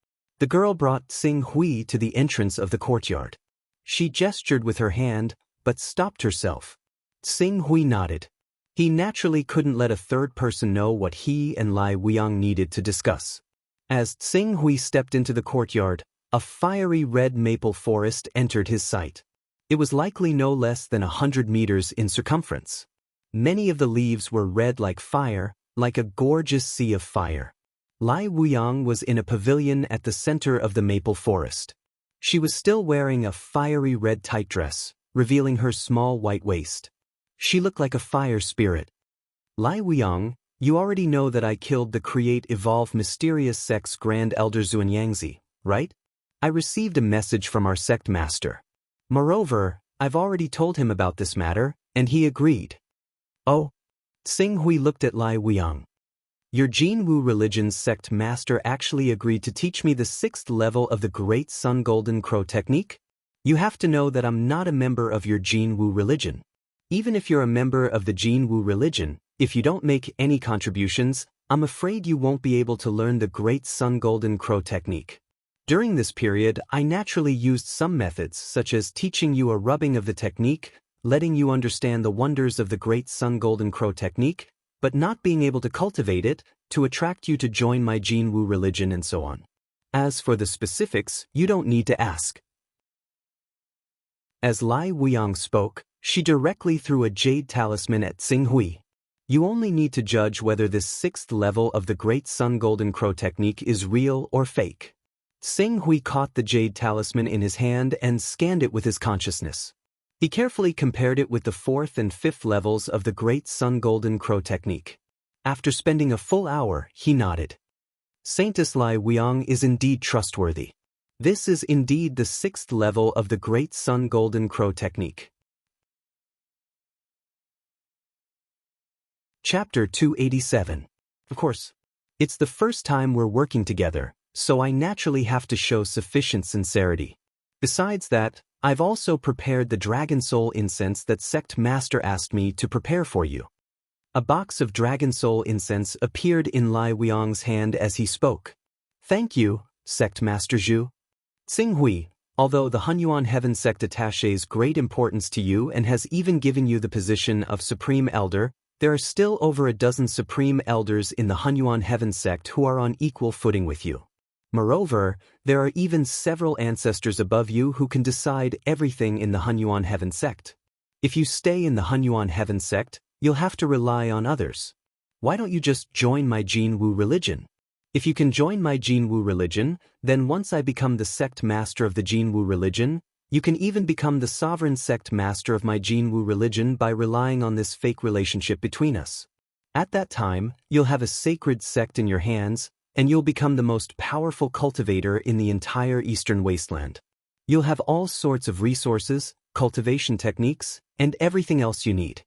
The girl brought Xing Hui to the entrance of the courtyard. She gestured with her hand, but stopped herself. Xing Hui nodded. He naturally couldn't let a third person know what he and Lai Wuyang needed to discuss. As Xing Hui stepped into the courtyard, a fiery red maple forest entered his sight. It was likely no less than 100 meters in circumference. Many of the leaves were red like fire, like a gorgeous sea of fire. Lai Wuyang was in a pavilion at the center of the maple forest. She was still wearing a fiery red tight dress, revealing her small white waist. She looked like a fire spirit. Lai Wuyang, you already know that I killed the Create Evolve Mysterious Sect's Grand Elder Xuanyangzi, right? I received a message from our sect master. Moreover, I've already told him about this matter, and he agreed. Oh? Xing Hui looked at Lai Wuyang. Your Jin Wu religion's sect master actually agreed to teach me the 6th level of the Great Sun Golden Crow technique? You have to know that I'm not a member of your Jin Wu religion. Even if you're a member of the Jin Wu religion, if you don't make any contributions, I'm afraid you won't be able to learn the Great Sun Golden Crow technique. During this period, I naturally used some methods such as teaching you a rubbing of the technique, letting you understand the wonders of the Great Sun Golden Crow technique, but not being able to cultivate it, to attract you to join my Jin Wu religion and so on. As for the specifics, you don't need to ask. As Lai Wuyang spoke, she directly threw a jade talisman at Xing Hui. You only need to judge whether this 6th level of the Great Sun Golden Crow technique is real or fake. Xing Hui caught the jade talisman in his hand and scanned it with his consciousness. He carefully compared it with the 4th and 5th levels of the Great Sun Golden Crow technique. After spending a full hour, he nodded. Saintess Lai Wuyang is indeed trustworthy. This is indeed the 6th level of the Great Sun Golden Crow technique. Chapter 287. Of course, it's the first time we're working together, so I naturally have to show sufficient sincerity. Besides that, I've also prepared the Dragon Soul incense that Sect Master asked me to prepare for you. A box of dragon soul incense appeared in Lai Weiyang's hand as he spoke. Thank you, Sect Master Zhu. Tsing Hui, although the Hunyuan Heaven Sect attaches great importance to you and has even given you the position of Supreme Elder, there are still over a dozen Supreme Elders in the Hunyuan Heaven Sect who are on equal footing with you. Moreover, there are even several ancestors above you who can decide everything in the Hunyuan Heaven Sect. If you stay in the Hunyuan Heaven Sect, you'll have to rely on others. Why don't you just join my Jinwu religion? If you can join my Jinwu religion, then once I become the sect master of the Jinwu religion, you can even become the sovereign sect master of my Jinwu religion by relying on this fake relationship between us. At that time, you'll have a sacred sect in your hands, and you'll become the most powerful cultivator in the entire Eastern Wasteland. You'll have all sorts of resources, cultivation techniques, and everything else you need.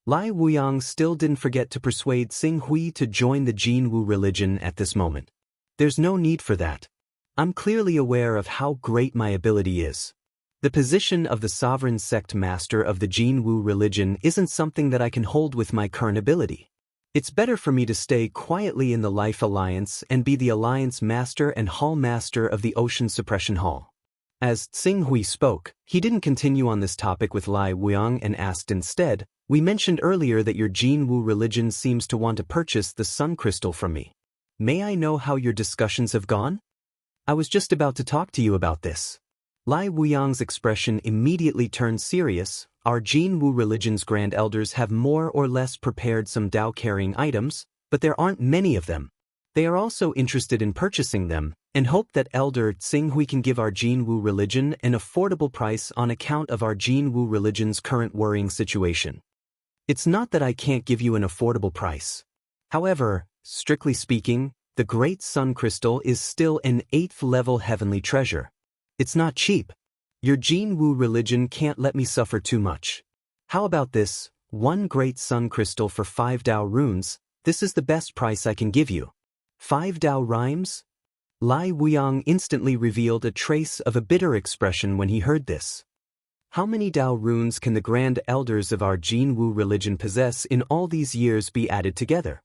Lai Weiyang still didn't forget to persuade Tsing Hui to join the Jinwu religion at this moment. There's no need for that. I'm clearly aware of how great my ability is. The position of the sovereign sect master of the Jinwu religion isn't something that I can hold with my current ability. It's better for me to stay quietly in the Life Alliance and be the Alliance Master and Hall Master of the Ocean Suppression Hall. As Tsing Hui spoke, he didn't continue on this topic with Lai Weiyang and asked instead, "We mentioned earlier that your Jinwu religion seems to want to purchase the Sun Crystal from me. May I know how your discussions have gone? I was just about to talk to you about this." Lai Weiyang's expression immediately turned serious. Our Jinwu religion's Grand Elders have more or less prepared some Dao-carrying items, but there aren't many of them. They are also interested in purchasing them, and hope that Elder Tsing Hui can give our Jinwu religion an affordable price on account of our Jinwu religion's current worrying situation. It's not that I can't give you an affordable price. However, strictly speaking, the Great Sun Crystal is still an 8th-level heavenly treasure. It's not cheap. Your Jinwu religion can't let me suffer too much. How about this, 1 Great Sun Crystal for 5 Dao runes? This is the best price I can give you. 5 Dao rhymes? Lai Weiyang instantly revealed a trace of a bitter expression when he heard this. How many Dao runes can the Grand Elders of our Jinwu religion possess in all these years be added together?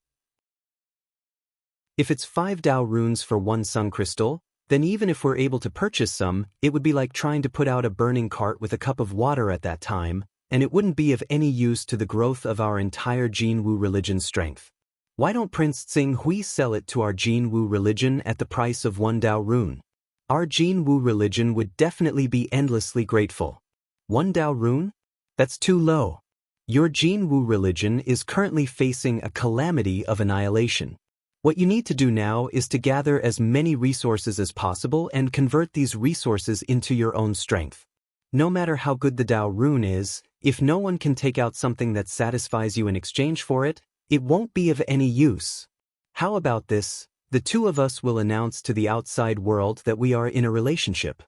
If it's 5 Dao runes for 1 Sun Crystal, then even if we're able to purchase some, it would be like trying to put out a burning cart with a cup of water at that time, and it wouldn't be of any use to the growth of our entire Jinwu religion's strength. Why don't Prince Tsing Hui sell it to our Jinwu religion at the price of 1 Dao rune? Our Jinwu religion would definitely be endlessly grateful. 1 Dao rune? That's too low. Your Jinwu religion is currently facing a calamity of annihilation. What you need to do now is to gather as many resources as possible and convert these resources into your own strength. No matter how good the Dao rune is, if no one can take out something that satisfies you in exchange for it, it won't be of any use. How about this? The two of us will announce to the outside world that we are in a relationship.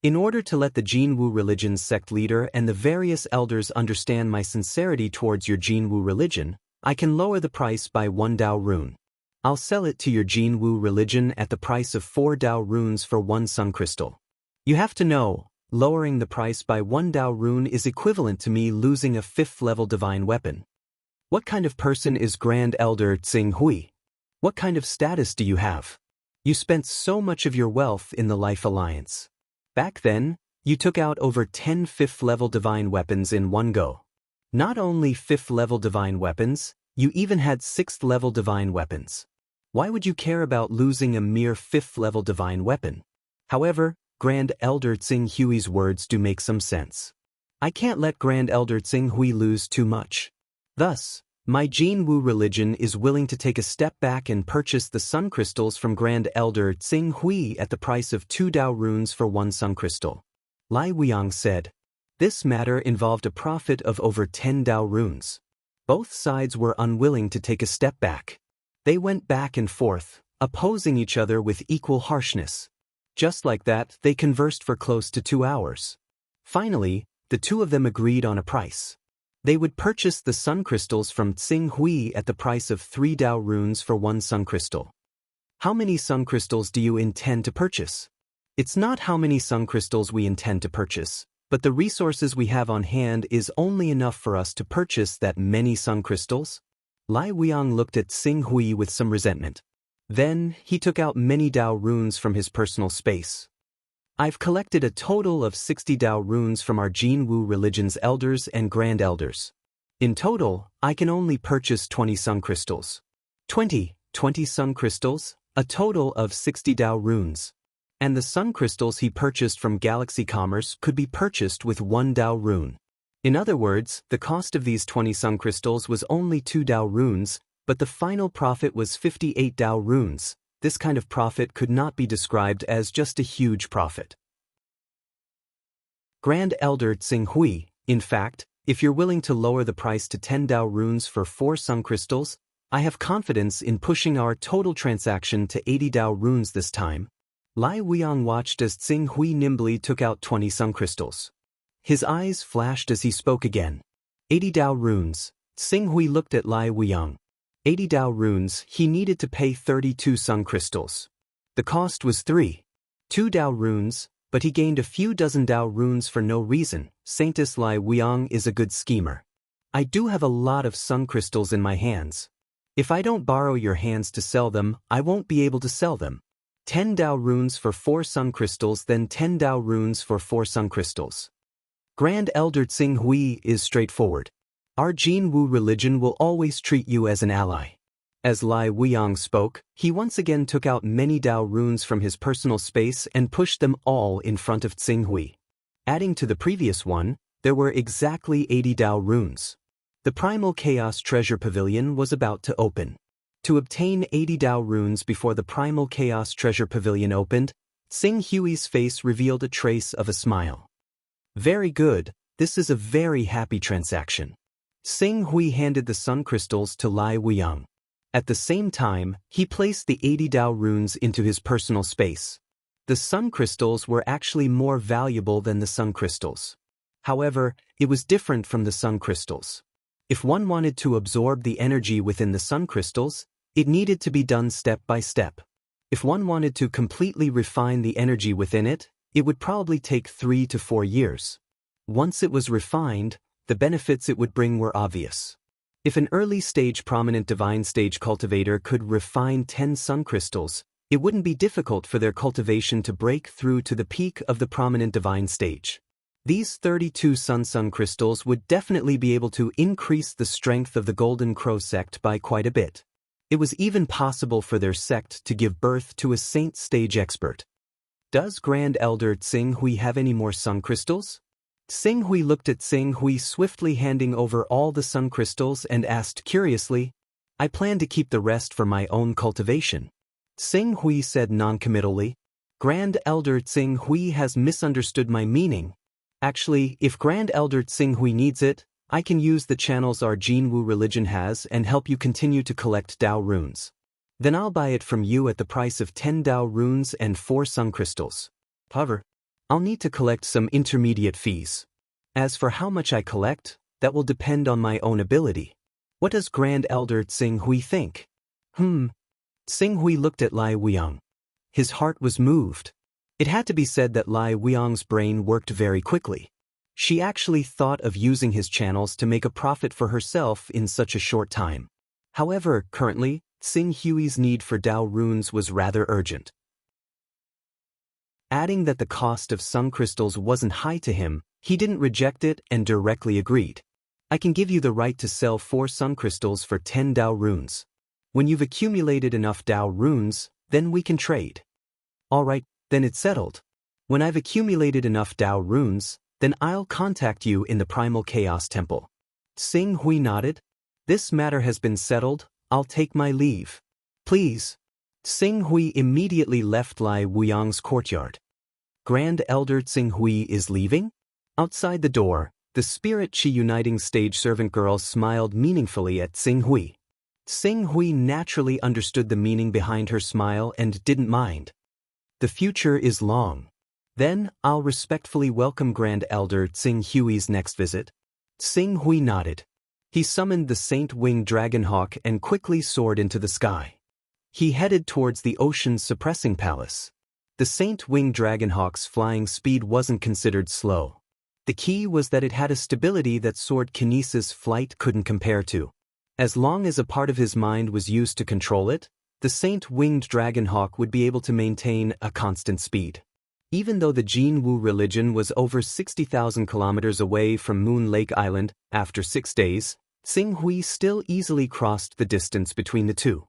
In order to let the Jinwu religion's sect leader and the various elders understand my sincerity towards your Jinwu religion, I can lower the price by 1 Dao rune. I'll sell it to your Jinwu religion at the price of 4 Dao runes for 1 Sun Crystal. You have to know, lowering the price by 1 Dao rune is equivalent to me losing a 5th-level divine weapon. What kind of person is Grand Elder Tsing Hui? What kind of status do you have? You spent so much of your wealth in the Life Alliance. Back then, you took out over 10 5th-level divine weapons in one go. Not only 5th-level divine weapons, you even had 6th-level divine weapons. Why would you care about losing a mere 5th-level divine weapon? However, Grand Elder Tsing Hui's words do make some sense. I can't let Grand Elder Tsing Hui lose too much. Thus, my Jinwu religion is willing to take a step back and purchase the Sun Crystals from Grand Elder Tsing Hui at the price of 2 Dao runes for 1 Sun Crystal. Lai Weiyang said. This matter involved a profit of over 10 Dao runes. Both sides were unwilling to take a step back. They went back and forth, opposing each other with equal harshness. Just like that, they conversed for close to 2 hours. Finally, the two of them agreed on a price. They would purchase the Sun Crystals from Tsing Hui at the price of 3 Dao runes for 1 Sun Crystal. How many Sun Crystals do you intend to purchase? It's not how many Sun Crystals we intend to purchase, but the resources we have on hand is only enough for us to purchase that many Sun Crystals. Lai Weiyang looked at Xing Hui with some resentment. Then, he took out many Dao runes from his personal space. I've collected a total of 60 Dao runes from our Jinwu religion's elders and grand elders. In total, I can only purchase 20 sun crystals. 20 sun crystals, a total of 60 Dao runes. And the sun crystals he purchased from Galaxy Commerce could be purchased with 1 Dao rune. In other words, the cost of these 20 sun crystals was only 2 Dao runes, but the final profit was 58 Dao runes. This kind of profit could not be described as just a huge profit. Grand Elder Xing Hui, in fact, if you're willing to lower the price to 10 Dao runes for 4 sun crystals, I have confidence in pushing our total transaction to 80 Dao runes this time. Lai Weiyang watched as Xing Hui nimbly took out 20 sun crystals. His eyes flashed as he spoke again. 80 Dao runes. Xing Hui looked at Lai Weiyang. 80 Dao runes, he needed to pay 32 sun crystals. The cost was 2 Dao runes, but he gained a few dozen Dao runes for no reason. Saintess Lai Weiyang is a good schemer. I do have a lot of sun crystals in my hands. If I don't borrow your hands to sell them, I won't be able to sell them. 10 Dao runes for 4 sun crystals, then 10 Dao runes for 4 sun crystals. Grand Elder Xing Hui is straightforward. Our Jinwu religion will always treat you as an ally. As Lai Weiyang spoke, he once again took out many Dao runes from his personal space and pushed them all in front of Xing Hui. Adding to the previous one, there were exactly 80 Dao runes. The Primal Chaos Treasure Pavilion was about to open. To obtain 80 Dao runes before the Primal Chaos Treasure Pavilion opened, Xing Hui's face revealed a trace of a smile. Very good, this is a very happy transaction. Xing Hui handed the sun crystals to Lai Weiyang. At the same time, he placed the 80 Dao runes into his personal space. The sun crystals were actually more valuable than the sun crystals. However, it was different from the sun crystals. If one wanted to absorb the energy within the sun crystals, it needed to be done step by step. If one wanted to completely refine the energy within it, it would probably take 3 to 4 years. Once it was refined, the benefits it would bring were obvious. If an early-stage prominent divine stage cultivator could refine 10 sun crystals, it wouldn't be difficult for their cultivation to break through to the peak of the prominent divine stage. These 32 sun crystals would definitely be able to increase the strength of the Golden Crow sect by quite a bit. It was even possible for their sect to give birth to a saint stage expert. Does Grand Elder Xing Hui have any more sun crystals? Xing Hui looked at Xing Hui swiftly handing over all the sun crystals and asked curiously, I plan to keep the rest for my own cultivation. Xing Hui said noncommittally, Grand Elder Xing Hui has misunderstood my meaning. Actually, if Grand Elder Xing Hui needs it, I can use the channels our Jinwu religion has and help you continue to collect Dao runes. Then I'll buy it from you at the price of 10 Dao runes and 4 sun crystals. However, I'll need to collect some intermediate fees. As for how much I collect, that will depend on my own ability. What does Grand Elder Xing Hui think? Xing Hui looked at Lai Weiyang. His heart was moved. It had to be said that Lai Weiyang's brain worked very quickly. She actually thought of using his channels to make a profit for herself in such a short time. However, currently, Xing Hui's need for Dao runes was rather urgent. Adding that the cost of sun crystals wasn't high to him, he didn't reject it and directly agreed. I can give you the right to sell 4 sun crystals for 10 Dao runes. When you've accumulated enough Dao runes, then we can trade. All right, then it's settled. When I've accumulated enough Dao runes, then I'll contact you in the Primal Chaos Temple. Xing Hui nodded. This matter has been settled, I'll take my leave. Please. Xing Hui immediately left Lai Weiyang's courtyard. Grand Elder Xing Hui is leaving? Outside the door, the Spirit Chi Uniting stage servant girl smiled meaningfully at Xing Hui. Xing Hui naturally understood the meaning behind her smile and didn't mind. The future is long. Then, I'll respectfully welcome Grand Elder Xing Hui's next visit. Xing Hui nodded. He summoned the Saint-Winged Dragonhawk and quickly soared into the sky. He headed towards the ocean's suppressing palace. The Saint-Winged Dragonhawk's flying speed wasn't considered slow. The key was that it had a stability that Sword Kinesis flight couldn't compare to. As long as a part of his mind was used to control it, the saint-winged dragonhawk would be able to maintain a constant speed. Even though the Jinwu religion was over 60,000 kilometers away from Moon Lake Island, after 6 days, Xing Hui still easily crossed the distance between the two.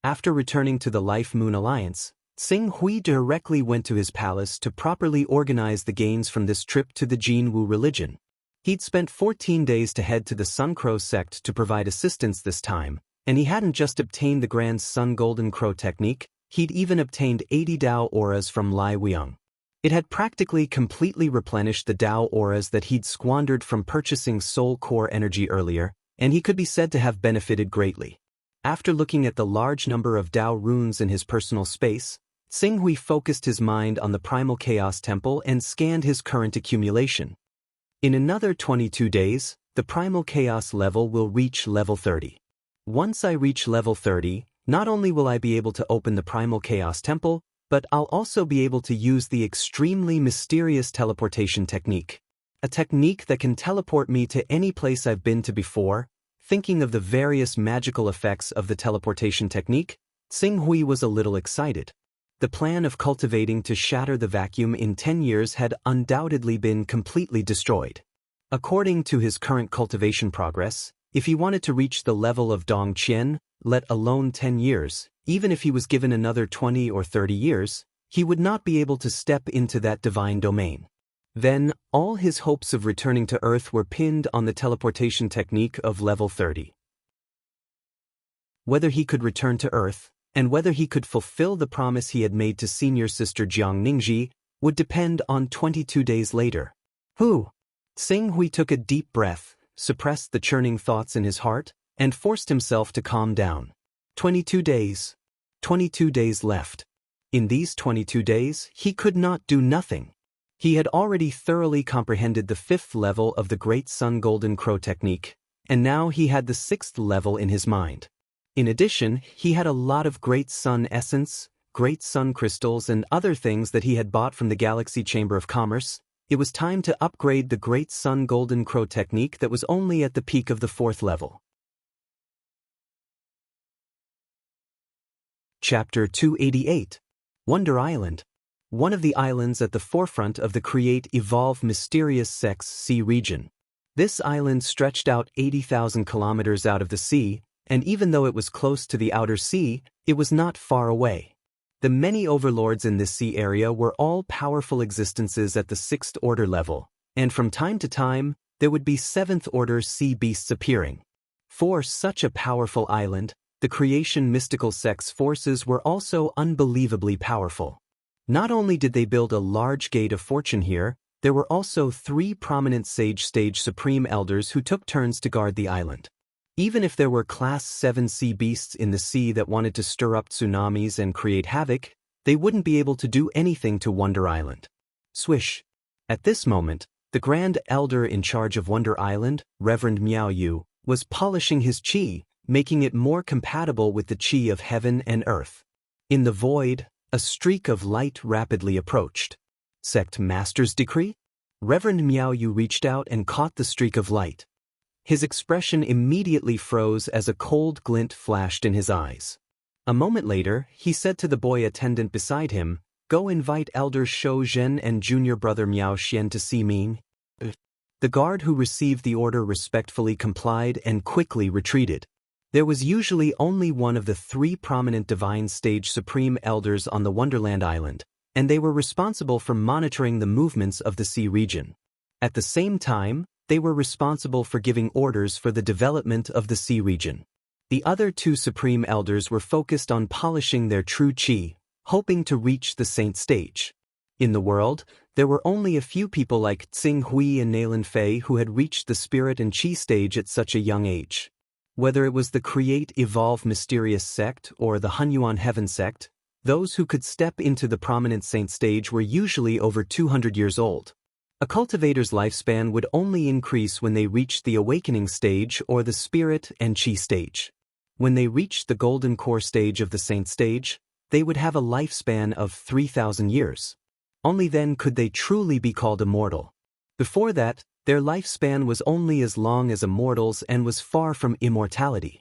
After returning to the Life Moon Alliance, Xing Hui directly went to his palace to properly organize the gains from this trip to the Jinwu religion. He'd spent 14 days to head to the Sun Crow sect to provide assistance this time, and he hadn't just obtained the Grand Sun Golden Crow technique, he'd even obtained 80 Dao auras from Lai Weong. It had practically completely replenished the Dao auras that he'd squandered from purchasing Soul Core energy earlier, and he could be said to have benefited greatly. After looking at the large number of Dao runes in his personal space, Xing Hui focused his mind on the Primal Chaos Temple and scanned his current accumulation. In another 22 days, the Primal Chaos level will reach level 30. Once I reach level 30, not only will I be able to open the Primal Chaos Temple, but I'll also be able to use the extremely mysterious teleportation technique. A technique that can teleport me to any place I've been to before. Thinking of the various magical effects of the teleportation technique, Xing Hui was a little excited. The plan of cultivating to shatter the vacuum in 10 years had undoubtedly been completely destroyed. According to his current cultivation progress, if he wanted to reach the level of Dong Qian, let alone 10 years, even if he was given another 20 or 30 years, he would not be able to step into that divine domain. Then, all his hopes of returning to Earth were pinned on the teleportation technique of level 30. Whether he could return to Earth, and whether he could fulfill the promise he had made to senior sister Jiang Ningji, would depend on 22 days later. Xing Hui took a deep breath, suppressed the churning thoughts in his heart, and forced himself to calm down. 22 days. 22 days left. In these 22 days, he could not do nothing. He had already thoroughly comprehended the 5th level of the Great Sun Golden Crow technique, and now he had the 6th level in his mind. In addition, he had a lot of Great Sun essence, Great Sun crystals and other things that he had bought from the Galaxy Chamber of Commerce. It was time to upgrade the Great Sun Golden Crow technique that was only at the peak of the 4th level. Chapter 288. Wonder Island. One of the islands at the forefront of the Create Evolve Mysterious Sex Sea region. This island stretched out 80,000 kilometers out of the sea, and even though it was close to the outer sea, it was not far away. The many overlords in this sea area were all powerful existences at the 6th order level, and from time to time, there would be 7th order sea beasts appearing. For such a powerful island, the creation mystical sex forces were also unbelievably powerful. Not only did they build a large gate of fortune here, there were also 3 prominent sage stage supreme elders who took turns to guard the island. Even if there were Class 7 sea beasts in the sea that wanted to stir up tsunamis and create havoc, they wouldn't be able to do anything to Wonder Island. Swish. At this moment, the Grand Elder in charge of Wonder Island, Reverend Miao Yu, was polishing his qi, making it more compatible with the qi of heaven and earth. In the void, a streak of light rapidly approached. Sect Master's Decree? Reverend Miao Yu reached out and caught the streak of light. His expression immediately froze as a cold glint flashed in his eyes. A moment later, he said to the boy attendant beside him, "Go invite Elders Shou Zhen and junior brother Miao Xian to see me." The guard who received the order respectfully complied and quickly retreated. There was usually only one of the 3 prominent divine stage supreme elders on the Wonderland Island, and they were responsible for monitoring the movements of the sea region. At the same time, they were responsible for giving orders for the development of the sea region. The other 2 supreme elders were focused on polishing their true qi, hoping to reach the saint stage. In the world, there were only a few people like Xing Hui and Nailan Fei who had reached the spirit and qi stage at such a young age. Whether it was the Create Evolve Mysterious Sect or the Hunyuan Heaven Sect, those who could step into the prominent saint stage were usually over 200 years old. A cultivator's lifespan would only increase when they reached the awakening stage or the spirit and qi stage. When they reached the golden core stage of the saint stage, they would have a lifespan of 3,000 years. Only then could they truly be called immortal. Before that, their lifespan was only as long as a mortal's and was far from immortality.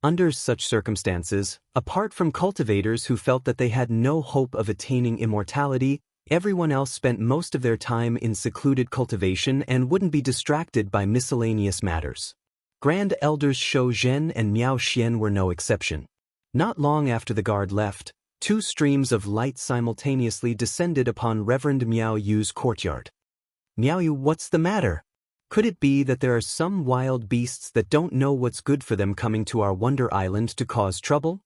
Under such circumstances, apart from cultivators who felt that they had no hope of attaining immortality, everyone else spent most of their time in secluded cultivation and wouldn't be distracted by miscellaneous matters. Grand Elders Shou Zhen and Miao Xian were no exception. Not long after the guard left, two streams of light simultaneously descended upon Reverend Miao Yu's courtyard. Miao Yu, what's the matter? Could it be that there are some wild beasts that don't know what's good for them coming to our Wonder Island to cause trouble?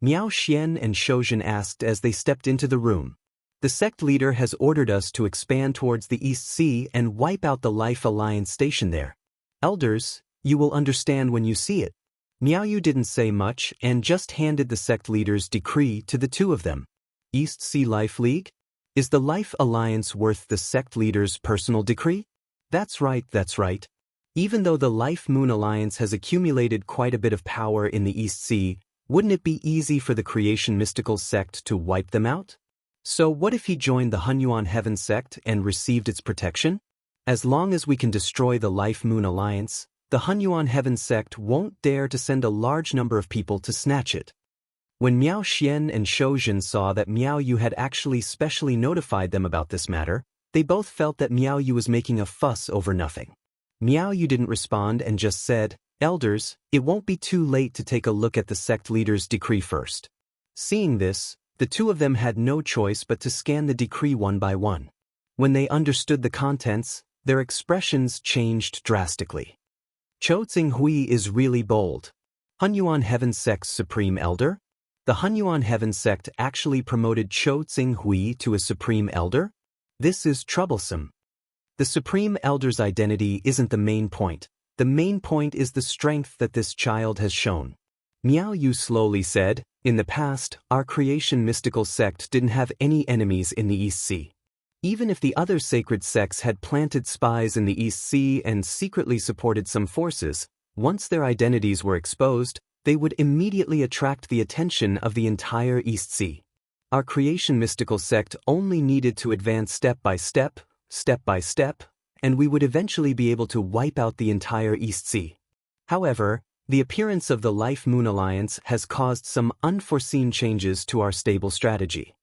Miao Xian and Shou Zhen asked as they stepped into the room. The sect leader has ordered us to expand towards the East Sea and wipe out the Life Alliance station there. Elders, you will understand when you see it. Miao Yu didn't say much and just handed the sect leader's decree to the two of them. East Sea Life League? Is the Life Alliance worth the sect leader's personal decree? That's right, that's right. Even though the Life Moon Alliance has accumulated quite a bit of power in the East Sea, wouldn't it be easy for the Creation Mystical Sect to wipe them out? So what if he joined the Hunyuan Heaven Sect and received its protection? As long as we can destroy the Life Moon Alliance, the Hunyuan Heaven Sect won't dare to send a large number of people to snatch it. When Miao Xian and Shou Zhen saw that Miao Yu had actually specially notified them about this matter, they both felt that Miao Yu was making a fuss over nothing. Miao Yu didn't respond and just said, "Elders, it won't be too late to take a look at the sect leader's decree first." Seeing this, the two of them had no choice but to scan the decree one by one. When they understood the contents, their expressions changed drastically. Chou Tsinghui is really bold. Hunyuan Heaven Sect's Supreme Elder? The Hunyuan Heaven Sect actually promoted Chou Tsinghui to a Supreme Elder? This is troublesome. The Supreme Elder's identity isn't the main point. The main point is the strength that this child has shown. Miao Yu slowly said, "In the past, our Creation Mystical Sect didn't have any enemies in the East Sea. Even if the other sacred sects had planted spies in the East Sea and secretly supported some forces, once their identities were exposed, they would immediately attract the attention of the entire East Sea. Our Creation Mystical Sect only needed to advance step by step, and we would eventually be able to wipe out the entire East Sea. However, the appearance of the Life Moon Alliance has caused some unforeseen changes to our stable strategy.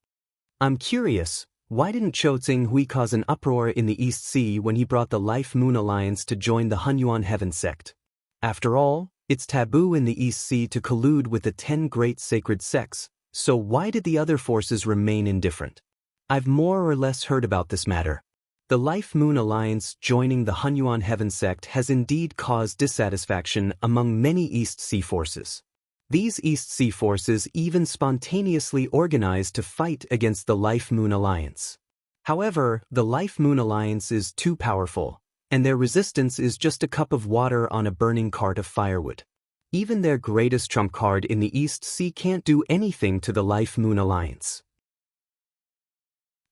I'm curious, why didn't Chou Tsinghui cause an uproar in the East Sea when he brought the Life Moon Alliance to join the Hunyuan Heaven Sect? After all, it's taboo in the East Sea to collude with the 10 great sacred sects, so why did the other forces remain indifferent? I've more or less heard about this matter. The Life Moon Alliance joining the Hunyuan Heaven Sect has indeed caused dissatisfaction among many East Sea forces. These East Sea forces even spontaneously organized to fight against the Life Moon Alliance. However, the Life Moon Alliance is too powerful, and their resistance is just a cup of water on a burning cart of firewood. Even their greatest trump card in the East Sea can't do anything to the Life Moon Alliance.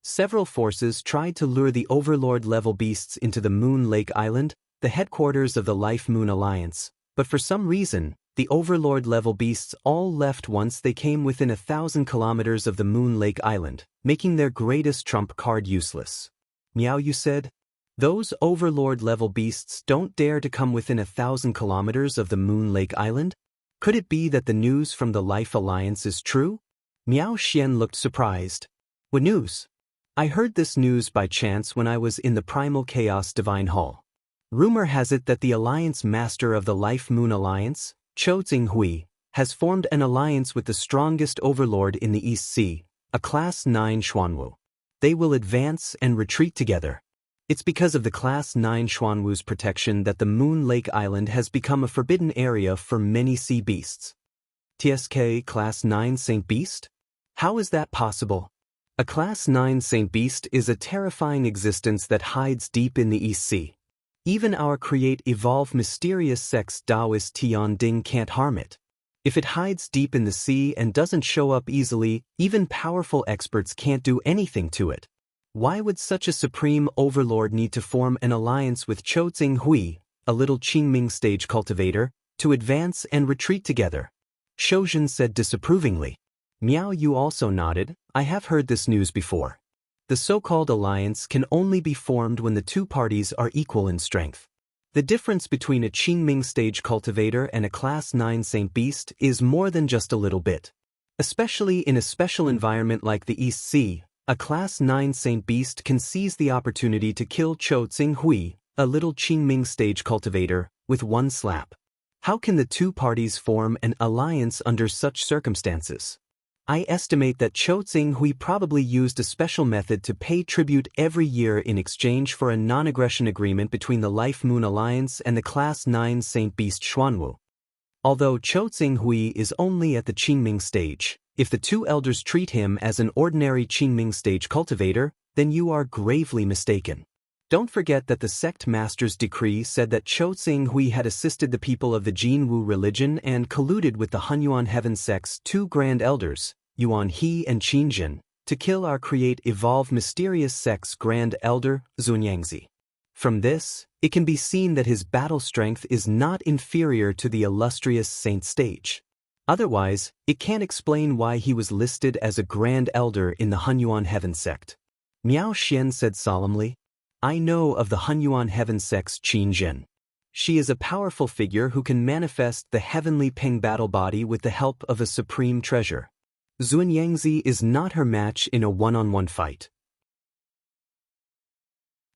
Several forces tried to lure the Overlord-level beasts into the Moon Lake Island, the headquarters of the Life Moon Alliance, but for some reason, the Overlord-level beasts all left once they came within 1,000 kilometers of the Moon Lake Island, making their greatest trump card useless. Miao Yu said, "Those Overlord-level beasts don't dare to come within 1,000 kilometers of the Moon Lake Island? Could it be that the news from the Life Alliance is true?" Miao Xian looked surprised. "What news?" "I heard this news by chance when I was in the Primal Chaos Divine Hall. Rumor has it that the Alliance Master of the Life Moon Alliance, Chou Tsinghui, has formed an alliance with the strongest overlord in the East Sea, a Class 9 Xuanwu. They will advance and retreat together. It's because of the Class 9 Xuanwu's protection that the Moon Lake Island has become a forbidden area for many sea beasts." "TSK Class 9 Saint Beast? How is that possible?" A Class 9 Saint Beast is a terrifying existence that hides deep in the East Sea. Even our Evolve mysterious sex Taoist Tian Ding can't harm it. If it hides deep in the sea and doesn't show up easily, even powerful experts can't do anything to it. Why would such a supreme overlord need to form an alliance with Chou Tsinghui, a little Qingming stage cultivator, to advance and retreat together? Shou Zhen said disapprovingly. Miao Yu also nodded. "I have heard this news before. The so-called alliance can only be formed when the two parties are equal in strength. The difference between a Qingming stage cultivator and a Class 9 Saint Beast is more than just a little bit. Especially in a special environment like the East Sea, a Class 9 Saint Beast can seize the opportunity to kill Chou Tsinghui, a little Qingming stage cultivator, with one slap. How can the two parties form an alliance under such circumstances? I estimate that Chou Tsinghui probably used a special method to pay tribute every year in exchange for a non-aggression agreement between the Life Moon Alliance and the Class 9 Saint Beast Xuanwu. Although Chou Tsinghui is only at the Qingming stage, if the two elders treat him as an ordinary Qingming stage cultivator, then you are gravely mistaken. Don't forget that the sect master's decree said that Chou Tsinghui had assisted the people of the Jinwu religion and colluded with the Hunyuan Heaven sect's two grand elders, Yuan He and Qin Jin, to kill our create evolve mysterious sect's grand elder, Zunyangzi. From this, it can be seen that his battle strength is not inferior to the illustrious saint stage. Otherwise, it can't explain why he was listed as a grand elder in the Hunyuan Heaven sect. Miao Xian said solemnly, I know of the Hunyuan Heaven sect's Qin Jin. She is a powerful figure who can manifest the heavenly Ping battle body with the help of a supreme treasure. Zunyangzi is not her match in a one-on-one fight.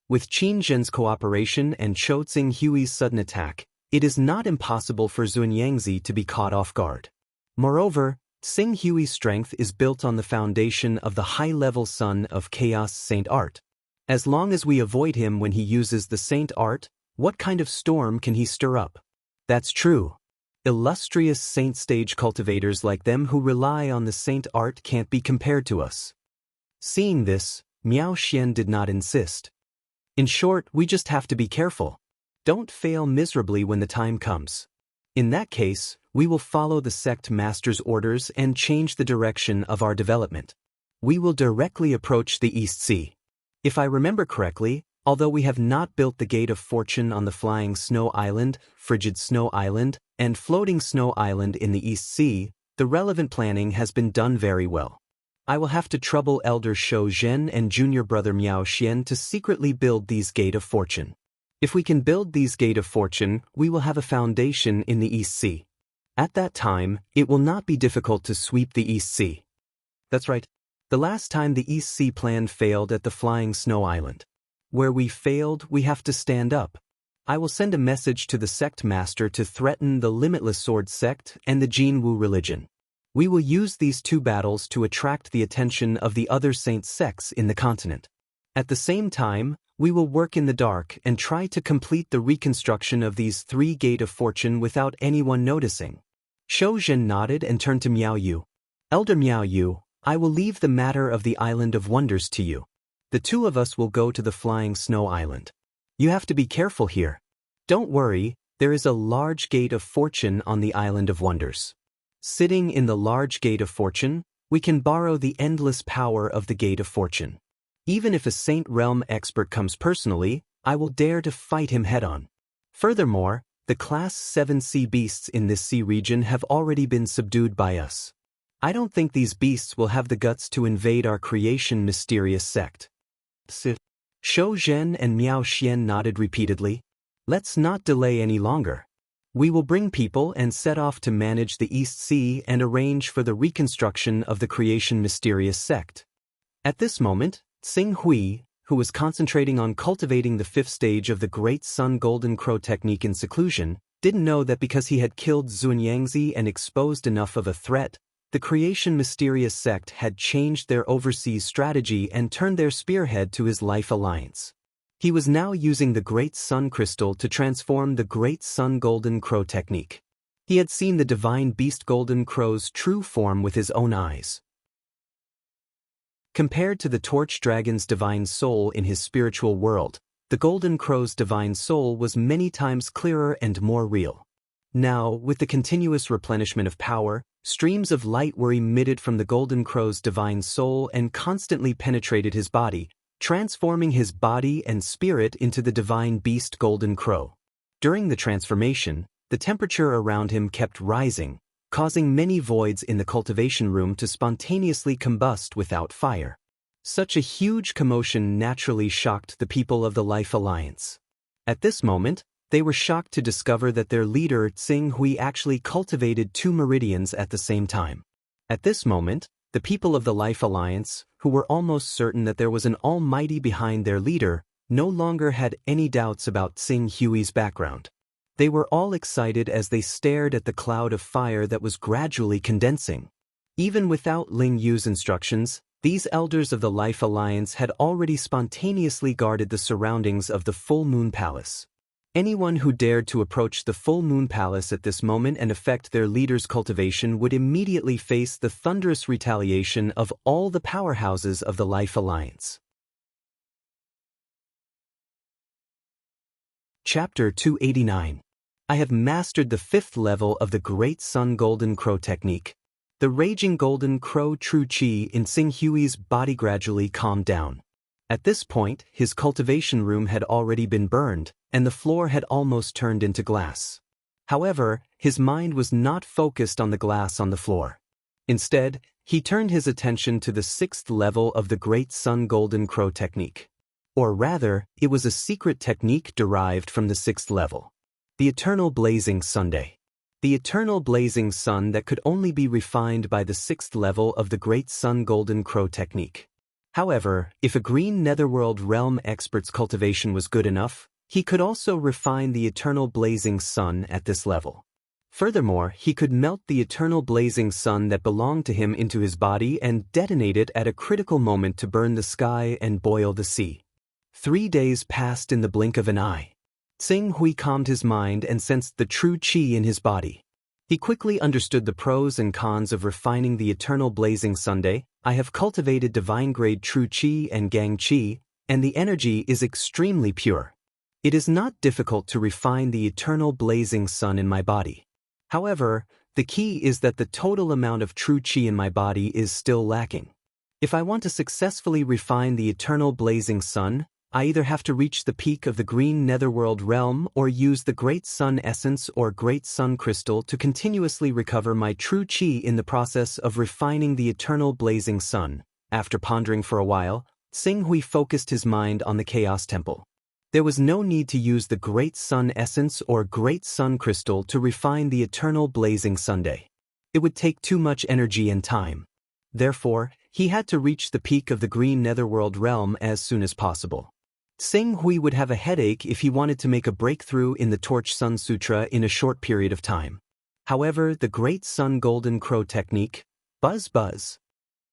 With Qin Jin's cooperation and Chou Tsinghui's sudden attack, it is not impossible for Zunyangzi to be caught off guard. Moreover, Tsinghui's strength is built on the foundation of the high-level Son of Chaos Saint Art. As long as we avoid him when he uses the Saint Art, what kind of storm can he stir up? That's true. Illustrious Saint stage cultivators like them who rely on the Saint Art can't be compared to us. Seeing this, Miao Xian did not insist. In short, we just have to be careful. Don't fail miserably when the time comes. In that case, we will follow the sect master's orders and change the direction of our development. We will directly approach the East Sea. If I remember correctly, although we have not built the Gate of Fortune on the Flying Snow Island, Frigid Snow Island, and Floating Snow Island in the East Sea, the relevant planning has been done very well. I will have to trouble Elder Shou Zhen and junior brother Miao Xian to secretly build these Gate of Fortune. If we can build these Gate of Fortune, we will have a foundation in the East Sea. At that time, it will not be difficult to sweep the East Sea. That's right. The last time the East Sea plan failed at the Flying Snow Island. Where we failed, we have to stand up. I will send a message to the sect master to threaten the Limitless Sword sect and the Jinwu religion. We will use these two battles to attract the attention of the other saint sects in the continent. At the same time, we will work in the dark and try to complete the reconstruction of these three Gate of Fortune without anyone noticing. Shou Zhen nodded and turned to Miao Yu. Elder Miao Yu, I will leave the matter of the Island of Wonders to you. The two of us will go to the Flying Snow Island. You have to be careful here. Don't worry, there is a large Gate of Fortune on the Island of Wonders. Sitting in the large Gate of Fortune, we can borrow the endless power of the Gate of Fortune. Even if a Saint Realm expert comes personally, I will dare to fight him head-on. Furthermore, the Class 7 sea beasts in this sea region have already been subdued by us. I don't think these beasts will have the guts to invade our creation mysterious sect. Shou Zhen and Miao Xian nodded repeatedly. Let's not delay any longer. We will bring people and set off to manage the East Sea and arrange for the reconstruction of the creation mysterious sect. At this moment, Tsinghui, who was concentrating on cultivating the fifth stage of the Great Sun Golden Crow technique in seclusion, didn't know that because he had killed Zunyangzi and exposed enough of a threat, the creation mysterious sect had changed their overseas strategy and turned their spearhead to his life alliance. He was now using the Great Sun Crystal to transform the Great Sun Golden Crow technique. He had seen the divine beast Golden Crow's true form with his own eyes. Compared to the Torch Dragon's divine soul in his spiritual world, the Golden Crow's divine soul was many times clearer and more real. Now, with the continuous replenishment of power, streams of light were emitted from the Golden Crow's divine soul and constantly penetrated his body, transforming his body and spirit into the divine beast Golden Crow. During the transformation, the temperature around him kept rising, causing many voids in the cultivation room to spontaneously combust without fire. Such a huge commotion naturally shocked the people of the Life Alliance. At this moment, They were shocked to discover that their leader Tsing Hui actually cultivated 2 meridians at the same time. At this moment, the people of the Life Alliance, who were almost certain that there was an almighty behind their leader, no longer had any doubts about Tsing Hui's background. They were all excited as they stared at the cloud of fire that was gradually condensing. Even without Ling Yu's instructions, these elders of the Life Alliance had already spontaneously guarded the surroundings of the Full Moon Palace. Anyone who dared to approach the Full Moon Palace at this moment and affect their leader's cultivation would immediately face the thunderous retaliation of all the powerhouses of the Life Alliance. Chapter 289. I have mastered the 5th level of the Great Sun Golden Crow technique. The raging golden crow true chi in Tsing Hui's body gradually calmed down. At this point, his cultivation room had already been burned, and the floor had almost turned into glass. However, his mind was not focused on the glass on the floor. Instead, he turned his attention to the 6th level of the Great Sun Golden Crow technique. Or rather, it was a secret technique derived from the 6th level. The Eternal Blazing Sunday. The Eternal Blazing Sun that could only be refined by the 6th level of the Great Sun Golden Crow technique. However, if a green netherworld realm expert's cultivation was good enough, he could also refine the Eternal Blazing Sun at this level. Furthermore, he could melt the Eternal Blazing Sun that belonged to him into his body and detonate it at a critical moment to burn the sky and boil the sea. 3 days passed in the blink of an eye. Tsing Hui calmed his mind and sensed the true qi in his body. He quickly understood the pros and cons of refining the Eternal Blazing Sunday. I have cultivated divine-grade true qi and gang qi, and the energy is extremely pure. It is not difficult to refine the Eternal Blazing Sun in my body. However, the key is that the total amount of true qi in my body is still lacking. If I want to successfully refine the Eternal Blazing Sun, I either have to reach the peak of the green netherworld realm or use the Great Sun Essence or Great Sun Crystal to continuously recover my true qi in the process of refining the Eternal Blazing Sun. After pondering for a while, Tsing Hui focused his mind on the Chaos Temple. There was no need to use the Great Sun Essence or Great Sun Crystal to refine the Eternal Blazing Sunday. It would take too much energy and time. Therefore, he had to reach the peak of the green netherworld realm as soon as possible. Tsing Hui would have a headache if he wanted to make a breakthrough in the Torch Sun Sutra in a short period of time. However, the Great Sun Golden Crow technique, buzz.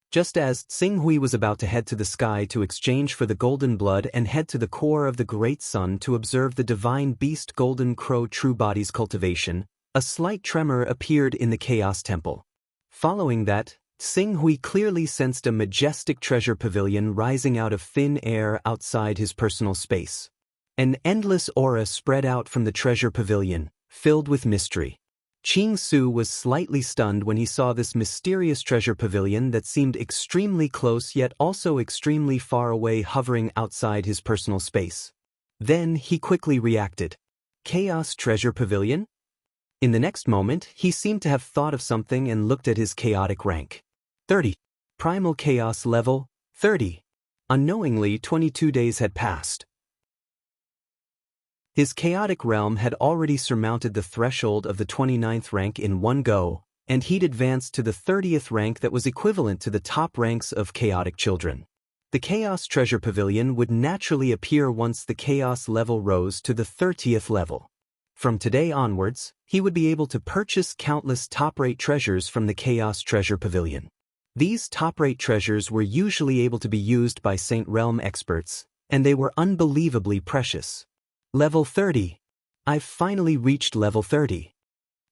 Just as Tsing Hui was about to head to the sky to exchange for the golden blood and head to the core of the Great Sun to observe the divine beast Golden Crow True Body's cultivation, a slight tremor appeared in the Chaos Temple. Following that, Tsing Hui clearly sensed a majestic treasure pavilion rising out of thin air outside his personal space. An endless aura spread out from the treasure pavilion, filled with mystery. Qing Su was slightly stunned when he saw this mysterious treasure pavilion that seemed extremely close yet also extremely far away hovering outside his personal space. Then he quickly reacted. Chaos Treasure Pavilion? In the next moment, he seemed to have thought of something and looked at his chaotic rank. 30. Primal Chaos Level, 30. Unknowingly, 22 days had passed. His chaotic realm had already surmounted the threshold of the 29th rank in one go, and he'd advanced to the 30th rank that was equivalent to the top ranks of chaotic children. The Chaos Treasure Pavilion would naturally appear once the Chaos level rose to the 30th level. From today onwards, he would be able to purchase countless top-rate treasures from the Chaos Treasure Pavilion. These top-rate treasures were usually able to be used by Saint Realm experts, and they were unbelievably precious. Level 30. I've finally reached level 30.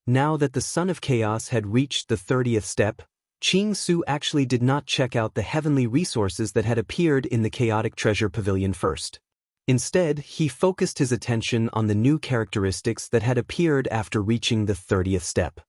Now that the Son of Chaos had reached the 30th step, Qing Su actually did not check out the heavenly resources that had appeared in the Chaotic Treasure Pavilion first. Instead, he focused his attention on the new characteristics that had appeared after reaching the 30th step.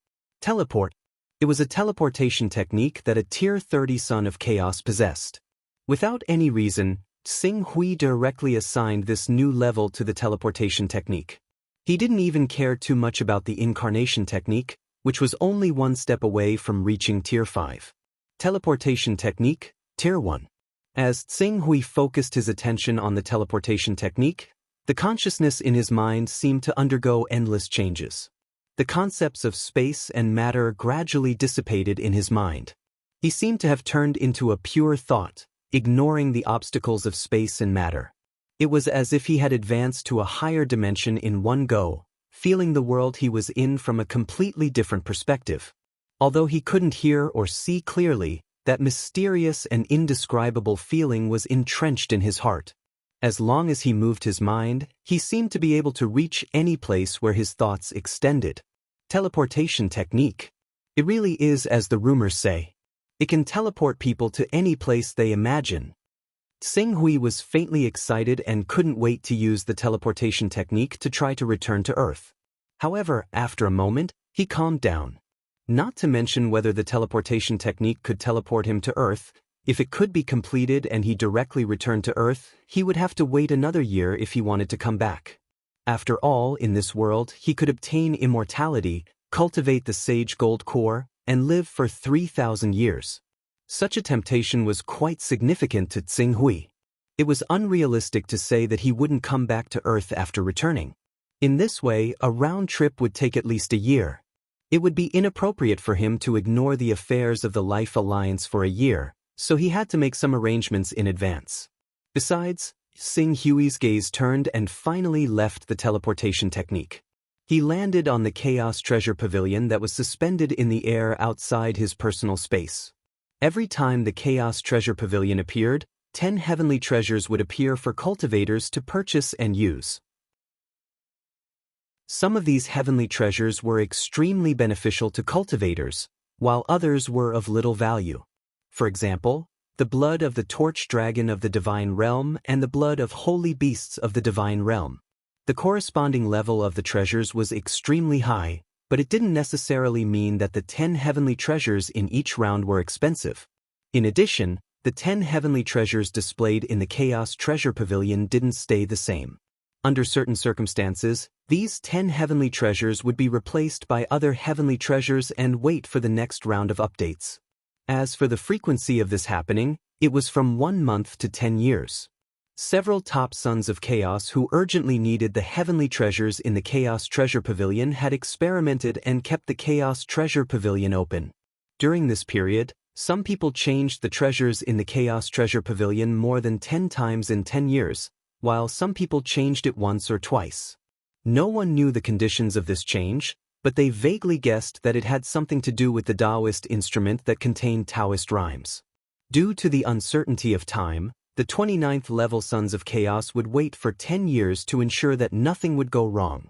Teleport. It was a teleportation technique that a Tier 30 Son of Chaos possessed. Without any reason, Tsing Hui directly assigned this new level to the teleportation technique. He didn't even care too much about the incarnation technique, which was only one step away from reaching Tier 5. Teleportation technique, Tier 1. As Tsing Hui focused his attention on the teleportation technique, The consciousness in his mind seemed to undergo endless changes. The concepts of space and matter gradually dissipated in his mind. He seemed to have turned into a pure thought, ignoring the obstacles of space and matter. It was as if he had advanced to a higher dimension in one go, feeling the world he was in from a completely different perspective. Although he couldn't hear or see clearly, that mysterious and indescribable feeling was entrenched in his heart. As long as he moved his mind, he seemed to be able to reach any place where his thoughts extended. Teleportation technique. It really is as the rumors say. It can teleport people to any place they imagine. Xing Hui was faintly excited and couldn't wait to use the teleportation technique to try to return to Earth. However, after a moment, he calmed down. Not to mention whether the teleportation technique could teleport him to Earth. If it could be completed and he directly returned to Earth, he would have to wait another year if he wanted to come back. After all, in this world, he could obtain immortality, cultivate the sage gold core, and live for 3,000 years. Such a temptation was quite significant to Xing Hui. It was unrealistic to say that he wouldn't come back to Earth after returning. In this way, a round trip would take at least a year. It would be inappropriate for him to ignore the affairs of the Life Alliance for a year, so he had to make some arrangements in advance. Besides, Xing Hui's gaze turned and finally left the teleportation technique. He landed on the Chaos Treasure Pavilion that was suspended in the air outside his personal space. Every time the Chaos Treasure Pavilion appeared, 10 heavenly treasures would appear for cultivators to purchase and use. Some of these heavenly treasures were extremely beneficial to cultivators, while others were of little value. For example, the blood of the torch dragon of the divine realm and the blood of holy beasts of the divine realm. The corresponding level of the treasures was extremely high, but it didn't necessarily mean that the 10 heavenly treasures in each round were expensive. In addition, the 10 heavenly treasures displayed in the Chaos Treasure Pavilion didn't stay the same. Under certain circumstances, these 10 heavenly treasures would be replaced by other heavenly treasures and wait for the next round of updates. As for the frequency of this happening, it was from 1 month to 10 years. Several top sons of chaos who urgently needed the heavenly treasures in the Chaos Treasure Pavilion had experimented and kept the Chaos Treasure Pavilion open. During this period, some people changed the treasures in the Chaos Treasure Pavilion more than 10 times in 10 years, while some people changed it once or twice. No one knew the conditions of this change, but they vaguely guessed that it had something to do with the Taoist instrument that contained Taoist rhymes. Due to the uncertainty of time, the 29th level Sons of Chaos would wait for 10 years to ensure that nothing would go wrong.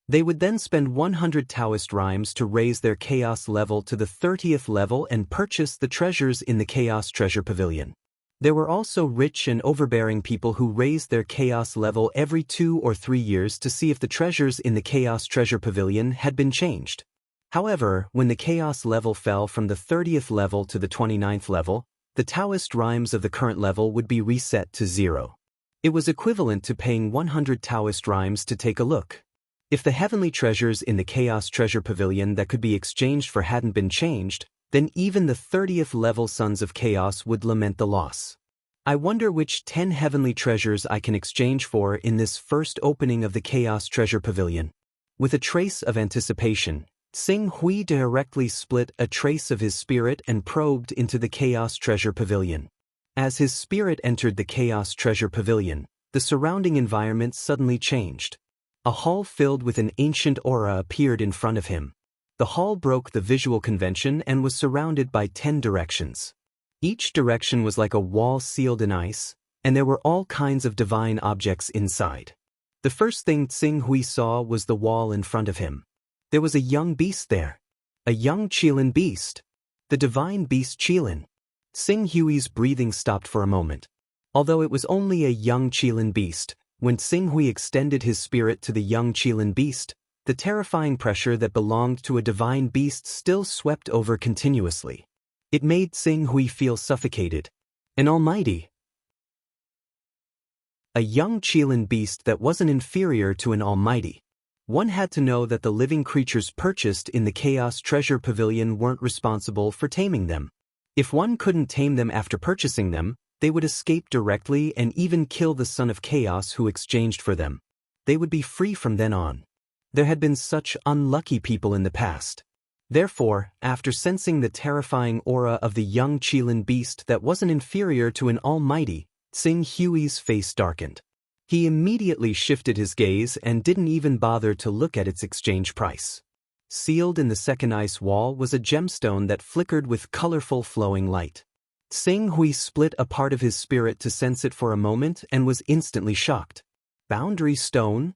They would then spend 100 Taoist rhymes to raise their Chaos level to the 30th level and purchase the treasures in the Chaos Treasure Pavilion. There were also rich and overbearing people who raised their Chaos level every 2 or 3 years to see if the treasures in the Chaos Treasure Pavilion had been changed. However, when the Chaos level fell from the 30th level to the 29th level, the Taoist rhymes of the current level would be reset to 0. It was equivalent to paying 100 Taoist rhymes to take a look. If the heavenly treasures in the Chaos Treasure Pavilion that could be exchanged for hadn't been changed, then even the 30th level Sons of Chaos would lament the loss. I wonder which 10 heavenly treasures I can exchange for in this first opening of the Chaos Treasure Pavilion. With a trace of anticipation, Xing Hui directly split a trace of his spirit and probed into the Chaos Treasure Pavilion. As his spirit entered the Chaos Treasure Pavilion, the surrounding environment suddenly changed. A hall filled with an ancient aura appeared in front of him. The hall broke the visual convention and was surrounded by 10 directions. Each direction was like a wall sealed in ice, and there were all kinds of divine objects inside. The first thing Xing Hui saw was the wall in front of him. There was a young beast there. A young Qilin beast. The divine beast Qilin. Xing Hui's breathing stopped for a moment. Although it was only a young Qilin beast, when Xing Hui extended his spirit to the young Qilin beast, the terrifying pressure that belonged to a divine beast still swept over continuously. It made Xing Hui feel suffocated. An almighty. A young Qilin beast that wasn't inferior to an almighty. One had to know that the living creatures purchased in the Chaos Treasure Pavilion weren't responsible for taming them. If one couldn't tame them after purchasing them, they would escape directly and even kill the Son of Chaos who exchanged for them. They would be free from then on. There had been such unlucky people in the past. Therefore, after sensing the terrifying aura of the young Qilin beast that wasn't inferior to an almighty, Tsing Hui's face darkened. He immediately shifted his gaze and didn't even bother to look at its exchange price. Sealed in the second ice wall was a gemstone that flickered with colorful flowing light. Tsing Hui split a part of his spirit to sense it for a moment and was instantly shocked. Boundary stone?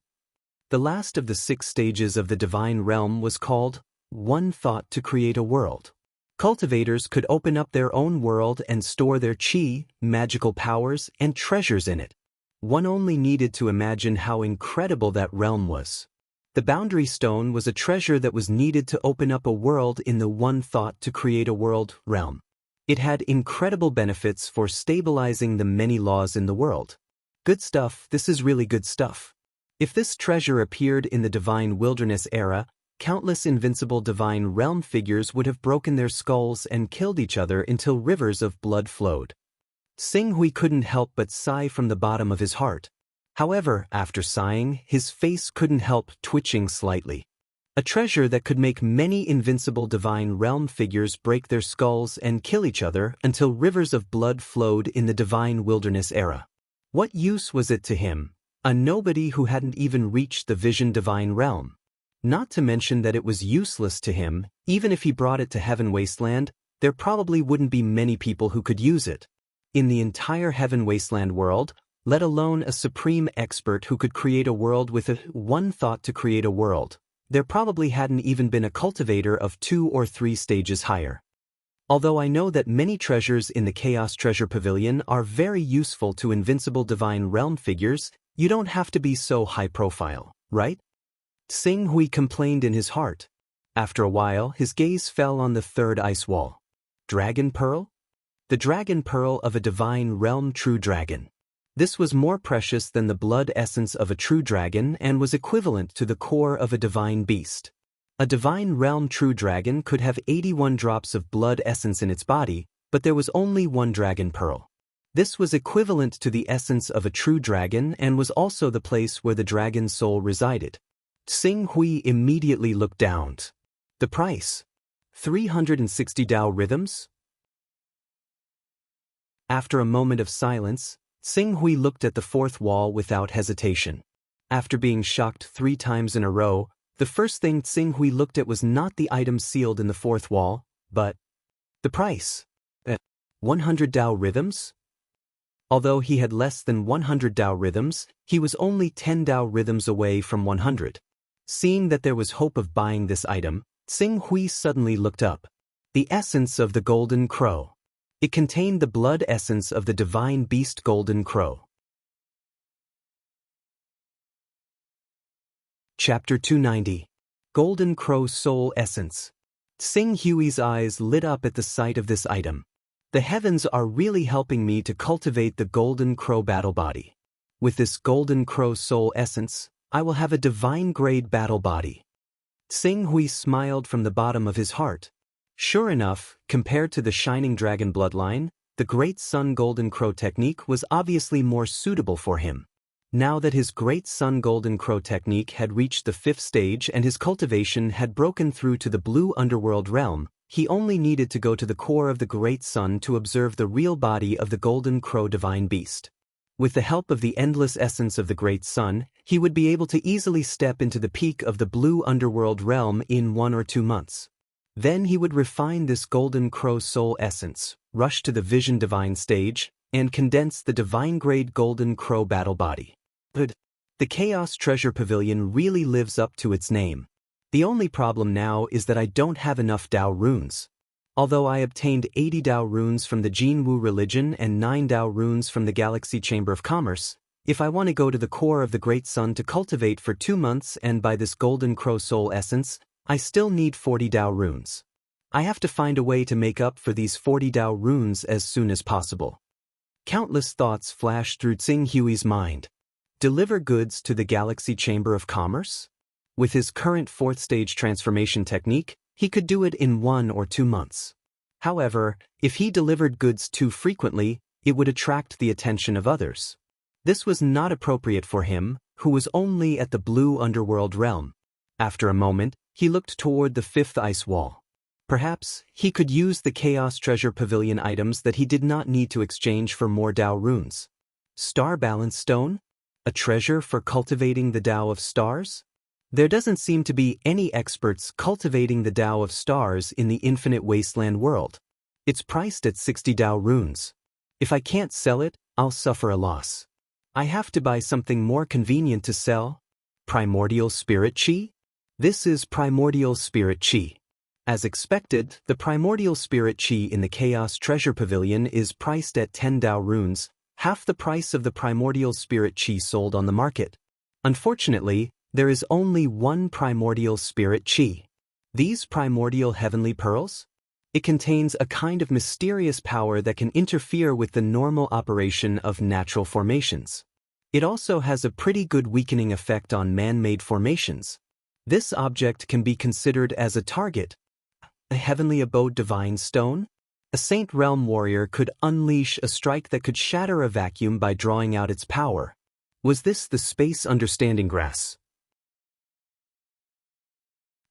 The last of the 6 stages of the divine realm was called One Thought to Create a World. Cultivators could open up their own world and store their qi, magical powers, and treasures in it. One only needed to imagine how incredible that realm was. The boundary stone was a treasure that was needed to open up a world in the One Thought to Create a World realm. It had incredible benefits for stabilizing the many laws in the world. Good stuff, this is really good stuff. If this treasure appeared in the Divine Wilderness era, countless invincible divine realm figures would have broken their skulls and killed each other until rivers of blood flowed. Tsing Hui couldn't help but sigh from the bottom of his heart. However, after sighing, his face couldn't help twitching slightly. A treasure that could make many invincible divine realm figures break their skulls and kill each other until rivers of blood flowed in the Divine Wilderness era. What use was it to him, a nobody who hadn't even reached the Vision Divine Realm? Not to mention that it was useless to him. Even if he brought it to Heaven Wasteland, there probably wouldn't be many people who could use it. In the entire Heaven Wasteland world, let alone a supreme expert who could create a world with one thought to create a world, there probably hadn't even been a cultivator of 2 or 3 stages higher. Although I know that many treasures in the Chaos Treasure Pavilion are very useful to invincible divine realm figures, you don't have to be so high profile, right? Tsing Hui complained in his heart. After a while, his gaze fell on the 3rd ice wall. Dragon Pearl? The Dragon Pearl of a divine realm true dragon. This was more precious than the blood essence of a true dragon and was equivalent to the core of a divine beast. A divine realm true dragon could have 81 drops of blood essence in its body, but there was only 1 dragon pearl. This was equivalent to the essence of a true dragon and was also the place where the dragon's soul resided. Tsing Hui immediately looked down. The price? 360 Dao rhythms? After a moment of silence, Tsing Hui looked at the 4th wall without hesitation. After being shocked 3 times in a row, the first thing Tsing Hui looked at was not the item sealed in the 4th wall, but the price. 100 Dao rhythms? Although he had less than 100 Dao rhythms, he was only 10 Dao rhythms away from 100. Seeing that there was hope of buying this item, Tsing Hui suddenly looked up. The essence of the Golden Crow. It contained the blood essence of the divine beast Golden Crow. Chapter 290. Golden Crow Soul Essence. Tsing Hui's eyes lit up at the sight of this item. The heavens are really helping me to cultivate the Golden Crow battle body. With this Golden Crow Soul Essence, I will have a divine-grade battle body. Tsing Hui smiled from the bottom of his heart. Sure enough, compared to the Shining Dragon bloodline, the Great Sun Golden Crow technique was obviously more suitable for him. Now that his Great Sun Golden Crow technique had reached the 5th stage and his cultivation had broken through to the Blue Underworld realm, he only needed to go to the core of the Great Sun to observe the real body of the Golden Crow Divine Beast. With the help of the endless essence of the Great Sun, he would be able to easily step into the peak of the Blue Underworld realm in 1 or 2 months. Then he would refine this Golden Crow Soul Essence, rush to the Vision Divine stage, and condense the divine-grade Golden Crow battle body. But the Chaos Treasure Pavilion really lives up to its name. The only problem now is that I don't have enough Dao runes. Although I obtained 80 Dao runes from the Jinwu religion and 9 Dao runes from the Galaxy Chamber of Commerce, if I want to go to the core of the Great Sun to cultivate for 2 months and buy this Golden Crow Soul Essence, I still need 40 Dao runes. I have to find a way to make up for these 40 Dao runes as soon as possible. Countless thoughts flashed through Tsing Hui's mind. Deliver goods to the Galaxy Chamber of Commerce? With his current 4th stage transformation technique, he could do it in 1 or 2 months. However, if he delivered goods too frequently, it would attract the attention of others. This was not appropriate for him, who was only at the blue underworld realm. After a moment, he looked toward the fifth ice wall. Perhaps he could use the Chaos Treasure Pavilion items that he did not need to exchange for more Tao runes. Star Balance Stone? A treasure for cultivating the Tao of Stars? There doesn't seem to be any experts cultivating the Tao of Stars in the Infinite Wasteland world. It's priced at 60 Tao runes. If I can't sell it, I'll suffer a loss. I have to buy something more convenient to sell. Primordial Spirit Chi? This is Primordial Spirit Chi. As expected, the Primordial Spirit Chi in the Chaos Treasure Pavilion is priced at 10 Tao runes, half the price of the Primordial Spirit Chi sold on the market. Unfortunately, there is only one Primordial Spirit Chi. These Primordial Heavenly Pearls? It contains a kind of mysterious power that can interfere with the normal operation of natural formations. It also has a pretty good weakening effect on man-made formations. This object can be considered as a target. A Heavenly Abode Divine Stone? A Saint Realm warrior could unleash a strike that could shatter a vacuum by drawing out its power. Was this the Space Understanding Grass?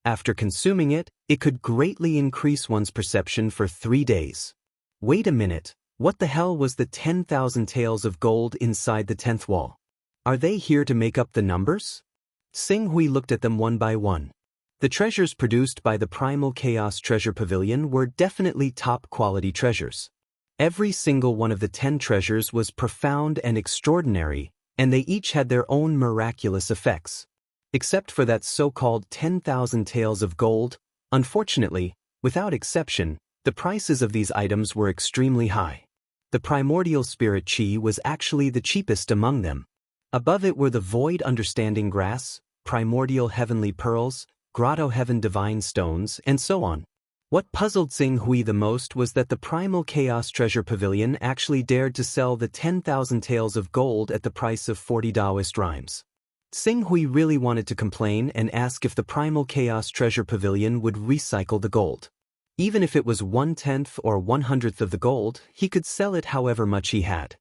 After consuming it, it could greatly increase one's perception for 3 days. Wait a minute, what the hell was the 10,000 taels of gold inside the 10th wall? Are they here to make up the numbers? Xing Hui looked at them one by one. The treasures produced by the Primal Chaos Treasure Pavilion were definitely top-quality treasures. Every single one of the 10 treasures was profound and extraordinary, and they each had their own miraculous effects. Except for that so-called 10,000 taels of gold, unfortunately, without exception, the prices of these items were extremely high. The Primordial Spirit Chi was actually the cheapest among them. Above it were the Void Understanding Grass, Primordial Heavenly Pearls, Grotto Heaven Divine Stones, and so on. What puzzled Xing Hui the most was that the Primal Chaos Treasure Pavilion actually dared to sell the 10,000 taels of gold at the price of 40 Taoist rhymes. Xing Hui really wanted to complain and ask if the Primal Chaos Treasure Pavilion would recycle the gold. Even if it was 1/10 or 1/100th of the gold, he could sell it however much he had.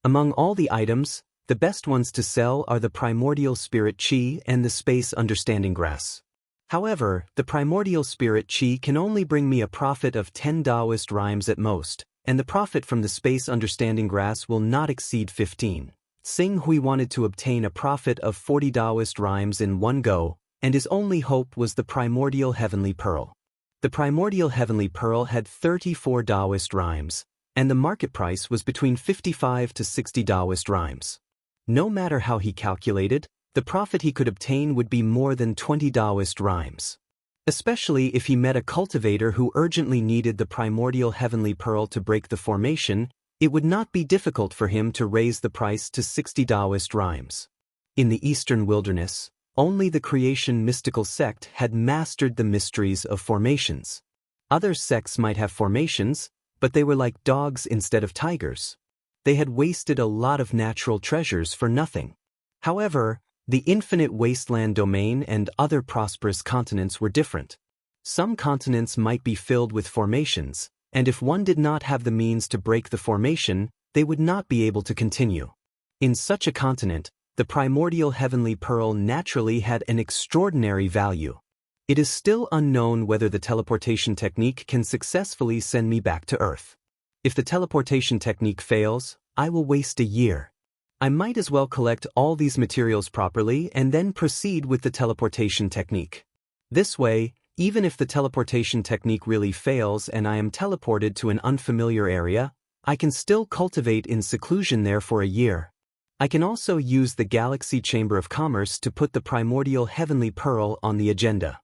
Among all the items, the best ones to sell are the Primordial Spirit Chi and the Space Understanding Grass. However, the Primordial Spirit Chi can only bring me a profit of 10 Taoist rhymes at most, and the profit from the Space Understanding Grass will not exceed 15. Xing Hui wanted to obtain a profit of 40 Taoist rhymes in one go, and his only hope was the Primordial Heavenly Pearl. The Primordial Heavenly Pearl had 34 Taoist rhymes, and the market price was between 55 to 60 Taoist rhymes. No matter how he calculated, the profit he could obtain would be more than 20 Taoist rhymes. Especially if he met a cultivator who urgently needed the Primordial Heavenly Pearl to break the formation, it would not be difficult for him to raise the price to 60 Taoist rhymes. In the Eastern Wilderness, only the Creation Mystical Sect had mastered the mysteries of formations. Other sects might have formations, but they were like dogs instead of tigers. They had wasted a lot of natural treasures for nothing. However, the Infinite Wasteland domain and other prosperous continents were different. Some continents might be filled with formations, and if one did not have the means to break the formation, they would not be able to continue. In such a continent, the Primordial Heavenly Pearl naturally had an extraordinary value. It is still unknown whether the teleportation technique can successfully send me back to Earth. If the teleportation technique fails, I will waste a year. I might as well collect all these materials properly and then proceed with the teleportation technique. This way, even if the teleportation technique really fails and I am teleported to an unfamiliar area, I can still cultivate in seclusion there for a year. I can also use the Galaxy Chamber of Commerce to put the Primordial Heavenly Pearl on the agenda.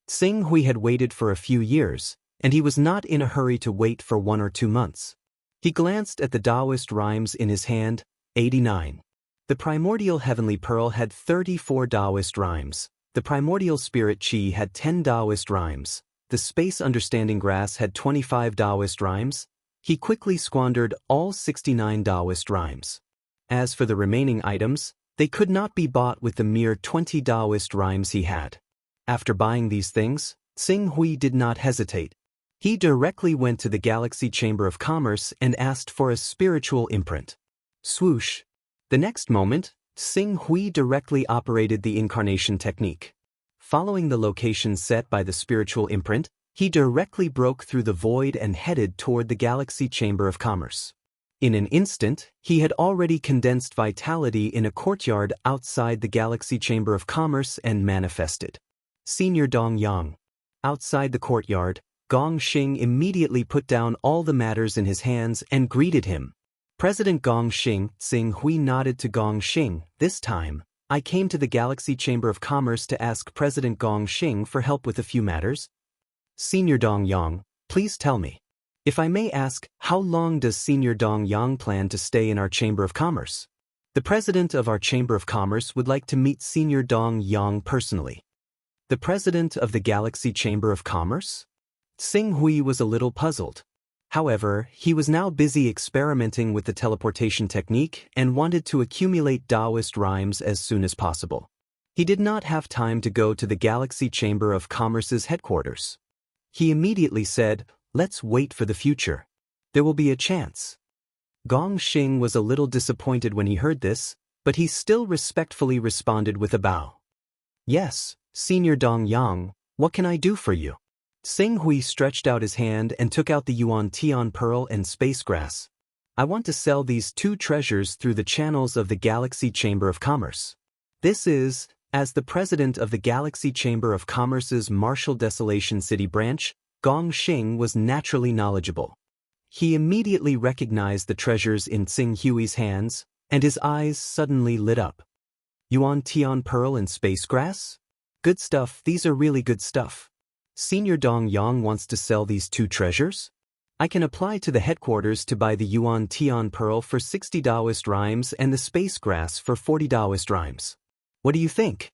Xing Hui had waited for a few years, and he was not in a hurry to wait for 1 or 2 months. He glanced at the Taoist rhymes in his hand, 89. The Primordial Heavenly Pearl had 34 Taoist rhymes. The Primordial Spirit Chi had 10 Taoist rhymes. The Space Understanding Grass had 25 Taoist rhymes. He quickly squandered all 69 Taoist rhymes. As for the remaining items, they could not be bought with the mere 20 Taoist rhymes he had. After buying these things, Xing Hui did not hesitate. He directly went to the Galaxy Chamber of Commerce and asked for a spiritual imprint. Swoosh! The next moment, Xing Hui directly operated the incarnation technique. Following the location set by the spiritual imprint, he directly broke through the void and headed toward the Galaxy Chamber of Commerce. In an instant, he had already condensed vitality in a courtyard outside the Galaxy Chamber of Commerce and manifested. Senior Dong Yang. Outside the courtyard, Gong Xing immediately put down all the matters in his hands and greeted him. President Gong Xing. Xing Hui nodded to Gong Xing. This time, I came to the Galaxy Chamber of Commerce to ask President Gong Xing for help with a few matters. Senior Dong Yang, please tell me. If I may ask, how long does Senior Dong Yang plan to stay in our Chamber of Commerce? The president of our Chamber of Commerce would like to meet Senior Dong Yang personally. The president of the Galaxy Chamber of Commerce? Xing Hui was a little puzzled. However, he was now busy experimenting with the teleportation technique and wanted to accumulate Taoist rhymes as soon as possible. He did not have time to go to the Galaxy Chamber of Commerce's headquarters. He immediately said, "Let's wait for the future. There will be a chance." Gong Xing was a little disappointed when he heard this, but he still respectfully responded with a bow. "Yes, Senior Dong Yang, what can I do for you?" Xing Hui stretched out his hand and took out the Yuan Tian Pearl and Space Grass. "I want to sell these two treasures through the channels of the Galaxy Chamber of Commerce. This is, as the president of the Galaxy Chamber of Commerce's Martial Desolation City branch, Gong Xing was naturally knowledgeable. He immediately recognized the treasures in Xing Hui's hands, and his eyes suddenly lit up. Yuan Tian Pearl and Space Grass? Good stuff, these are really good stuff. Senior Dong Yang wants to sell these two treasures? I can apply to the headquarters to buy the Yuan Tian Pearl for 60 Taoist rhymes and the Space Grass for 40 Taoist rhymes. What do you think?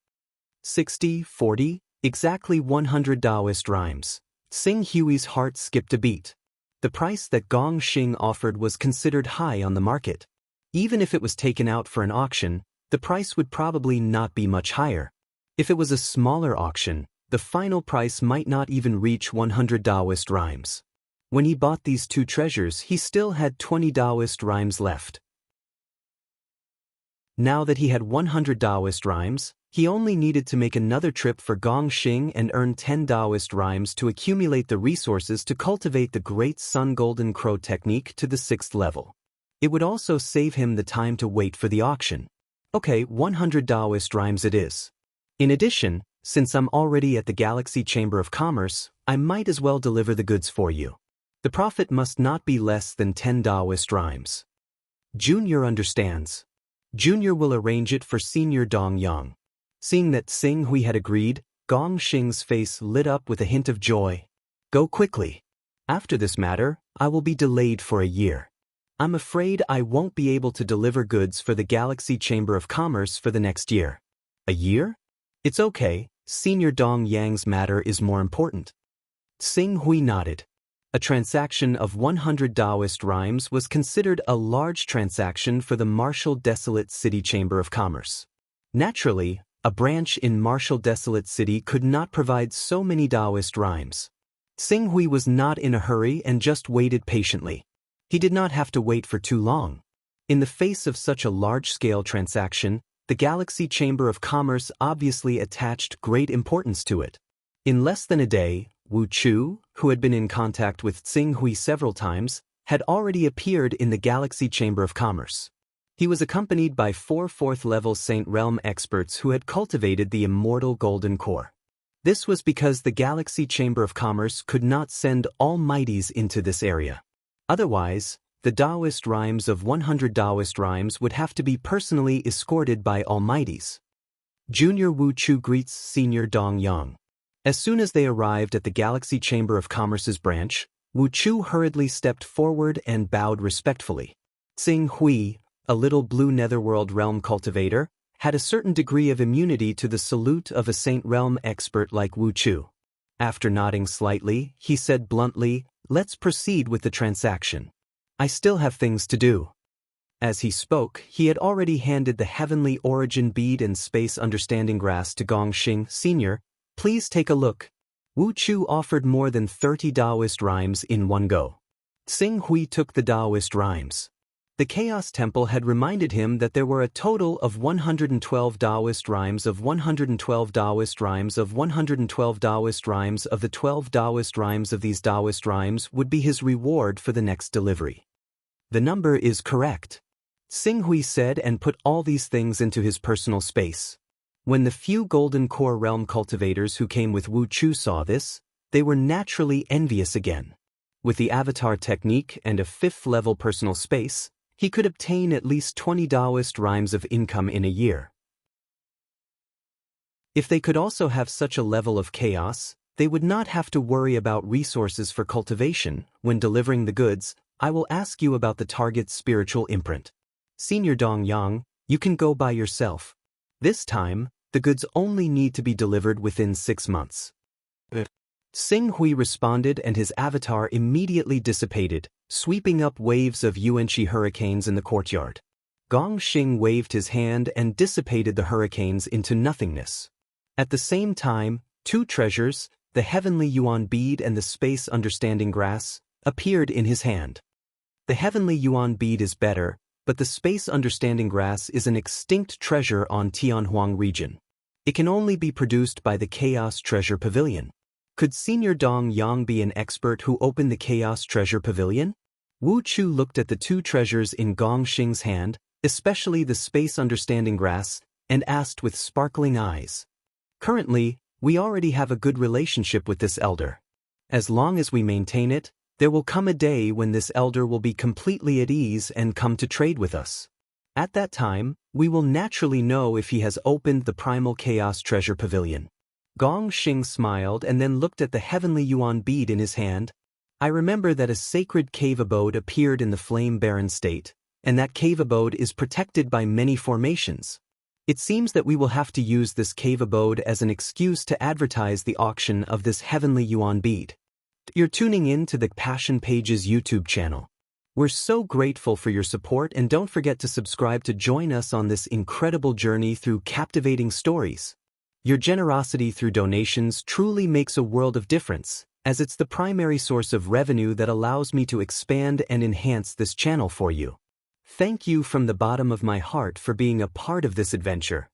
60, 40, exactly 100 Taoist rhymes. Xing Hui's heart skipped a beat. The price that Gong Xing offered was considered high on the market. Even if it was taken out for an auction, the price would probably not be much higher. If it was a smaller auction, the final price might not even reach 100 Taoist rhymes. When he bought these two treasures, he still had 20 Taoist rhymes left. Now that he had 100 Taoist rhymes, he only needed to make another trip for Gong Xing and earn 10 Taoist rhymes to accumulate the resources to cultivate the Great Sun Golden Crow technique to the 6th level. It would also save him the time to wait for the auction. Okay, 100 Taoist rhymes it is. In addition, since I'm already at the Galaxy Chamber of Commerce, I might as well deliver the goods for you. The profit must not be less than 10 Taoist rhymes. Junior understands. Junior will arrange it for Senior Dong Yang. Seeing that Xing Hui had agreed, Gong Xing's face lit up with a hint of joy. Go quickly. After this matter, I will be delayed for a year. I'm afraid I won't be able to deliver goods for the Galaxy Chamber of Commerce for the next year. A year? It's okay, Senior Dong Yang's matter is more important. Xing Hui nodded. A transaction of 100 Taoist rhymes was considered a large transaction for the Martial Desolate City Chamber of Commerce. Naturally, a branch in Martial Desolate City could not provide so many Taoist rhymes. Xing Hui was not in a hurry and just waited patiently. He did not have to wait for too long. In the face of such a large-scale transaction, the Galaxy Chamber of Commerce obviously attached great importance to it. In less than a day, Wu Chu, who had been in contact with Xing Hui several times, had already appeared in the Galaxy Chamber of Commerce. He was accompanied by 4 4th-level Saint Realm experts who had cultivated the immortal Golden Core. This was because the Galaxy Chamber of Commerce could not send Almighties into this area. Otherwise, the Taoist rhymes of 100 Taoist rhymes would have to be personally escorted by Almighties. Junior Wu Chu greets Senior Dong Yang. As soon as they arrived at the Galaxy Chamber of Commerce's branch, Wu Chu hurriedly stepped forward and bowed respectfully. Xing Hui, a little blue netherworld realm cultivator, had a certain degree of immunity to the salute of a Saint Realm expert like Wu Chu. After nodding slightly, he said bluntly, "Let's proceed with the transaction. I still have things to do." As he spoke, he had already handed the Heavenly Origin Bead and Space Understanding Grass to Gong Xing. "Senior, please take a look." Wu Chu offered more than 30 Taoist rhymes in one go. Xing Hui took the Taoist rhymes. The Chaos Temple had reminded him that there were a total of 112 Taoist rhymes of 112 Taoist rhymes of 112 Taoist rhymes of the 12 Taoist rhymes of these Taoist rhymes would be his reward for the next delivery. The number is correct, Xing Hui said, and put all these things into his personal space. When the few Golden Core Realm cultivators who came with Wu Chu saw this, they were naturally envious again. With the avatar technique and a 5th-level personal space, he could obtain at least 20 Taoist rhymes of income in a year. If they could also have such a level of chaos, they would not have to worry about resources for cultivation. When delivering the goods, I will ask you about the target's spiritual imprint. Senior Dong Yang, you can go by yourself. This time, the goods only need to be delivered within 6 months. Xing Hui responded, and his avatar immediately dissipated, sweeping up waves of Yuanqi hurricanes in the courtyard. Gong Xing waved his hand and dissipated the hurricanes into nothingness. At the same time, 2 treasures, the Heavenly Yuan Bead and the Space Understanding Grass, appeared in his hand. The Heavenly Yuan Bead is better, but the Space Understanding Grass is an extinct treasure on Tianhuang region. It can only be produced by the Chaos Treasure Pavilion. Could Senior Dong Yang be an expert who opened the Chaos Treasure Pavilion? Wu Chu looked at the 2 treasures in Gong Xing's hand, especially the Space Understanding Grass, and asked with sparkling eyes. Currently, we already have a good relationship with this elder. As long as we maintain it, there will come a day when this elder will be completely at ease and come to trade with us. At that time, we will naturally know if he has opened the Primal Chaos Treasure Pavilion. Gong Xing smiled and then looked at the Heavenly Yuan Bead in his hand. I remember that a sacred cave abode appeared in the flame-barren state, and that cave abode is protected by many formations. It seems that we will have to use this cave abode as an excuse to advertise the auction of this Heavenly Yuan Bead. You're tuning in to the Passion Pages YouTube channel. We're so grateful for your support, and don't forget to subscribe to join us on this incredible journey through captivating stories. Your generosity through donations truly makes a world of difference, as it's the primary source of revenue that allows me to expand and enhance this channel for you. Thank you from the bottom of my heart for being a part of this adventure.